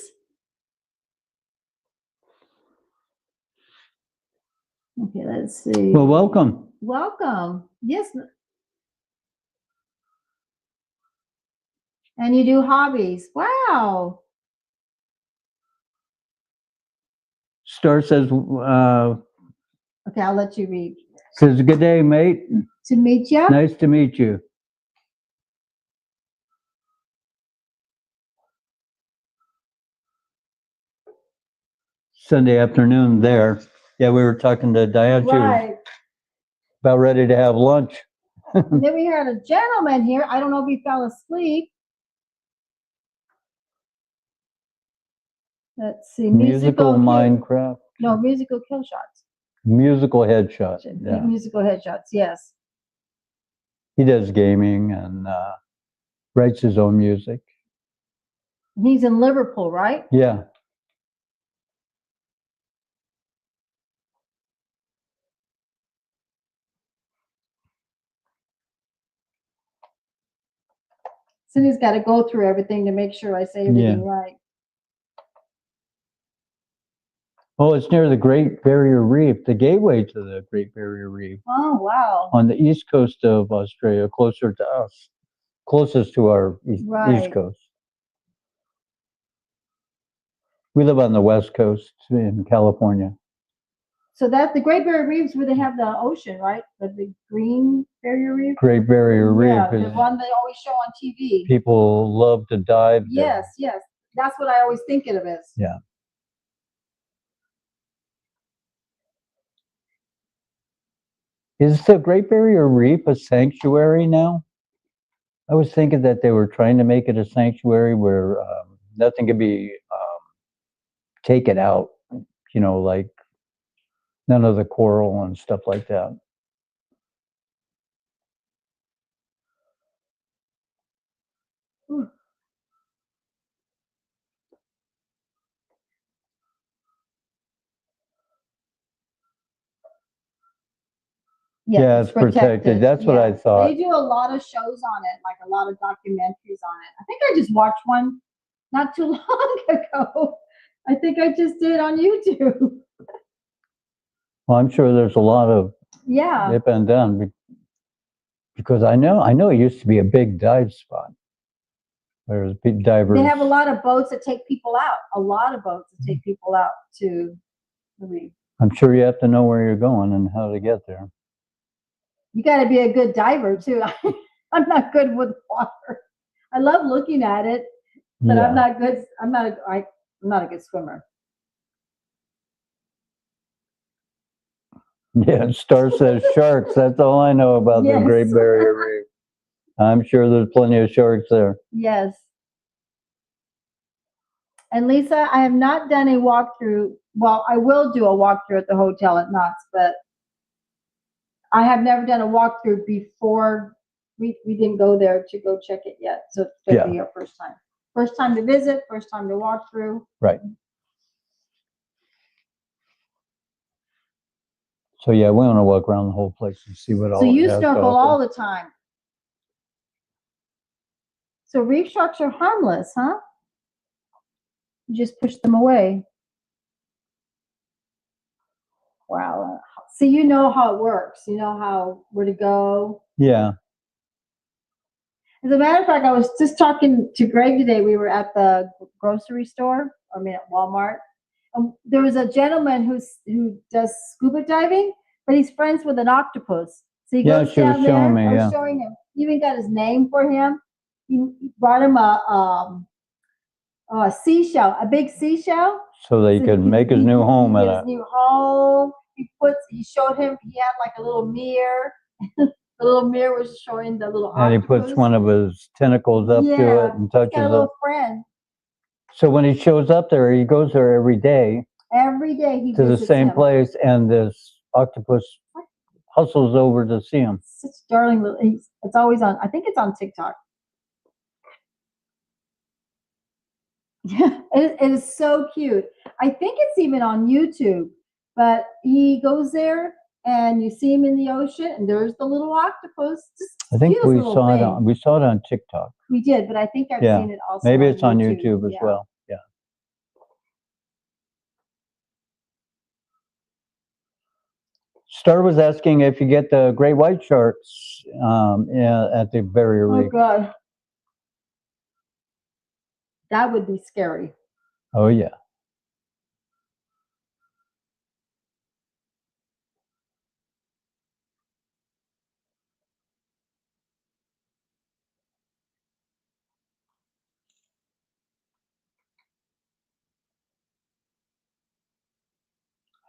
Okay, let's see. Well, welcome. Welcome. Yes. And you do hobbies. Wow. Star says, Okay, I'll let you read. says, good day, mate. To meet you. Nice to meet you. Sunday afternoon there. Yeah, we were talking to Diane. She was Right. about ready to have lunch. And then we had a gentleman here. I don't know if he fell asleep. Let's see. Musical kill- Minecraft. No, musical kill shots. Musical headshot. Yeah. Musical headshots. Yes. He does gaming and writes his own music. He's in Liverpool, right? Yeah. Cindy's got to go through everything to make sure I say everything right. Oh, it's near the Great Barrier Reef, the gateway to the Great Barrier Reef Oh, wow. on the east coast of Australia, closer to us, closest to our east Right. coast. We live on the west coast in California. So that's the Great Barrier Reefs where they have the ocean, right? The big green barrier reef. Great Barrier Reef Yeah, the is one they always show on TV. people love to dive there. Yes, yes. That's what I always think of it as. Yeah. Is the Great Barrier Reef a sanctuary now? I was thinking that they were trying to make it a sanctuary where nothing could be taken out, you know, like none of the coral and stuff like that. Yeah, it's protected. That's what I thought. They do a lot of shows on it, like a lot of documentaries on it. I think I just watched one not too long ago. I think I just did on YouTube. Well, I'm sure there's a lot of Yeah. They've been done because I know it used to be a big dive spot. There's big divers. They have a lot of boats that take people out. A lot of boats that take people out to the reef. I'm sure you have to know where you're going and how to get there. You got to be a good diver too. I'm not good with water. I love looking at it, but Yeah. I'm not good. I'm not a good swimmer. Yeah, Star says sharks. That's all I know about the Yes. Great Barrier Reef. I'm sure there's plenty of sharks there. Yes. And Lisa, I have not done a walkthrough. Well, I will do a walkthrough at the hotel at Knott's, but I have never done a walkthrough before. We didn't go there to go check it yet. So it's going to be our first time. First time to visit, first time to walk through. Right. So yeah, we want to walk around the whole place and see what all. So you it has to snorkel offer. all the time. So reef sharks are harmless, huh? You just push them away. Wow. So you know how it works. You know where to go. Yeah. As a matter of fact, I was just talking to Greg today. We were at the grocery store, at Walmart. And there was a gentleman who does scuba diving, but he's friends with an octopus. So he goes she was down there. showing me, I was yeah. showing him. He even got his name for him. He brought him a seashell, a big seashell. So they could make his new home in in his it. new home. He showed him. He had like a little mirror. The little mirror was showing the little And he octopus. puts one of his tentacles up to it and He's touches got a it. little friend. So when he shows up there, he goes there every day Every day he to the visits same him. place, and this octopus hustles over to see him. Such darling little. It's always on. I think it's on TikTok. Yeah, it is so cute. I think it's even on YouTube. But he goes there, and you see him in the ocean, and there's the little octopus. I think Cutest we little saw it. thing. We saw it on TikTok. We did, but I think I've Yeah. seen it also. Maybe it's on YouTube as Yeah. well. Yeah. Star was asking if you get the great white sharks at the barrier Oh reef. God, that would be scary. Oh yeah.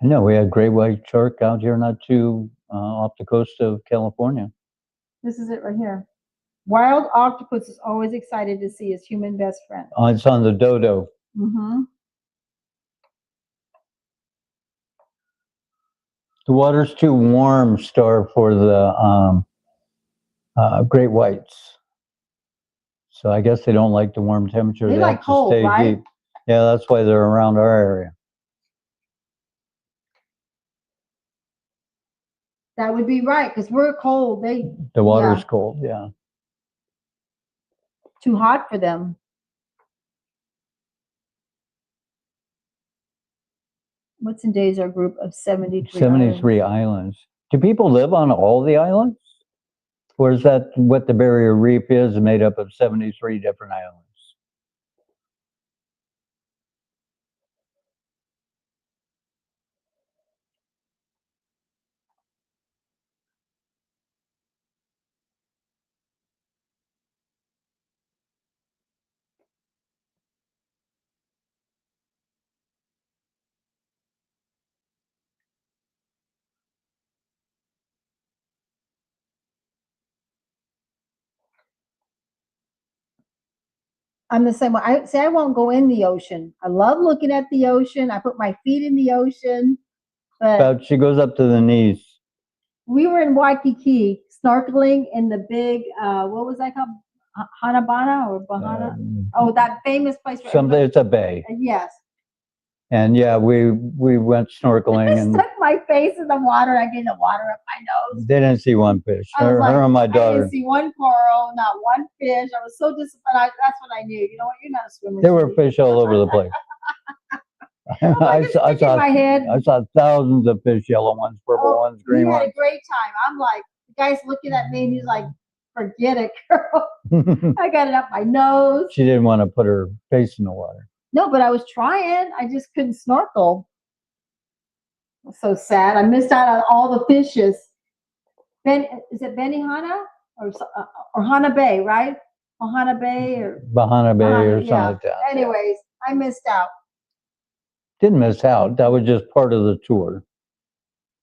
I know we had great white shark out here not too off the coast of California. This is it right here. Wild octopus is always excited to see his human best friend. It's on the Dodo. Mm-hmm. The water's too warm, Star, for the great whites. So I guess they don't like the warm temperature. They like have to cold, stay right? deep. Yeah, that's why they're around our area. That would be right, because we're cold. The water's cold, yeah. Too hot for them. What's in days our group of 73? 73 islands. Do people live on all the islands? Or is that what the Barrier Reef is, made up of 73 different islands? I'm the same way. I won't go in the ocean. I love looking at the ocean. I put my feet in the ocean. But She goes up to the knees. we were in Waikiki snorkeling in the big, what was that called? Hanabana or Bahana? That famous place. Something. It's a bay. Yes. And yeah, we went snorkeling I and stuck my face in the water. I get the water up my nose. they didn't see one fish. I was Her like, and my I daughter. didn't see one coral, not one fish. I was so disappointed. That's what I knew. You know what? You're not a swimmer. There were Cindy. fish all over the place. I It's saw, I sticking in saw, my head. I saw thousands of fish, yellow ones, purple Oh, ones, we green had a ones. great time. I'm like, the guy's looking at me and he's like, forget it, girl. I got it up my nose. She didn't want to put her face in the water. No, but I was trying. I just couldn't snorkel. So sad. I missed out on all the fishes. Is it Benihana or Hana Bay, right? Ohana Bay or Bahana Bay or something yeah. like that. Anyways, I missed out. Didn't miss out. That was just part of the tour.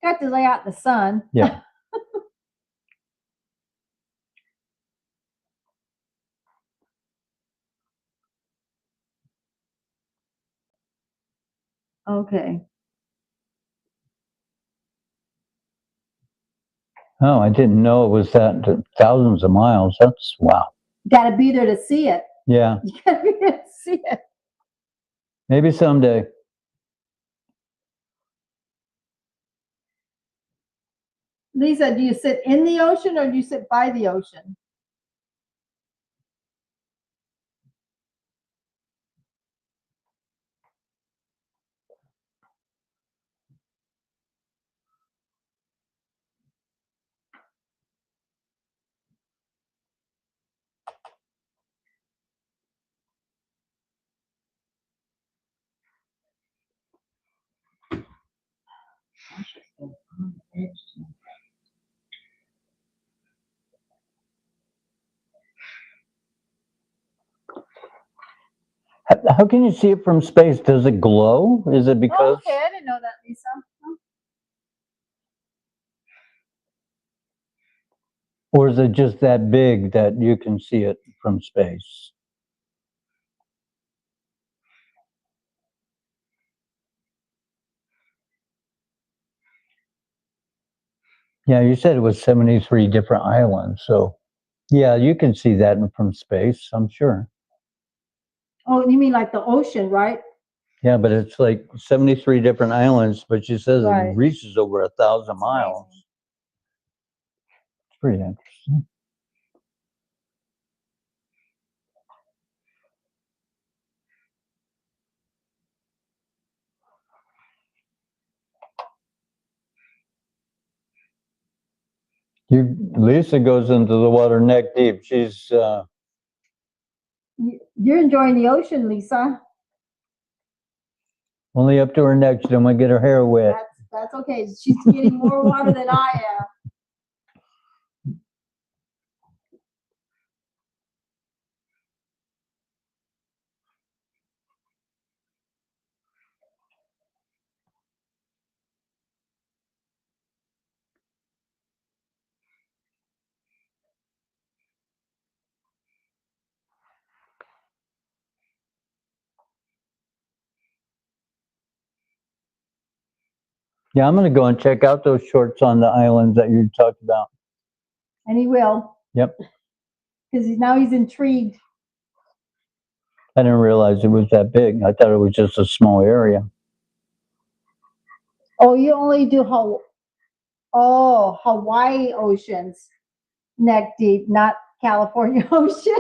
Got to lay out in the sun. Yeah. Okay. Oh, I didn't know it was that thousands of miles. That's wow. Got to be there to see it. Yeah. You got to be there to see it. Maybe someday. Lisa, do you sit in the ocean or do you sit by the ocean? How can you see it from space? Does it glow? Is it because? Okay, I didn't know that, Lisa. Or is it just that big that you can see it from space? Yeah, you said it was 73 different islands. So, yeah, you can see that from space, I'm sure. Oh, you mean like the ocean, right? Yeah, but it's like 73 different islands, but she says Right. it reaches over 1,000 miles. amazing. It's pretty interesting. Lisa goes into the water neck deep. She's You're enjoying the ocean, Lisa. only up to her neck. She don't want to get her hair wet. That's okay. She's getting more water than I am. Yeah, I'm going to go and check out those shorts on the islands that you talked about. And he will. Yep. Because now he's intrigued. I didn't realize it was that big. I thought it was just a small area. Oh, you only do Hawaii oceans neck deep, not California ocean.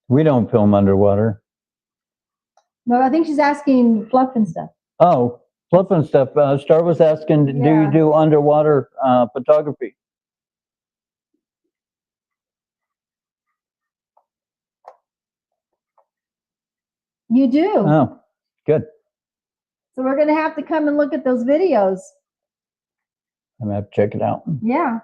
We don't film underwater. No, I think she's asking Fluff and stuff. Oh, Fluff and stuff. Star was asking, do Yeah. you do underwater photography? You do. Oh, good. So we're going to have to come and look at those videos. I'm going to have to check it out. Yeah.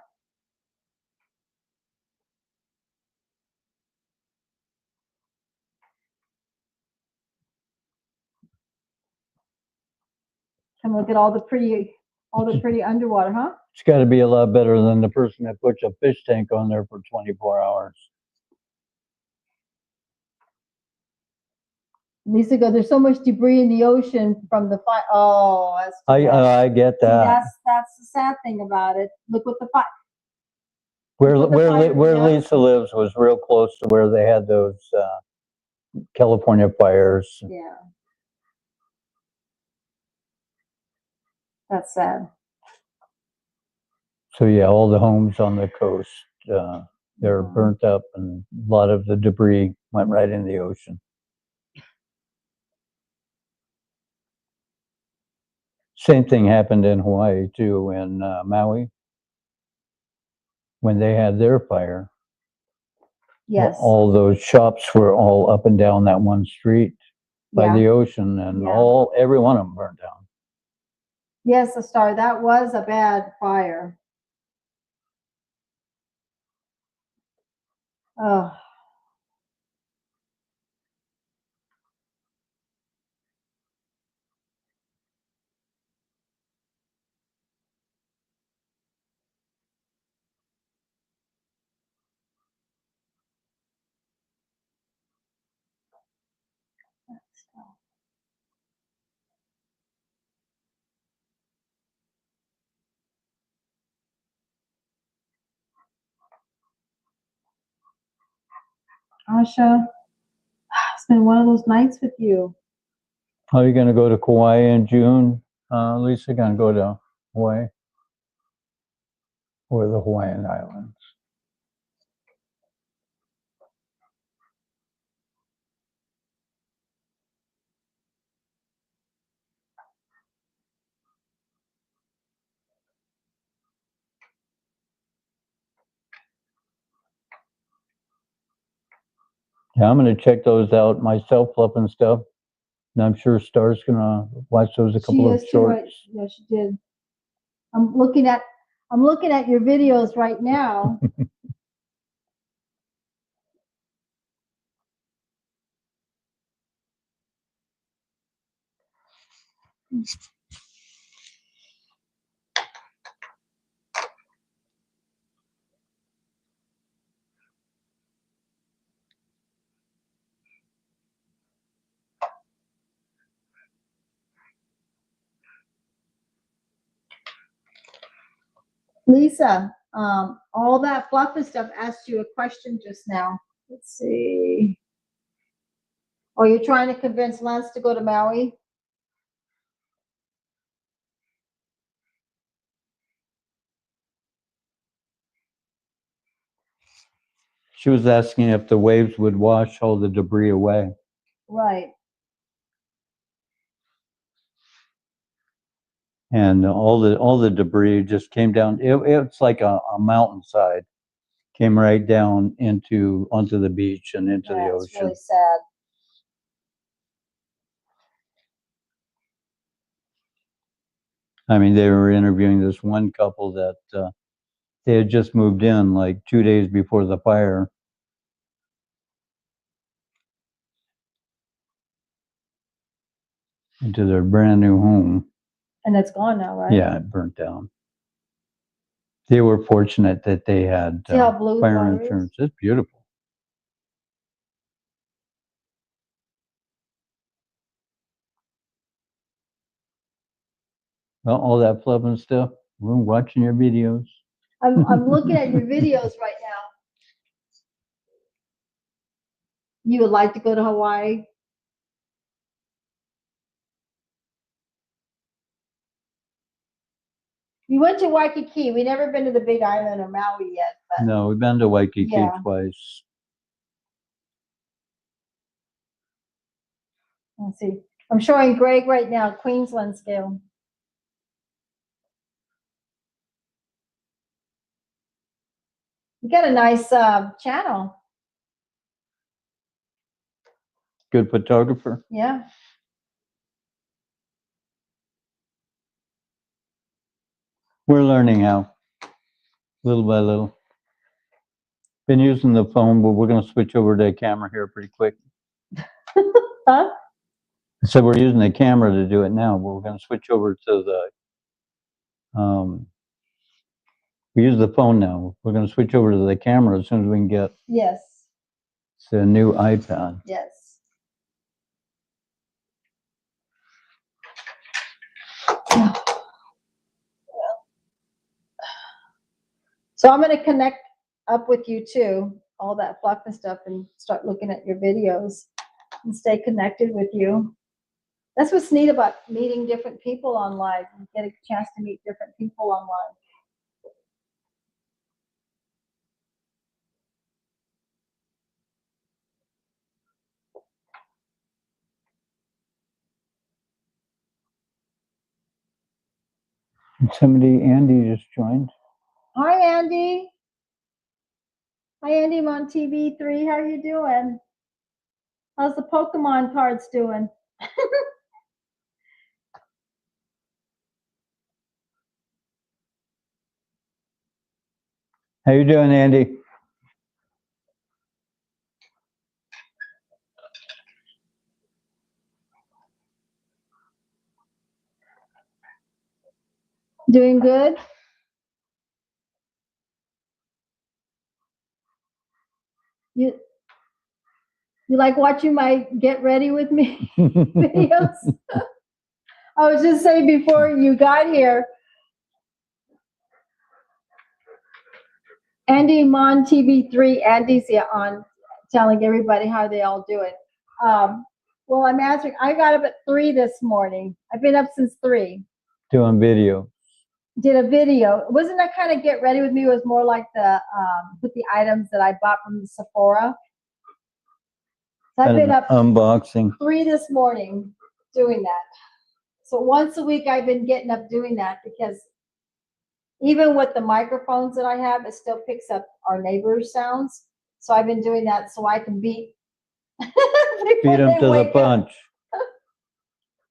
Come look at all the pretty underwater, huh? It's got to be a lot better than the person that puts a fish tank on there for 24 hours. Lisa goes, there's so much debris in the ocean from the fire. Oh, that's too bad. I get See, that. that's the sad thing about it. Look what the fire. Where Look what the fire- yeah. Lisa lives was real close to where they had those California fires. Yeah. That's sad. So yeah, all the homes on the coast They're Yeah. burnt up and a lot of the debris went right in the ocean. Same thing happened in Hawaii too, in Maui. When they had their fire, Yes. all those shops were all up and down that one street by Yeah. the ocean, and Yeah. every one of them burned down. Yes, the star. That was a bad fire. Oh. Asha, it's been one of those nights with you. Are you going to go to Kauai in June? Lisa, going to go to Hawaii or the Hawaiian Islands? Yeah, I'm going to check those out myself, flipping stuff. And I'm sure Star's going to watch those a couple She of is too, right? shorts. Yeah, she did. I'm looking at your videos right now. Lisa, all that fluff and stuff asked you a question just now. Let's see. Oh, you're trying to convince Lance to go to Maui? She was asking if the waves would wash all the debris away. Right. And all the debris just came down. It's like a mountainside, came right down onto the beach and into the Yeah, it's ocean. really sad. I mean, they were interviewing this one couple that they had just moved in like 2 days before the fire. Into their brand new home. And it's gone now, right? Yeah, it burnt down. They were fortunate that they had See how blue fire fire is? insurance. It's beautiful. Well, all that fluff and stuff. We're watching your videos. I'm looking at your videos right now. You would like to go to Hawaii? We went to Waikiki. We never been to the Big Island or Maui yet, but No, we've been to Waikiki Yeah. twice. let's see. I'm showing Greg right now, Queensland scale. You got a nice channel. Good photographer. Yeah. We're learning how, little by little. Been using the phone, but we're going to switch over to a camera here pretty quick. Huh? So we're using the camera to do it now, but we're going to switch over to we use the phone now. We're going to switch over to the camera as soon as we can get Yes. the new iPad. Yes. So I'm going to connect up with you too, all that fluff and stuff, and start looking at your videos and stay connected with you. That's what's neat about meeting different people online. You get a chance to meet different people online. Andy just joined. Hi, Andy. Hi, Andy. I'm on TV3. How are you doing? How's the Pokemon cards doing? How you doing, Andy? Doing good? You like watching my Get Ready With Me videos? I was just saying before you got here, Andy Mon TV3, Andy's on telling everybody how they all do it. Well, I'm answering. I got up at 3 this morning. I've been up since 3. Doing video. Did a video. Wasn't that kind of Get Ready With Me? It was more like the with the items that I bought from Sephora. So I've been up unboxing 3 this morning doing that. So once a week I've been getting up doing that because even with the microphones that I have, it still picks up our neighbors' sounds. So I've been doing that so I can beat them to the punch.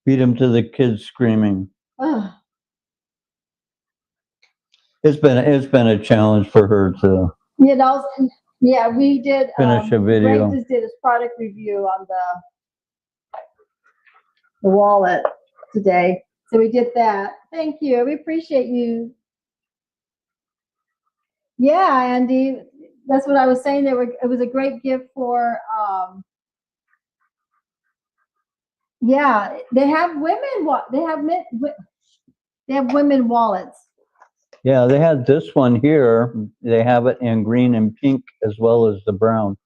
Beat them to the kids screaming. It's been a challenge for her to Yeah, we did finish a video. Greg just did his product review on the wallet today. So we did that. Thank you. We appreciate you. Yeah, Andy, that's what I was saying. It was a great gift for yeah, they have women wallets. Yeah, they had this one here. They have it in green and pink as well as the brown.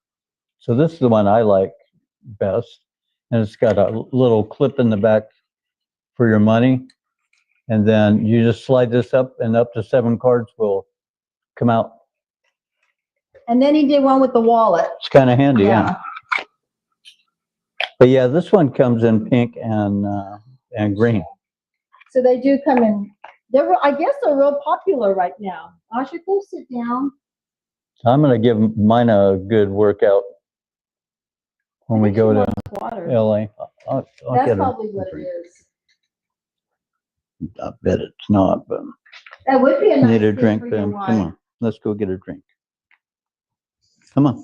So this is the one I like best. And it's got a little clip in the back for your money. And then you just slide this up and up to 7 cards will come out. And then he did one with the wallet. It's kind of handy, yeah. But yeah, this one comes in pink and green. So they do come in. I guess they're real popular right now. I should go sit down. I'm going to give mine a good workout when we go to LA. That's probably what it is. I bet it's not, but that would be a nice need a thing drink, for Ben. your Come wine. on, let's go get a drink. Come on.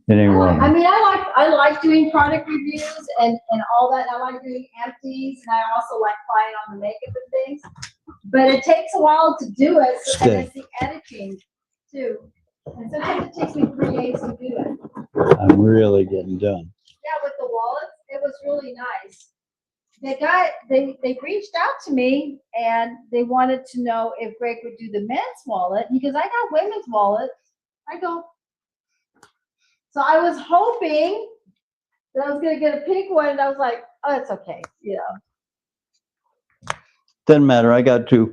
It ain't wrong. I mean, I like doing product reviews and all that. I like doing empties, and I also like trying on the makeup and things. But it takes a while to do it, and it's the editing too. And sometimes it takes me 3 days to do it. I'm really getting done. Yeah, with the wallets, it was really nice. They reached out to me and they wanted to know if Greg would do the men's wallet because I got women's wallets. I go. So I was hoping that I was gonna get a pink one, and I was like, oh, it's okay, you know. Doesn't matter. I got 2.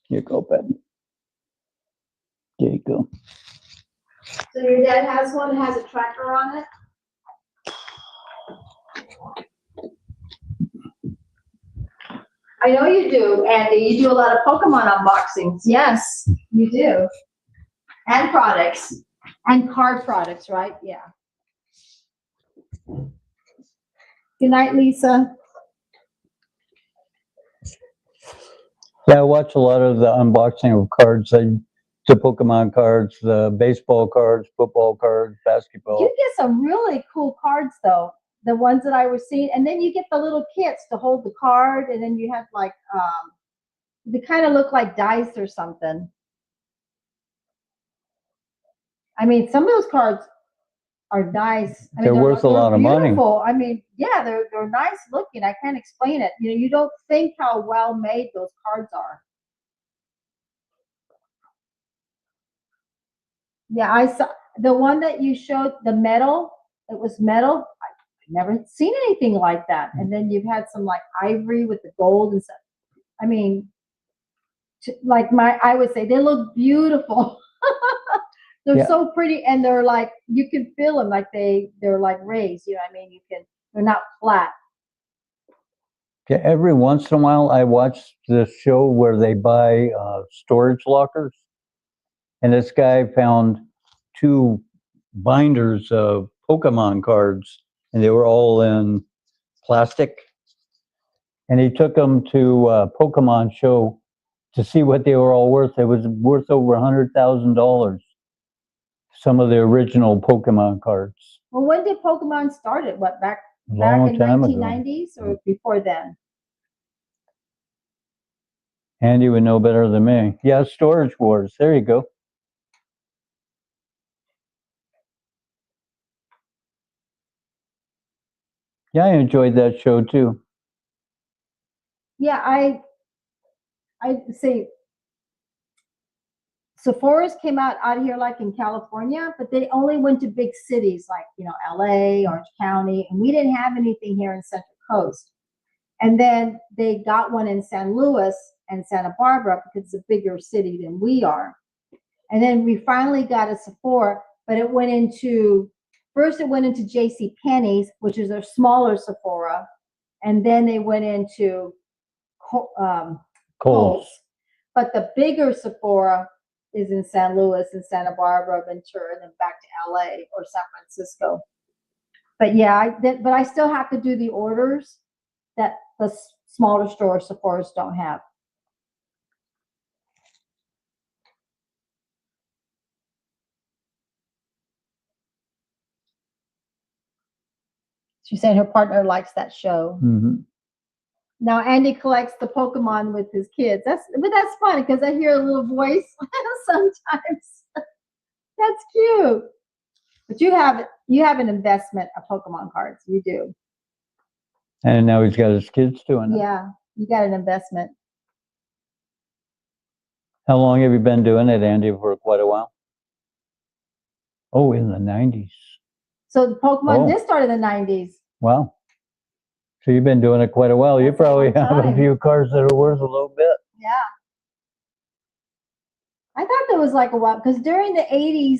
Here you go, Ben. There you go. So your dad has one that has a tracker on it? I know you do, Andy. You do a lot of Pokemon unboxings. Yes, you do. And products. And card products, right? Yeah. Good night, Lisa. Yeah, I watch a lot of the unboxing of cards. The Pokemon cards, the baseball cards, football cards, basketball. You get some really cool cards, though. The ones that I was seeing, and then you get the little kits to hold the card, and then you have like they kind of look like dice or something. I mean, some of those cards are nice. I mean, they're worth a lot of money. I mean, yeah, they're nice looking. I can't explain it. You know, you don't think how well made those cards are. Yeah, I saw the one that you showed, the metal. It was metal. I've never seen anything like that. And then you've had some like ivory with the gold and stuff. I mean, like I would say they look beautiful. They're Yeah. so pretty, and they're like, you can feel them like they're like raised. You know what I mean? They're not flat. Yeah, every once in a while, I watch this show where they buy storage lockers, and this guy found 2 binders of Pokemon cards, and they were all in plastic. And he took them to a Pokemon show to see what they were all worth. It was worth over $100,000. Some of the original Pokemon cards. Well, when did Pokemon start it? What, back Long in time ago. 1990s or before then? Andy would know better than me. Yeah, Storage Wars. There you go. Yeah, I enjoyed that show too. Yeah, I say Sephora's came out here like in California, but they only went to big cities like, LA, Orange County, and we didn't have anything here in Central Coast. And then they got one in San Luis and Santa Barbara because it's a bigger city than we are. And then we finally got a Sephora, but first it went into J.C. Penney's, which is a smaller Sephora, and then they went into Kohl's. But the bigger Sephora is in San Luis and Santa Barbara, Ventura, and then back to LA or San Francisco. But yeah, but I still have to do the orders that the smaller store Sephora's don't have. She said her partner likes that show. Mm-hmm. Now Andy collects the Pokemon with his kids. But that's funny because I hear a little voice sometimes. That's cute. But you have an investment of Pokemon cards. You do. And now he's got his kids doing it. Yeah, you got an investment. How long have you been doing it, Andy? For quite a while. Oh, in the 90s. So the Pokemon did start in the 90s. Wow. So you've been doing it quite a while. You That's a probably long have a time. few cards that are worth a little bit. Yeah. I thought there was like a while because during the 80s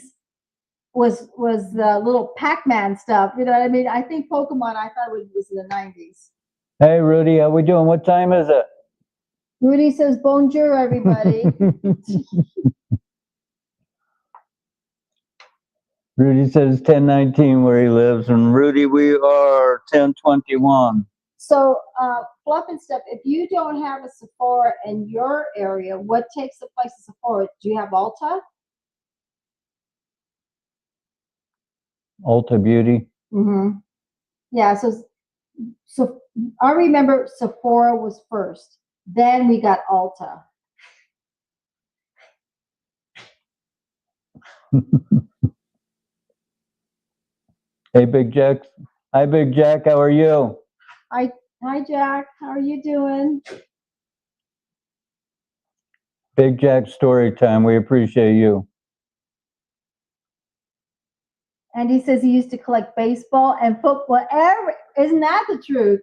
was the little Pac-Man stuff. You know what I mean? I think Pokemon, I thought it was in the 90s. Hey, Rudy, how we doing? What time is it? Rudy says, bonjour, everybody. Rudy says 1019 where he lives, and Rudy, we are 1021. So, Fluff and Stuff, if you don't have a Sephora in your area, what takes the place of Sephora? Do you have Ulta? Ulta Beauty. Mm-hmm. Yeah, so I remember Sephora was first. Then we got Ulta. Hey, Big Jack. Hi, Big Jack. How are you? Hi, Jack. How are you doing? Big Jack story time. We appreciate you. And he says he used to collect baseball and football. Isn't that the truth?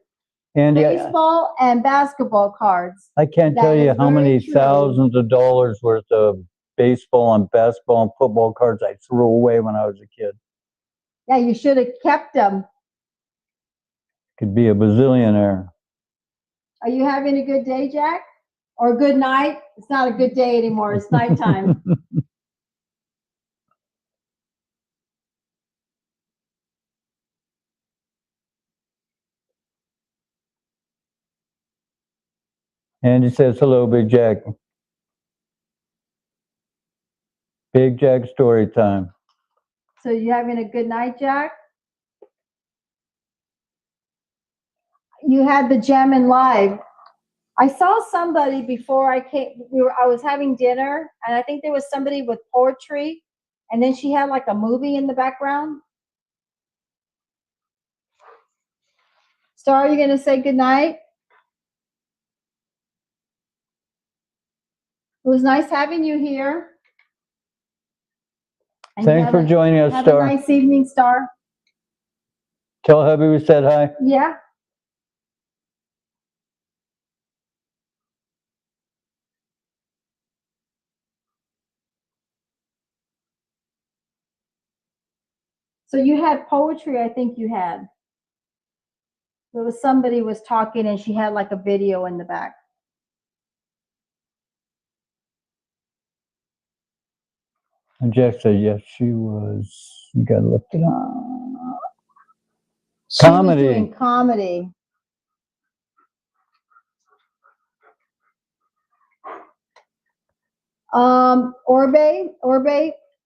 Andy, Baseball and basketball cards. I can't That tell you is how many very true. thousands of dollars worth of baseball and basketball and football cards I threw away when I was a kid. Yeah, you should have kept them. Could be a bazillionaire. Are you having a good day, Jack? Or good night? It's not a good day anymore. It's nighttime. Andy says, hello, Big Jack. Big Jack story time. So you having a good night, Jack? You had the gem in live. I saw somebody before I came. I was having dinner, and I think there was somebody with poetry, and then she had like a movie in the background. Star, are you going to say good night? It was nice having you here. And Thanks for joining us, have Star. a nice evening, Star. Tell hubby we said hi. Yeah. So you had poetry, I think you had. There was somebody was talking and she had like a video in the back. And Jack said, yes, she was, you gotta look it up. She was Comedy. doing comedy.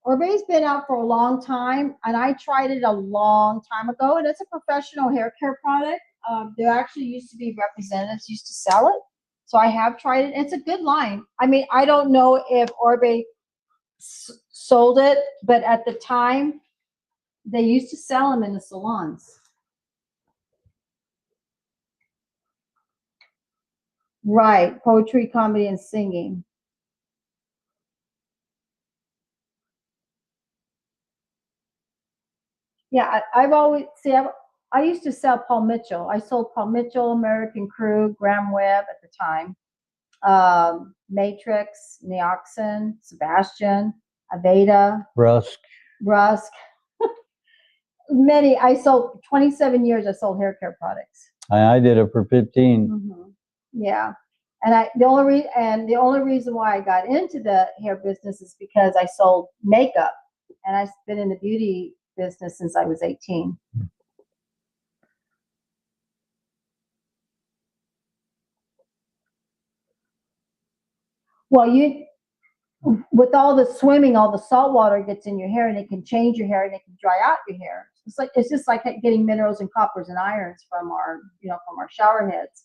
Orbe's been out for a long time, and I tried it a long time ago, and it's a professional hair care product. There actually used to be representatives used to sell it, so I have tried it. It's a good line. I mean, I don't know if Orbe sold it, but at the time, they used to sell them in the salons. Right, poetry, comedy, and singing. Yeah, I've always I used to sell Paul Mitchell. I sold Paul Mitchell, American Crew, Graham Webb at the time, Matrix, Neoxin, Sebastian, Aveda, Rusk. Many. I sold 27 years. I sold hair care products. I did it for 15. Mm-hmm. Yeah, and the only reason why I got into the hair business is because I sold makeup, and I've been in the beauty business since I was 18. Well, with all the swimming, all the salt water gets in your hair, and it can change your hair, and it can dry out your hair. It's just like getting minerals and coppers and irons from our shower heads.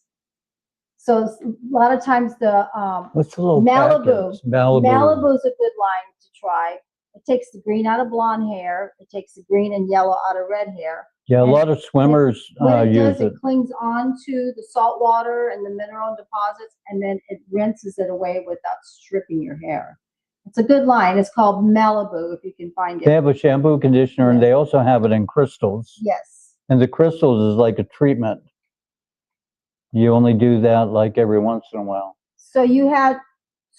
So a lot of times the What's the little Malibu. packets? Malibu. Malibu is a good line to try. It takes the green out of blonde hair. It takes the green and yellow out of red hair. Yeah, a And lot of swimmers when it use does, it. it clings onto the salt water and the mineral deposits, and then it rinses it away without stripping your hair. It's a good line. It's called Malibu, if you can find They it. have a shampoo, conditioner, and they also have it in crystals. Yes. And the crystals is like a treatment. You only do that like every once in a while. So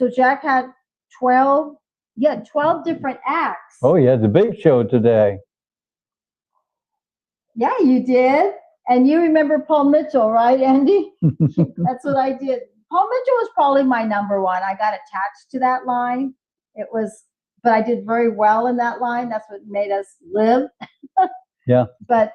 Jack had 12 different acts. Oh yeah, the big show today. Yeah, you did. And you remember Paul Mitchell, right, Andy? That's what I did. Paul Mitchell was probably my number one. I got attached to that line. But I did very well in that line. That's what made us live. Yeah. But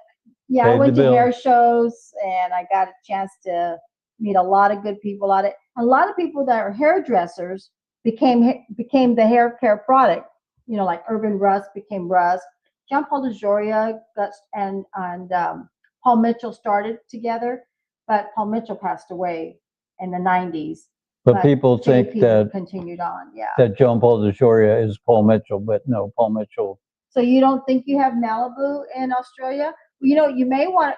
yeah, Paid I went the to bill. hair shows, and I got a chance to meet a lot of good people. A lot of people that are hairdressers became the hair care product. Like Urban Rusk became Rusk. John Paul DeJoria and Paul Mitchell started together, but Paul Mitchell passed away in the 90s. But people think JP that continued on, yeah. that John Paul DeJoria is Paul Mitchell, but no, Paul Mitchell. So you don't think you have Malibu in Australia? Well, you may want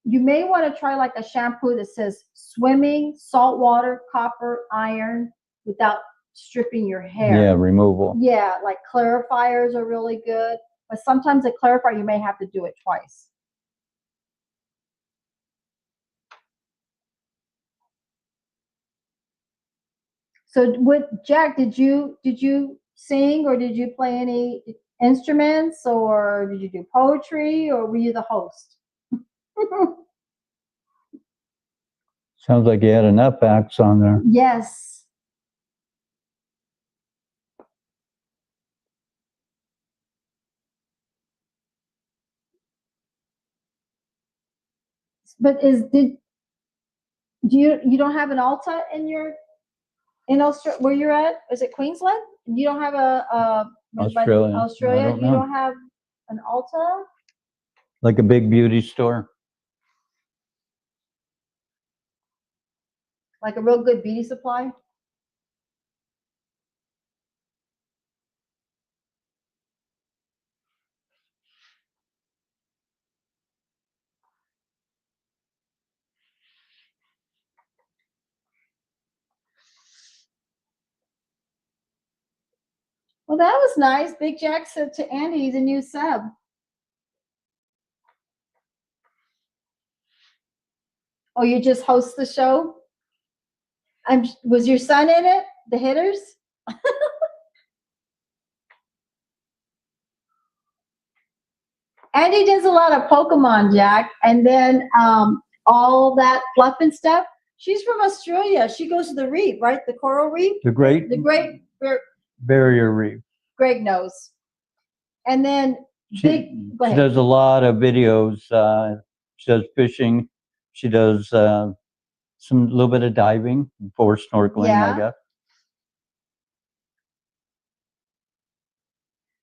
to try like a shampoo that says swimming, salt water, copper, iron, without stripping your hair. Yeah, removal. Yeah, like clarifiers are really good, but sometimes a clarifier you may have to do it twice. So Jack, did you sing, or did you play any instruments, or did you do poetry, or were you the host? Sounds like you had enough acts on there. Yes. But you don't have an alta in Australia where you're at? Is it Queensland? You don't have Australia. Australia. I don't You know. don't have an alta? Like a big beauty store. Like a real good beauty supply? Well, that was nice. Big Jack said to Andy, he's a new sub. Oh, you just host the show? Was your son in it? The Hitters? Andy does a lot of Pokemon, Jack, and then all that fluff and stuff. She's from Australia. She goes to the reef, right? The coral reef. The Great The great Barrier Reef. Greg knows. And then She go ahead. does a lot of videos. She does fishing. She does some little bit of diving for snorkeling, Yeah. I guess.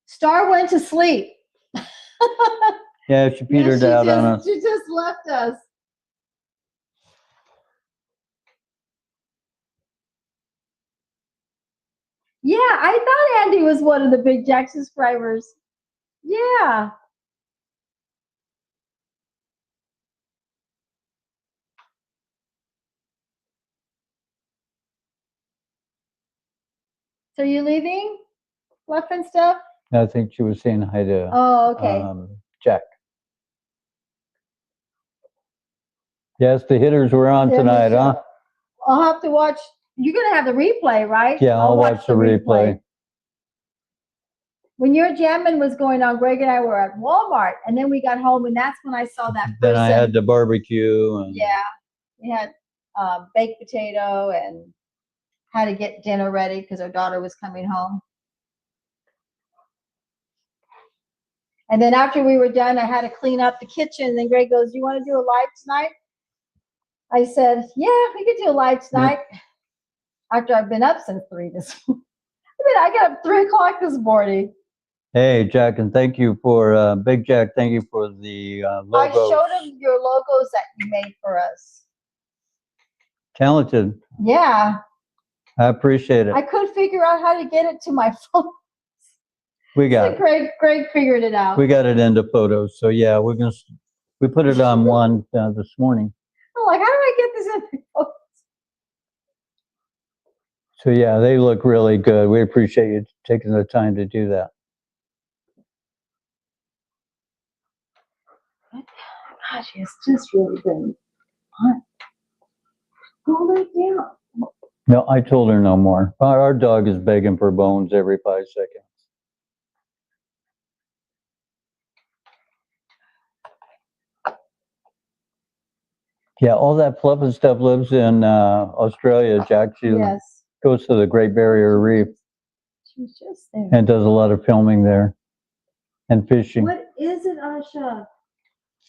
Star went to sleep. Yeah, she petered out on us. She just left us. Yeah, I thought Andy was one of the Big Jack subscribers. Yeah. So you leaving? Fluff and stuff? I think she was saying hi to Oh, okay. Jack. Yes, the hitters were on Yeah, tonight, me huh? too. I'll have to watch. You're gonna have the replay, right? Yeah, I'll watch the replay. When your jamming was going on, Greg and I were at Walmart, and then we got home, and that's when I saw that person. Then I had the barbecue. And Yeah, we had baked potato and had to get dinner ready because our daughter was coming home. And then after we were done, I had to clean up the kitchen. And then Greg goes, "You want to do a live tonight?" I said, "Yeah, we could do a live tonight." After I've been up since 3 this morning. I get up 3 o'clock this morning. Hey, Jack, and thank you for Big Jack. Thank you for the logo. I showed him your logos that you made for us. Talented. Yeah. I appreciate it. I couldn't figure out how to get it to my phone. We got So it. Greg figured it out. We got it into photos. So yeah, we put it on one this morning. I'm like, how do I get this in the photos? So yeah, they look really good. We appreciate you taking the time to do that. Gosh, it's just really been fun. Go lay down. No, I told her no more. Our dog is begging for bones every 5 seconds. Yeah, all that fluff and stuff lives in Australia, Jack. She Yes. goes to the Great Barrier Reef She's just there. and does a lot of filming there and fishing. What is it, Asha?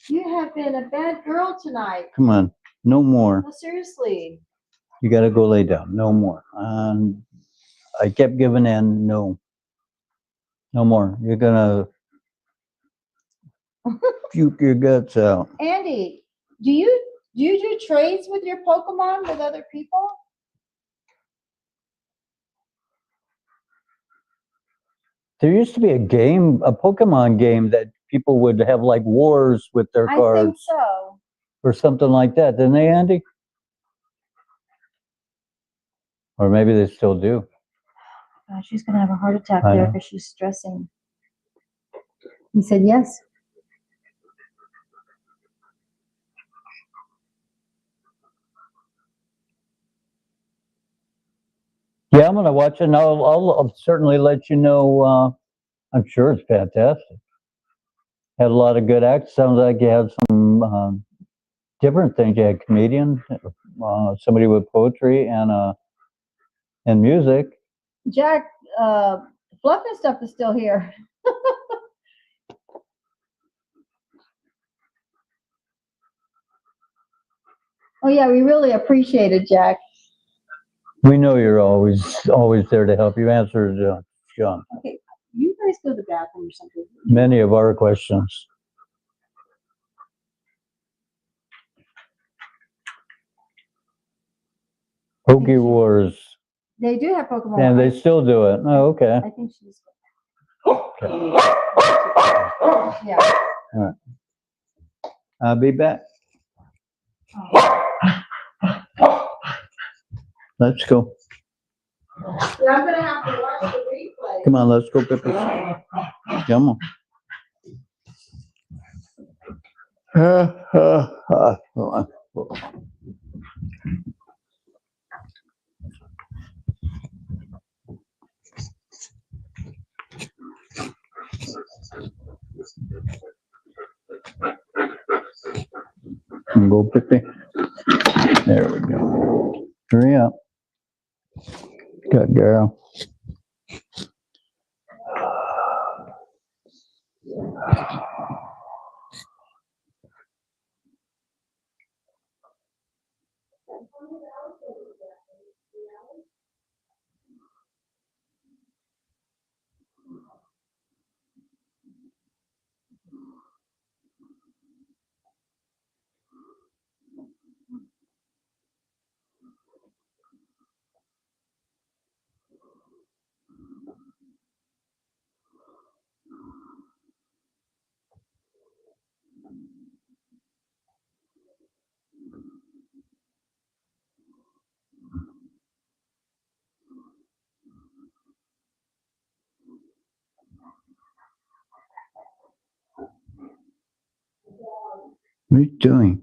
You have been a bad girl tonight. Come on, no more. No, seriously. You got to go lay down. No more. I kept giving in. No more. You're gonna puke your guts out. Andy, do you do trades with your Pokemon with other people? There used to be a game, a Pokemon game that people would have like wars with their I cards think so. or something like that, didn't they, Andy? Or maybe they still do. Gosh, she's gonna have a heart attack I there know. because she's stressing. He said yes. Yeah, I'm gonna watch it. And I'll certainly let you know. I'm sure it's fantastic. Had a lot of good acts. Sounds like you had some different things. You had comedian, somebody with poetry and music. Jack, Fluff and stuff is still here. Oh yeah, we really appreciate it, Jack. We know you're always there to help. You answered John Okay, you guys go to the bathroom or something. many of our questions. Poke Wars, They do have Pokemon. and they right? still do it. Oh, okay. I think she's. Okay. Yeah. I'll be back. Let's go. Yeah, I'm gonna have to watch the replay. Come on, let's go, Pippi. Come on. wanna go quickly? There we go. Hurry up. Good girl. What are you doing?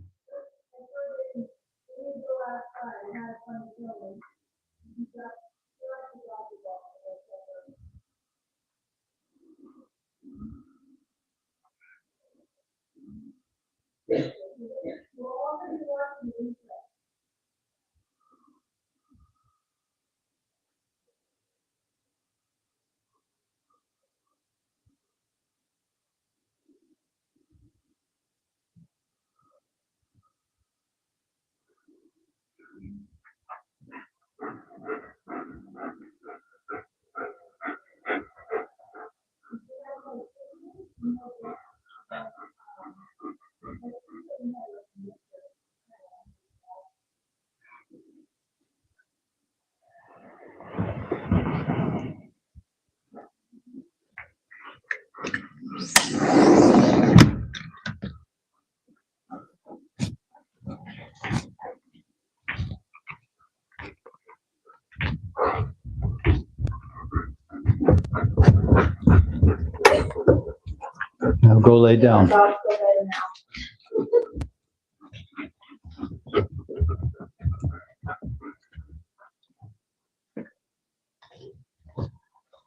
Now go lay down.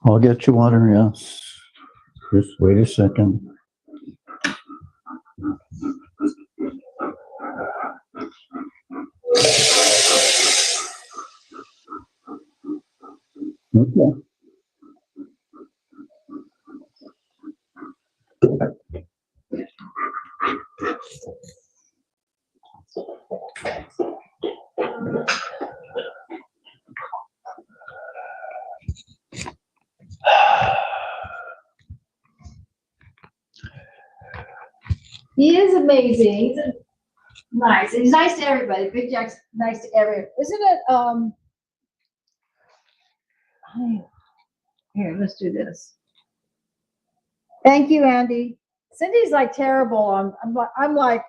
I'll get you water, yes. Just wait a second. Okay. He is amazing. He's nice. He's nice to everybody. Big Jack's nice to everyone. Isn't it? Here, let's do this. Thank you, Andy. Cindy's like terrible. I'm like.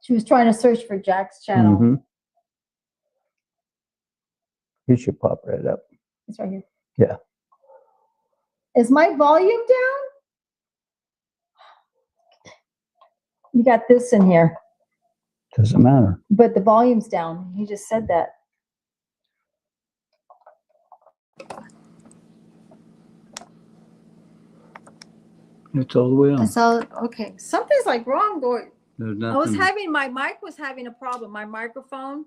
She was trying to search for Jack's channel. Mhm. He should pop right up. It's right here. Yeah. Is my volume down? You got this in here, Doesn't matter. but the volume's down. He just said that. It's all the way on. So, okay, something's like wrong going. There's I was nothing. my mic was having a problem, my microphone.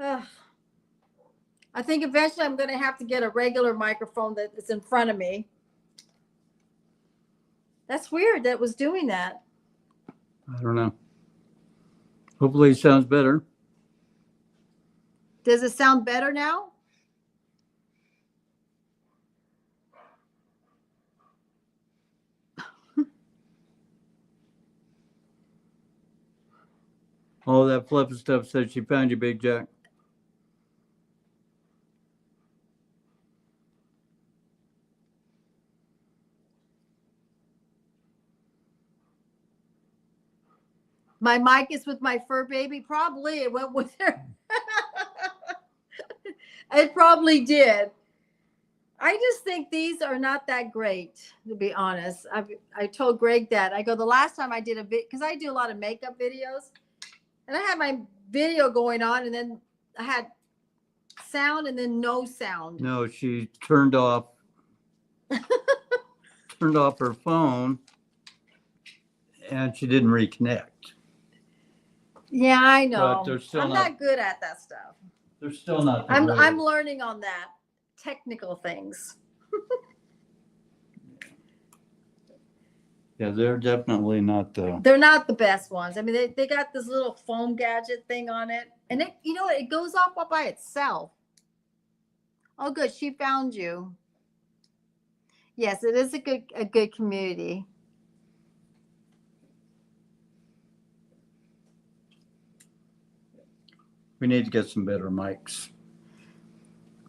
Ugh. I think eventually I'm going to have to get a regular microphone that is in front of me. That's weird that it was doing that. I don't know. Hopefully it sounds better. Does it sound better now? All that fluffy stuff said she found you, Big Jack. My mic is with my fur baby. Probably it went with her. It probably did. I just think these are not that great, to be honest. I told Greg that. I go, the last time I did a video, because I do a lot of makeup videos, And I had my video going on, and then I had sound and then no sound. No, she turned off her phone and she didn't reconnect. Yeah, I But know. they're still I'm not good at that stuff. They're still not the I'm greatest. learning on that technical things. Yeah, they're definitely not the. They're not the best ones. I mean, they got this little foam gadget thing on it, and it, you know what, it goes off all by itself. Oh, good, she found you. Yes, it is a good community. We need to get some better mics.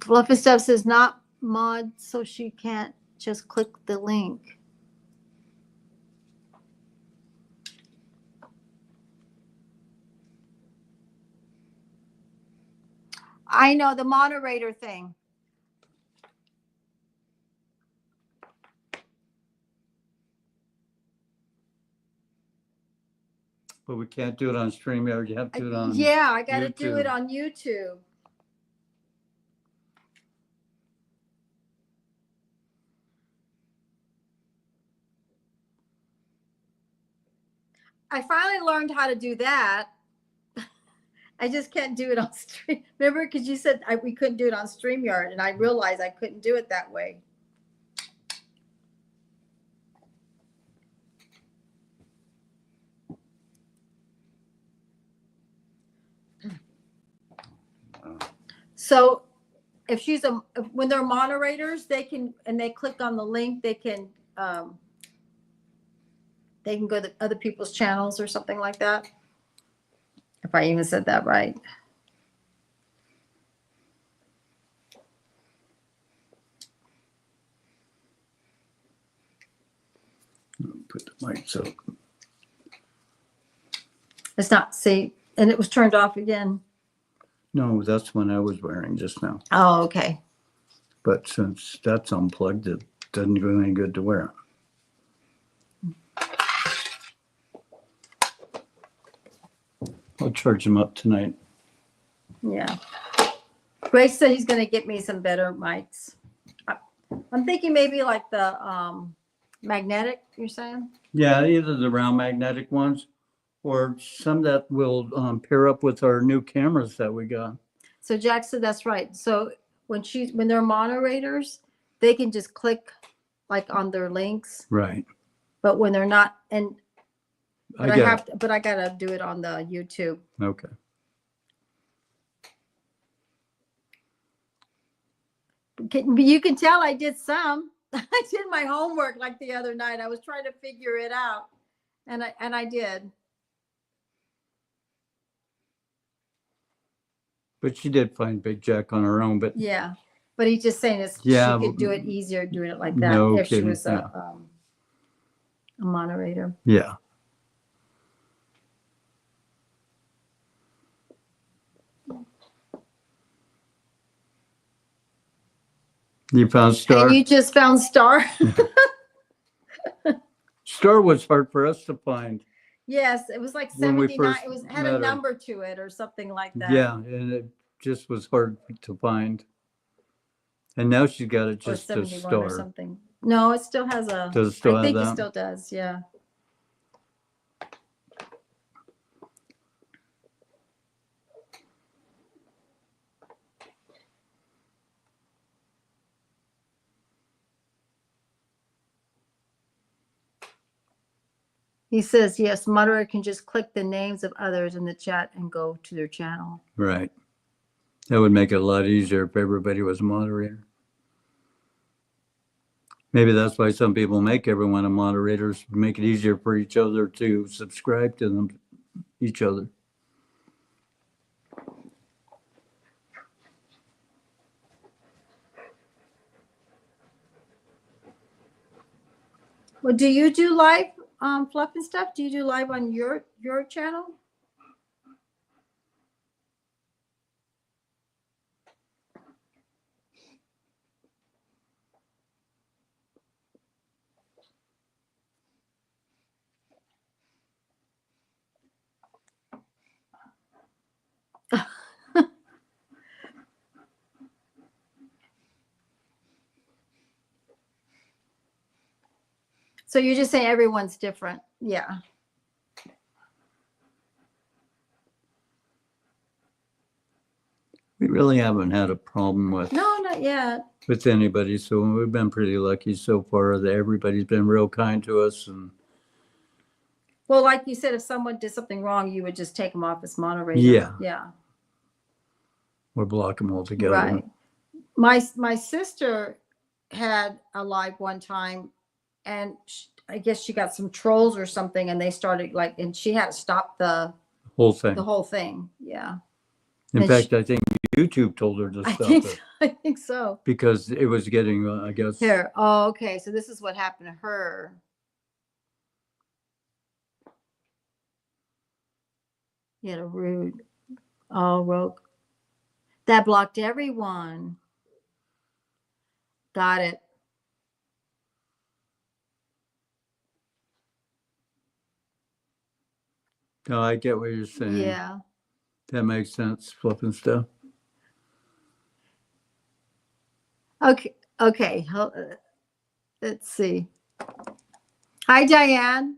Fluffy Stuff says not mod, so she can't just click the link. I know the moderator thing. But we can't do it on StreamYard. You have to do it on. Yeah, I got to do it YouTube. on YouTube. I finally learned how to do that. I just can't do it on Stream. Remember, because you said we couldn't do it on StreamYard, and I realized I couldn't do it that way. So if when they're moderators, they can, and they click on the link, they can go to other people's channels or something like that. If I even said that right. Put the mics up. It's not, see, and it was turned off again. No, that's one I was wearing just now. Oh, okay. But since that's unplugged, it doesn't do any good to wear it. I'll charge them up tonight. Yeah. Grace said he's going to get me some better mics. I'm thinking maybe like the magnetic, you're saying? Yeah, either the round magnetic ones or some that will pair up with our new cameras that we got. So Jack said that's right. So when they're moderators, they can just click like on their links. Right. But when they're not, and but I get it. but I gotta do it on the YouTube. Okay. You can tell I did some. I did my homework like the other night. I was trying to figure it out, and I did. But she did find Big Jack on her own. But Yeah, but he's just saying Yeah, she could do it easier doing it like that no if she kidding, was a moderator. yeah. You found Star? And you just found Star? Star was hard for us to find. Yes, it was like When we 79. first It was had met a her. number to it or something like that. Yeah, and it just was hard to find. And now she's got it Or just a 71 or Star. something. No, it still has a. Does it still I have think it that? still does. Yeah. He says, yes, moderator can just click the names of others in the chat and go to their channel. Right. That would make it a lot easier if everybody was a moderator. Maybe that's why some people make everyone a moderator, to make it easier for each other to subscribe to them, each other. Well, do you do live Fluff and Stuff? Do you do live on your channel? So you're just saying everyone's different. Yeah. We really haven't had a problem with No, not yet. anybody, so we've been pretty lucky so far that everybody's been real kind to us, and Well, like you said, if someone did something wrong, you would just take them off as monorail. Yeah. Yeah. we're blocking them all together. Right. My sister had a live one time, and I guess she got some trolls or something, and they started like, and she had to stop Whole thing. the whole thing. Yeah. In and fact, I think YouTube told her to I stop think it I think so. because it was getting, I guess. Here. Oh, okay. So this is what happened to her. He had a rude. Oh, Rogue. That blocked everyone. Got it. No, I get what you're saying. Yeah. That makes sense, flipping stuff. Okay. Okay. Let's see. Hi, Diane.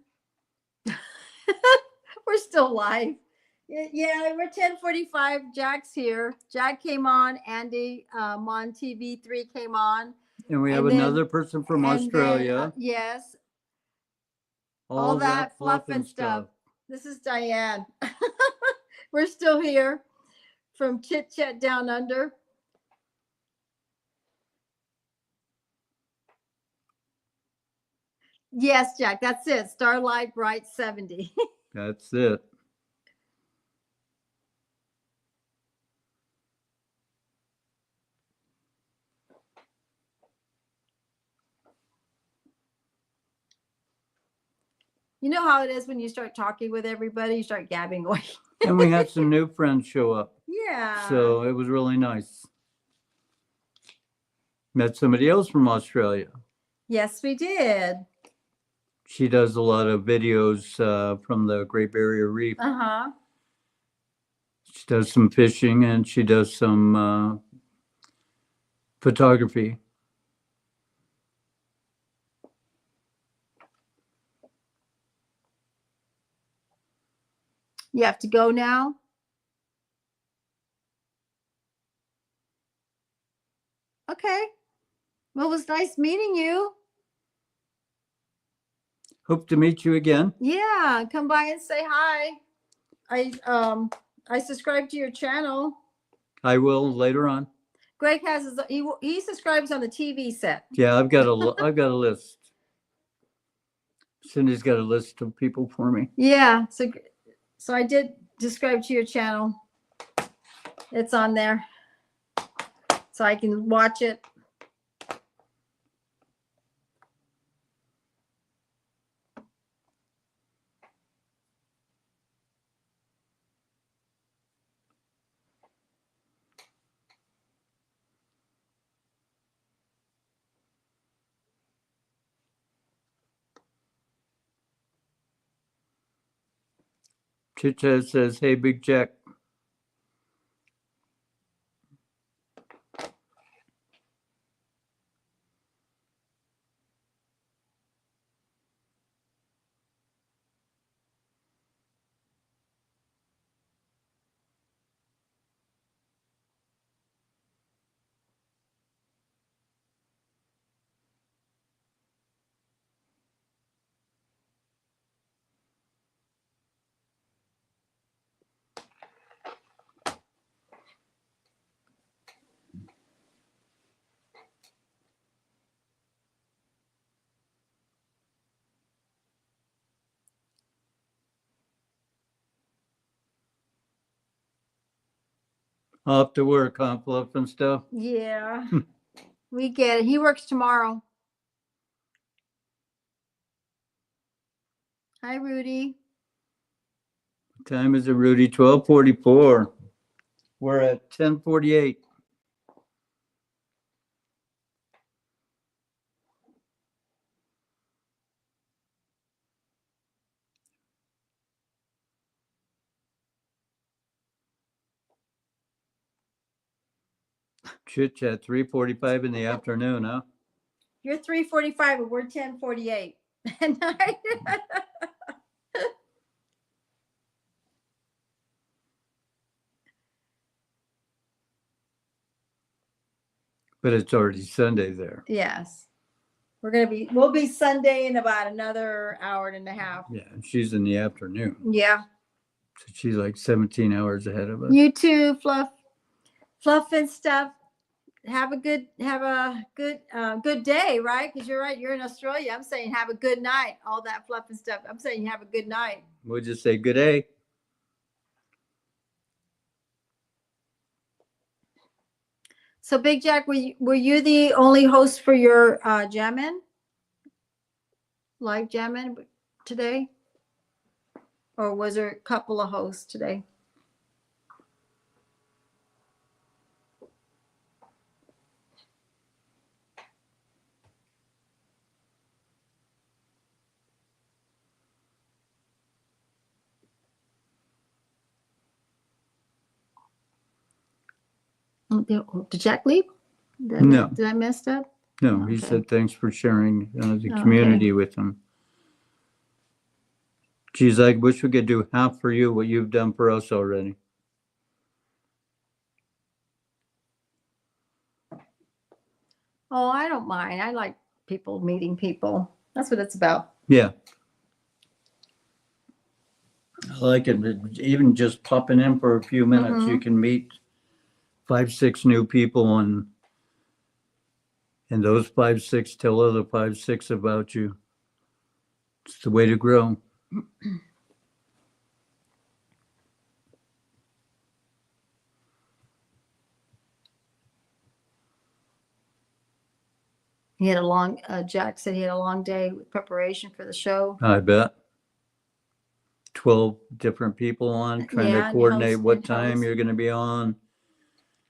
We're still live. Yeah, we're 10:45. Jack's here. Jack came on. Andy on TV3 came on. And we have And then- another person from And then, Australia. yes. all that fluff and stuff. This is Diane. We're still here from Chit Chat Down Under. Yes, Jack, that's it. Starlight Bright 70. That's it. You know how it is when you start talking with everybody, you start gabbing away. And we had some new friends show up. Yeah. So it was really nice. Met somebody else from Australia. Yes, we did. She does a lot of videos from the Great Barrier Reef. Uh-huh. She does some fishing and she does some photography. You have to go now? Okay. Well, it was nice meeting you. Hope to meet you again. Yeah, come by and say hi. I subscribe to your channel. I will later on. Greg has he subscribes on the TV set. Yeah, I've got a list. Cindy's got a list of people for me. Yeah, so I did subscribe to your channel. It's on there, so I can watch it. Chit Chat says, "Hey, Big Jack." Off to work, huh, Fluff and stuff. Yeah, we get it. He works tomorrow. Hi, Rudy. What time is it, Rudy? 12:44. We're at 10:48. Chit Chat 3:45 in the afternoon, huh? You're 3:45, and we're 10:48. At night. But it's already Sunday there. Yes. We'll be Sunday in about another hour and a half. Yeah, and she's in the afternoon. Yeah. So she's like 17 hours ahead of us. You too, Fluff and stuff. Have a good day, right? Because you're right, you're in Australia. I'm saying have a good night. All that fluff and stuff. I'm saying have a good night. We'll just say good day. So Big Jack, were you the only host for your Jammin'? Live Jammin' today? Or was there a couple of hosts today? Did Jack leave? No. Did I mess up? No, he Okay. said thanks for sharing the Okay. community with him. Geez, I wish we could do half for you what you've done for us already. Oh, I don't mind. I like people meeting people. That's what it's about. Yeah. I like it. Even just popping in for a few minutes, you can meet 5, 6 new people and those 5, 6 tell other 5, 6 about you. It's the way to grow. He had a long, Jack said he had a long day with preparation for the show. I bet. 12 different people on, trying Yeah, to and coordinate host- what and time host. you're going to be on.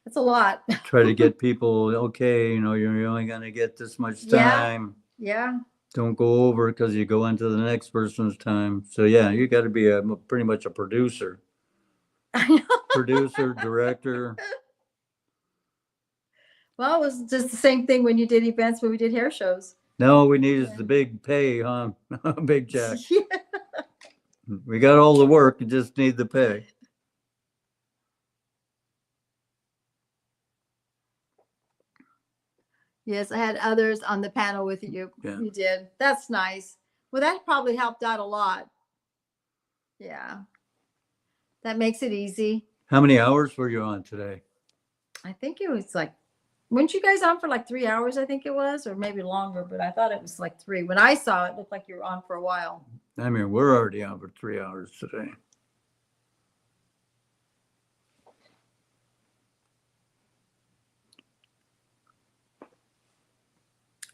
That's a lot. Try to get people, okay, you're only going to get this much Yeah. time. Yeah. Don't go over because you go into the next person's time. So yeah, you got to be pretty much a producer. I know. Producer, director. Well, it was just the same thing when you did events when we did hair shows. No, we need is the big pay, huh? Big Jack. Yeah. We got all the work, you just need the pay. Yes, I had others on the panel with you. Yeah. You did. That's nice. Well, that probably helped out a lot. Yeah. That makes it easy. How many hours were you on today? I think it was like, weren't you guys on for like 3 hours? I think it was, or maybe longer, but I thought it was like 3. When I saw it, it looked like you were on for a while. I mean, we're already on for 3 hours today.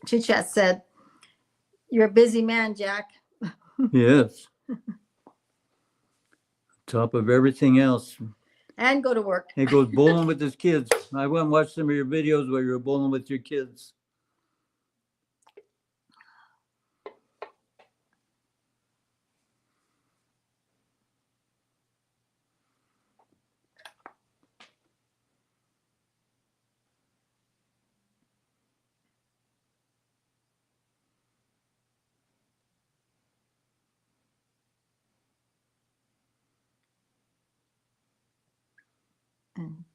Chit Chat said, "You're a busy man, Jack." Yes. Top of everything else. And go to work. He goes bowling with his kids. I went and watched some of your videos where you're bowling with your kids. And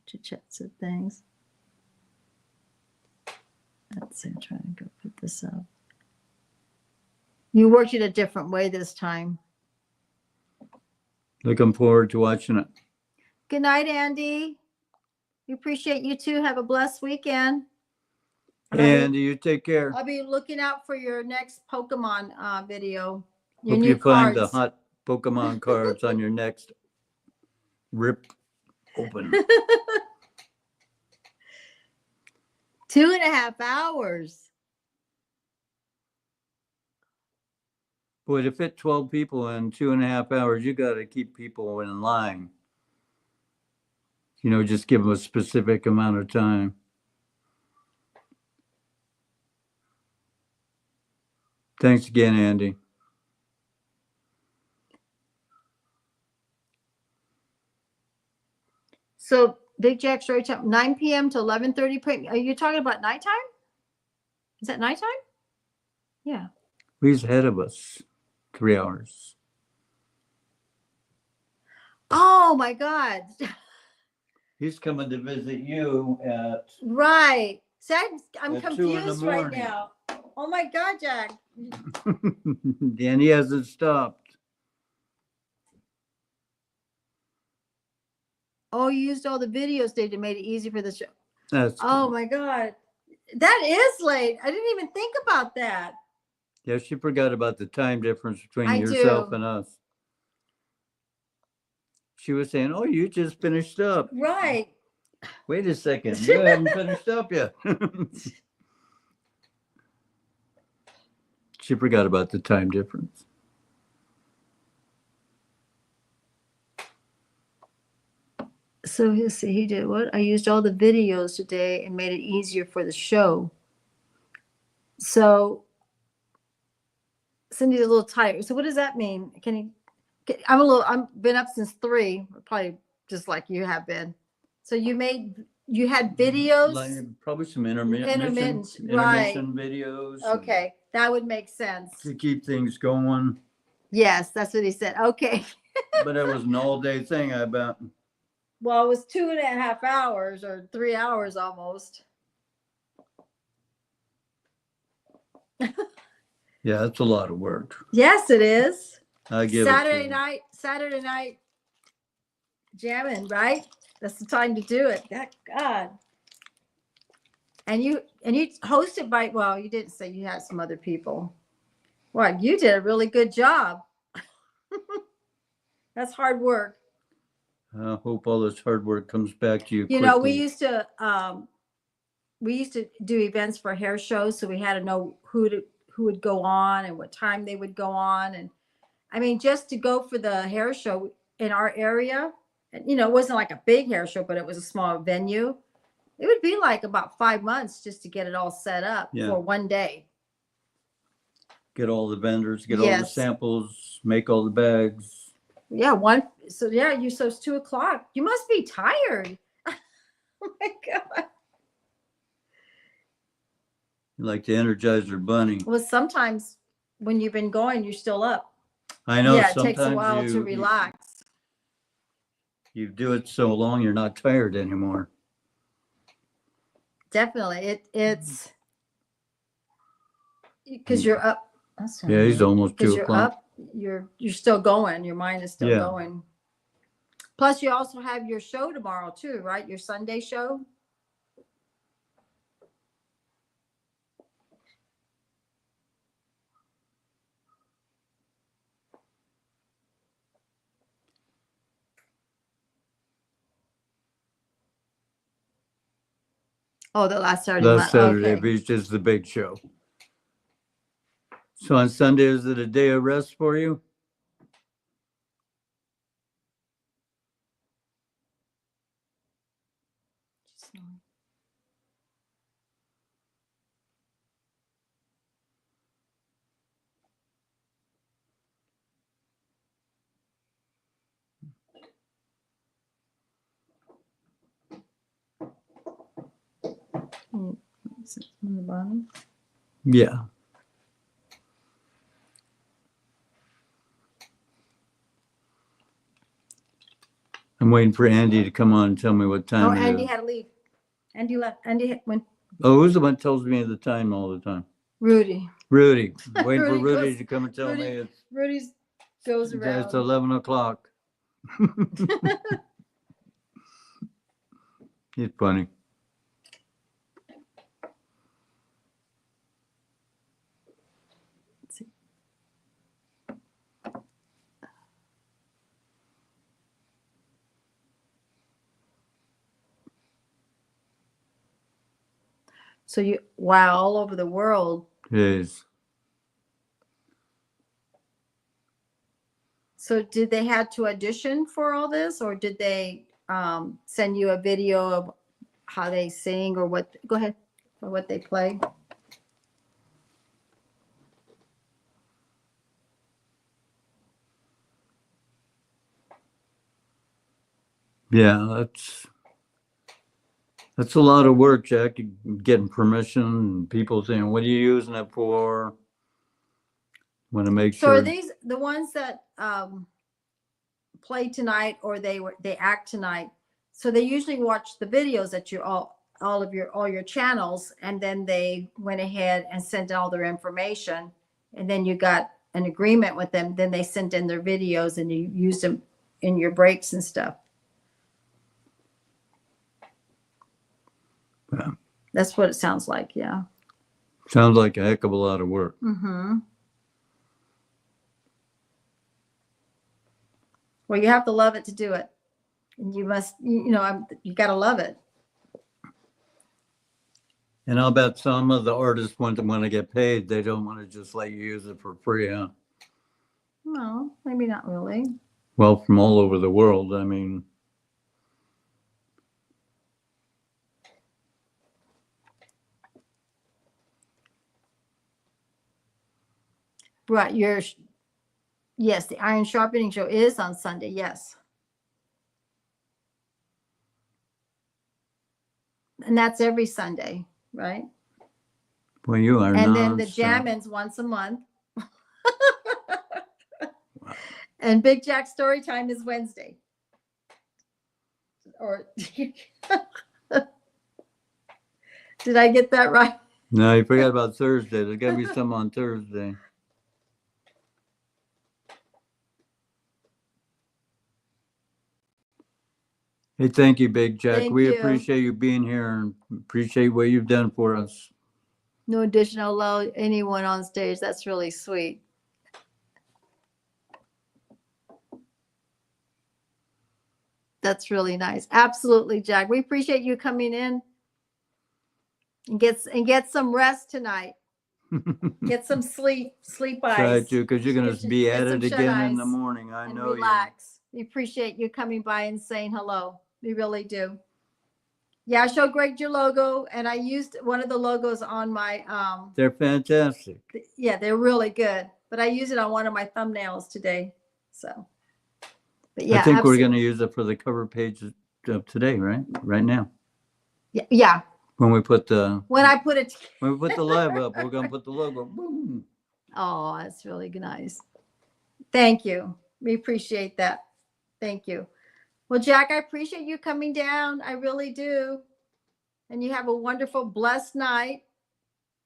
Chit Chat said things. Let's see, I'm trying to go put this up. You worked it a different way this time. Looking forward to watching it. Good night, Andy. We appreciate you too. Have a blessed weekend. And you take care. I'll be looking out for your next Pokemon video. Your Hope new you find the cards. hot Pokemon cards on your next rip open. 2.5 hours. Boy, to fit 12 people in 2.5 hours, you got to keep people in line. Just give them a specific amount of time. Thanks again, Andy. So Big Jack Storytime, 9 p.m. to 11:30 p.m. Are you talking about nighttime? Is that nighttime? Yeah. He's ahead of us, 3 hours. Oh my God. He's coming to visit you at. Right. See, I'm At 2 in the confused right morning. now. Oh my God, Jack. And he hasn't stopped. Oh, you used all the videos, Dave, to make it easy for the show. That's Oh my God. That is late. I didn't even think about that. yeah. She forgot about the time difference between I yourself do. and us. She was saying, "Oh, you just finished up." Right. Wait a second, you haven't finished up yet. She forgot about the time difference. So he did what? I used all the videos today and made it easier for the show. So Cindy's a little tired. So what does that mean? I've been up since 3, probably just like you have been. So you had videos. Like, probably some intermission Right. videos. Okay, that would make sense. To keep things going. Yes, that's what he said. Okay. But it was an all-day thing, I bet. Well, it was 2.5 hours or 3 hours almost. Yeah, that's a lot of work. Yes, it is. I give Saturday it to night jamming, right? That's the time to do it. God. And you hosted by, well, you didn't say you had some other people. Well, you did a really good job. That's hard work. I hope all this hard work comes back to you You quickly. know, we used to do events for hair shows, so we had to know who would go on and what time they would go on. And I mean, just to go for the hair show in our area, and it wasn't like a big hair show, but it was a small venue. It would be like about 5 months just to get it all set up for one day. Get all the vendors, get all the Yes. samples, make all the bags. Yeah, so it's 2:00. You must be tired. Oh my God. Like the Energizer Bunny. Well, sometimes when you've been going, you're still up. I know. Yeah, it sometimes takes a while to relax. You do it so long, you're not tired anymore. Definitely. It's because you're up. Yeah, he's almost 2 You're o'clock. up, you're still going. Your mind is still Yeah. going. Plus, you also have your show tomorrow too, right? Your Sunday show. Oh, the last Saturday. Last Saturday Okay. Beach is the big show. So on Sunday, is it a day of rest for you? On the bottom. Yeah. I'm waiting for Andy to come on and tell me what time Oh, it Andy is. had to leave. Andy left. Andy went. Oh, who's the one that tells me the time all the time? Rudy. Rudy. Waiting for Rudy Rudy goes- to come and tell Rudy- me it's Rudy's goes around. It's 11 o'clock. He's funny. Let's see. So all over the world. Yes. So did they have to audition for all this, or did they send you a video of how they sing or what? Go ahead. Or what they play? Yeah, that's That's a lot of work, Jack, getting permission and people saying, what are you using it for? Want to make So are sure. these the ones that play tonight, or they act tonight? So they usually watch the videos that you all your channels, and then they went ahead and sent all their information, and then you got an agreement with them. Then they sent in their videos, and you used them in your breaks and stuff. Yeah. That's what it sounds like. Yeah. Sounds like a heck of a lot of work. Mm-hmm. Well, you have to love it to do it. And you must, you got to love it. And I'll bet some of the artists want to get paid. They don't want to just let you use it for free, huh? No, maybe not really. Well, from all over the world, I mean. Right. Yes, the Iron Sharpening Show is on Sunday. Yes. And that's every Sunday, right? Well, you are And then the nonstop. Jam-Ins once a month. And Big Jack Story Time is Wednesday. Or did I get that right? No, you forgot about Thursday. There's got to be some on Thursday. Hey, thank you, Big Jack. Thank We you. appreciate you being here and appreciate what you've done for us. No additional allow anyone on stage. That's really sweet. That's really nice. Absolutely, Jack. We appreciate you coming in and get some rest tonight. Get some sleep eyes. Try to, because you're going to be Get at some it shut again in the eyes morning. I and know you. relax. We appreciate you coming by and saying hello. We really do. Yeah, I showed Greg your logo, and I used one of the logos on my They're fantastic. yeah, they're really good. But I use it on one of my thumbnails today. So, but yeah, I think we're absolutely. going to use it for the cover page of today, right? Right now. Yeah. When we put the When I put it, when we put the live up, we're going to put the logo. Boom. oh, that's really nice. Thank you. We appreciate that. Thank you. Well, Jack, I appreciate you coming down. I really do. And you have a wonderful, blessed night.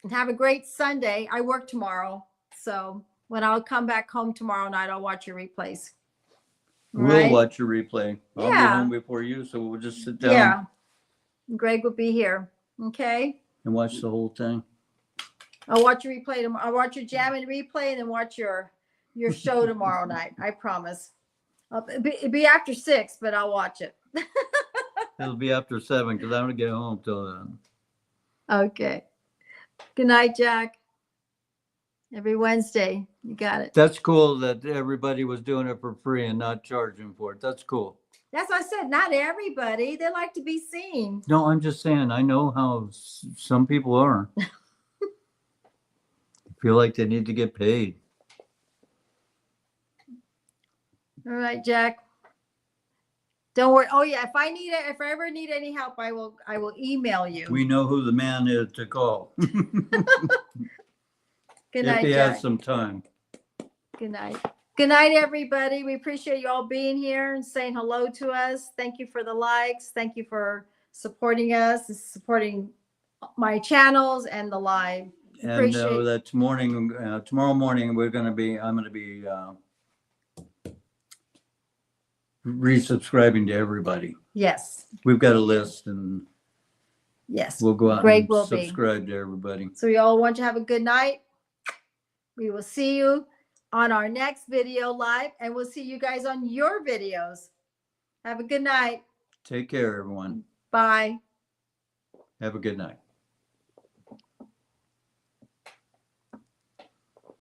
And have a great Sunday. I work tomorrow. So when I'll come back home tomorrow night, I'll watch your replays. All We'll right? watch your replay. I'll be Yeah. home before you, so we'll just sit down Yeah. Greg will be here. Okay. and watch the whole thing. I'll watch your replay tomorrow. I'll watch your Jam-In replay and then watch your show tomorrow night. I promise. It'll be after 6, but I'll watch it. It'll be after 7 because I don't get home till then. Okay. Good night, Jack. Every Wednesday. You got it. That's cool that everybody was doing it for free and not charging for it. That's cool. That's what I said. Not everybody. They like to be seen. No, I'm just saying, I know how some people are. Feel like they need to get paid. All right, Jack. Don't worry. Oh yeah, if I ever need any help, I will email you. We know who the man is to call. Good if night, he Jack. has some time. Good night. Good night, everybody. We appreciate you all being here and saying hello to us. Thank you for the likes. Thank you for supporting us, supporting my channels and the live. And Appreciate- that tomorrow morning, I'm going to be resubscribing to everybody. Yes. We've got a list and Yes. we'll go out Greg and will be. subscribe to everybody. So we all want you to have a good night. We will see you on our next video live, and we'll see you guys on your videos. Have a good night. Take care, everyone. Bye. Have a good night.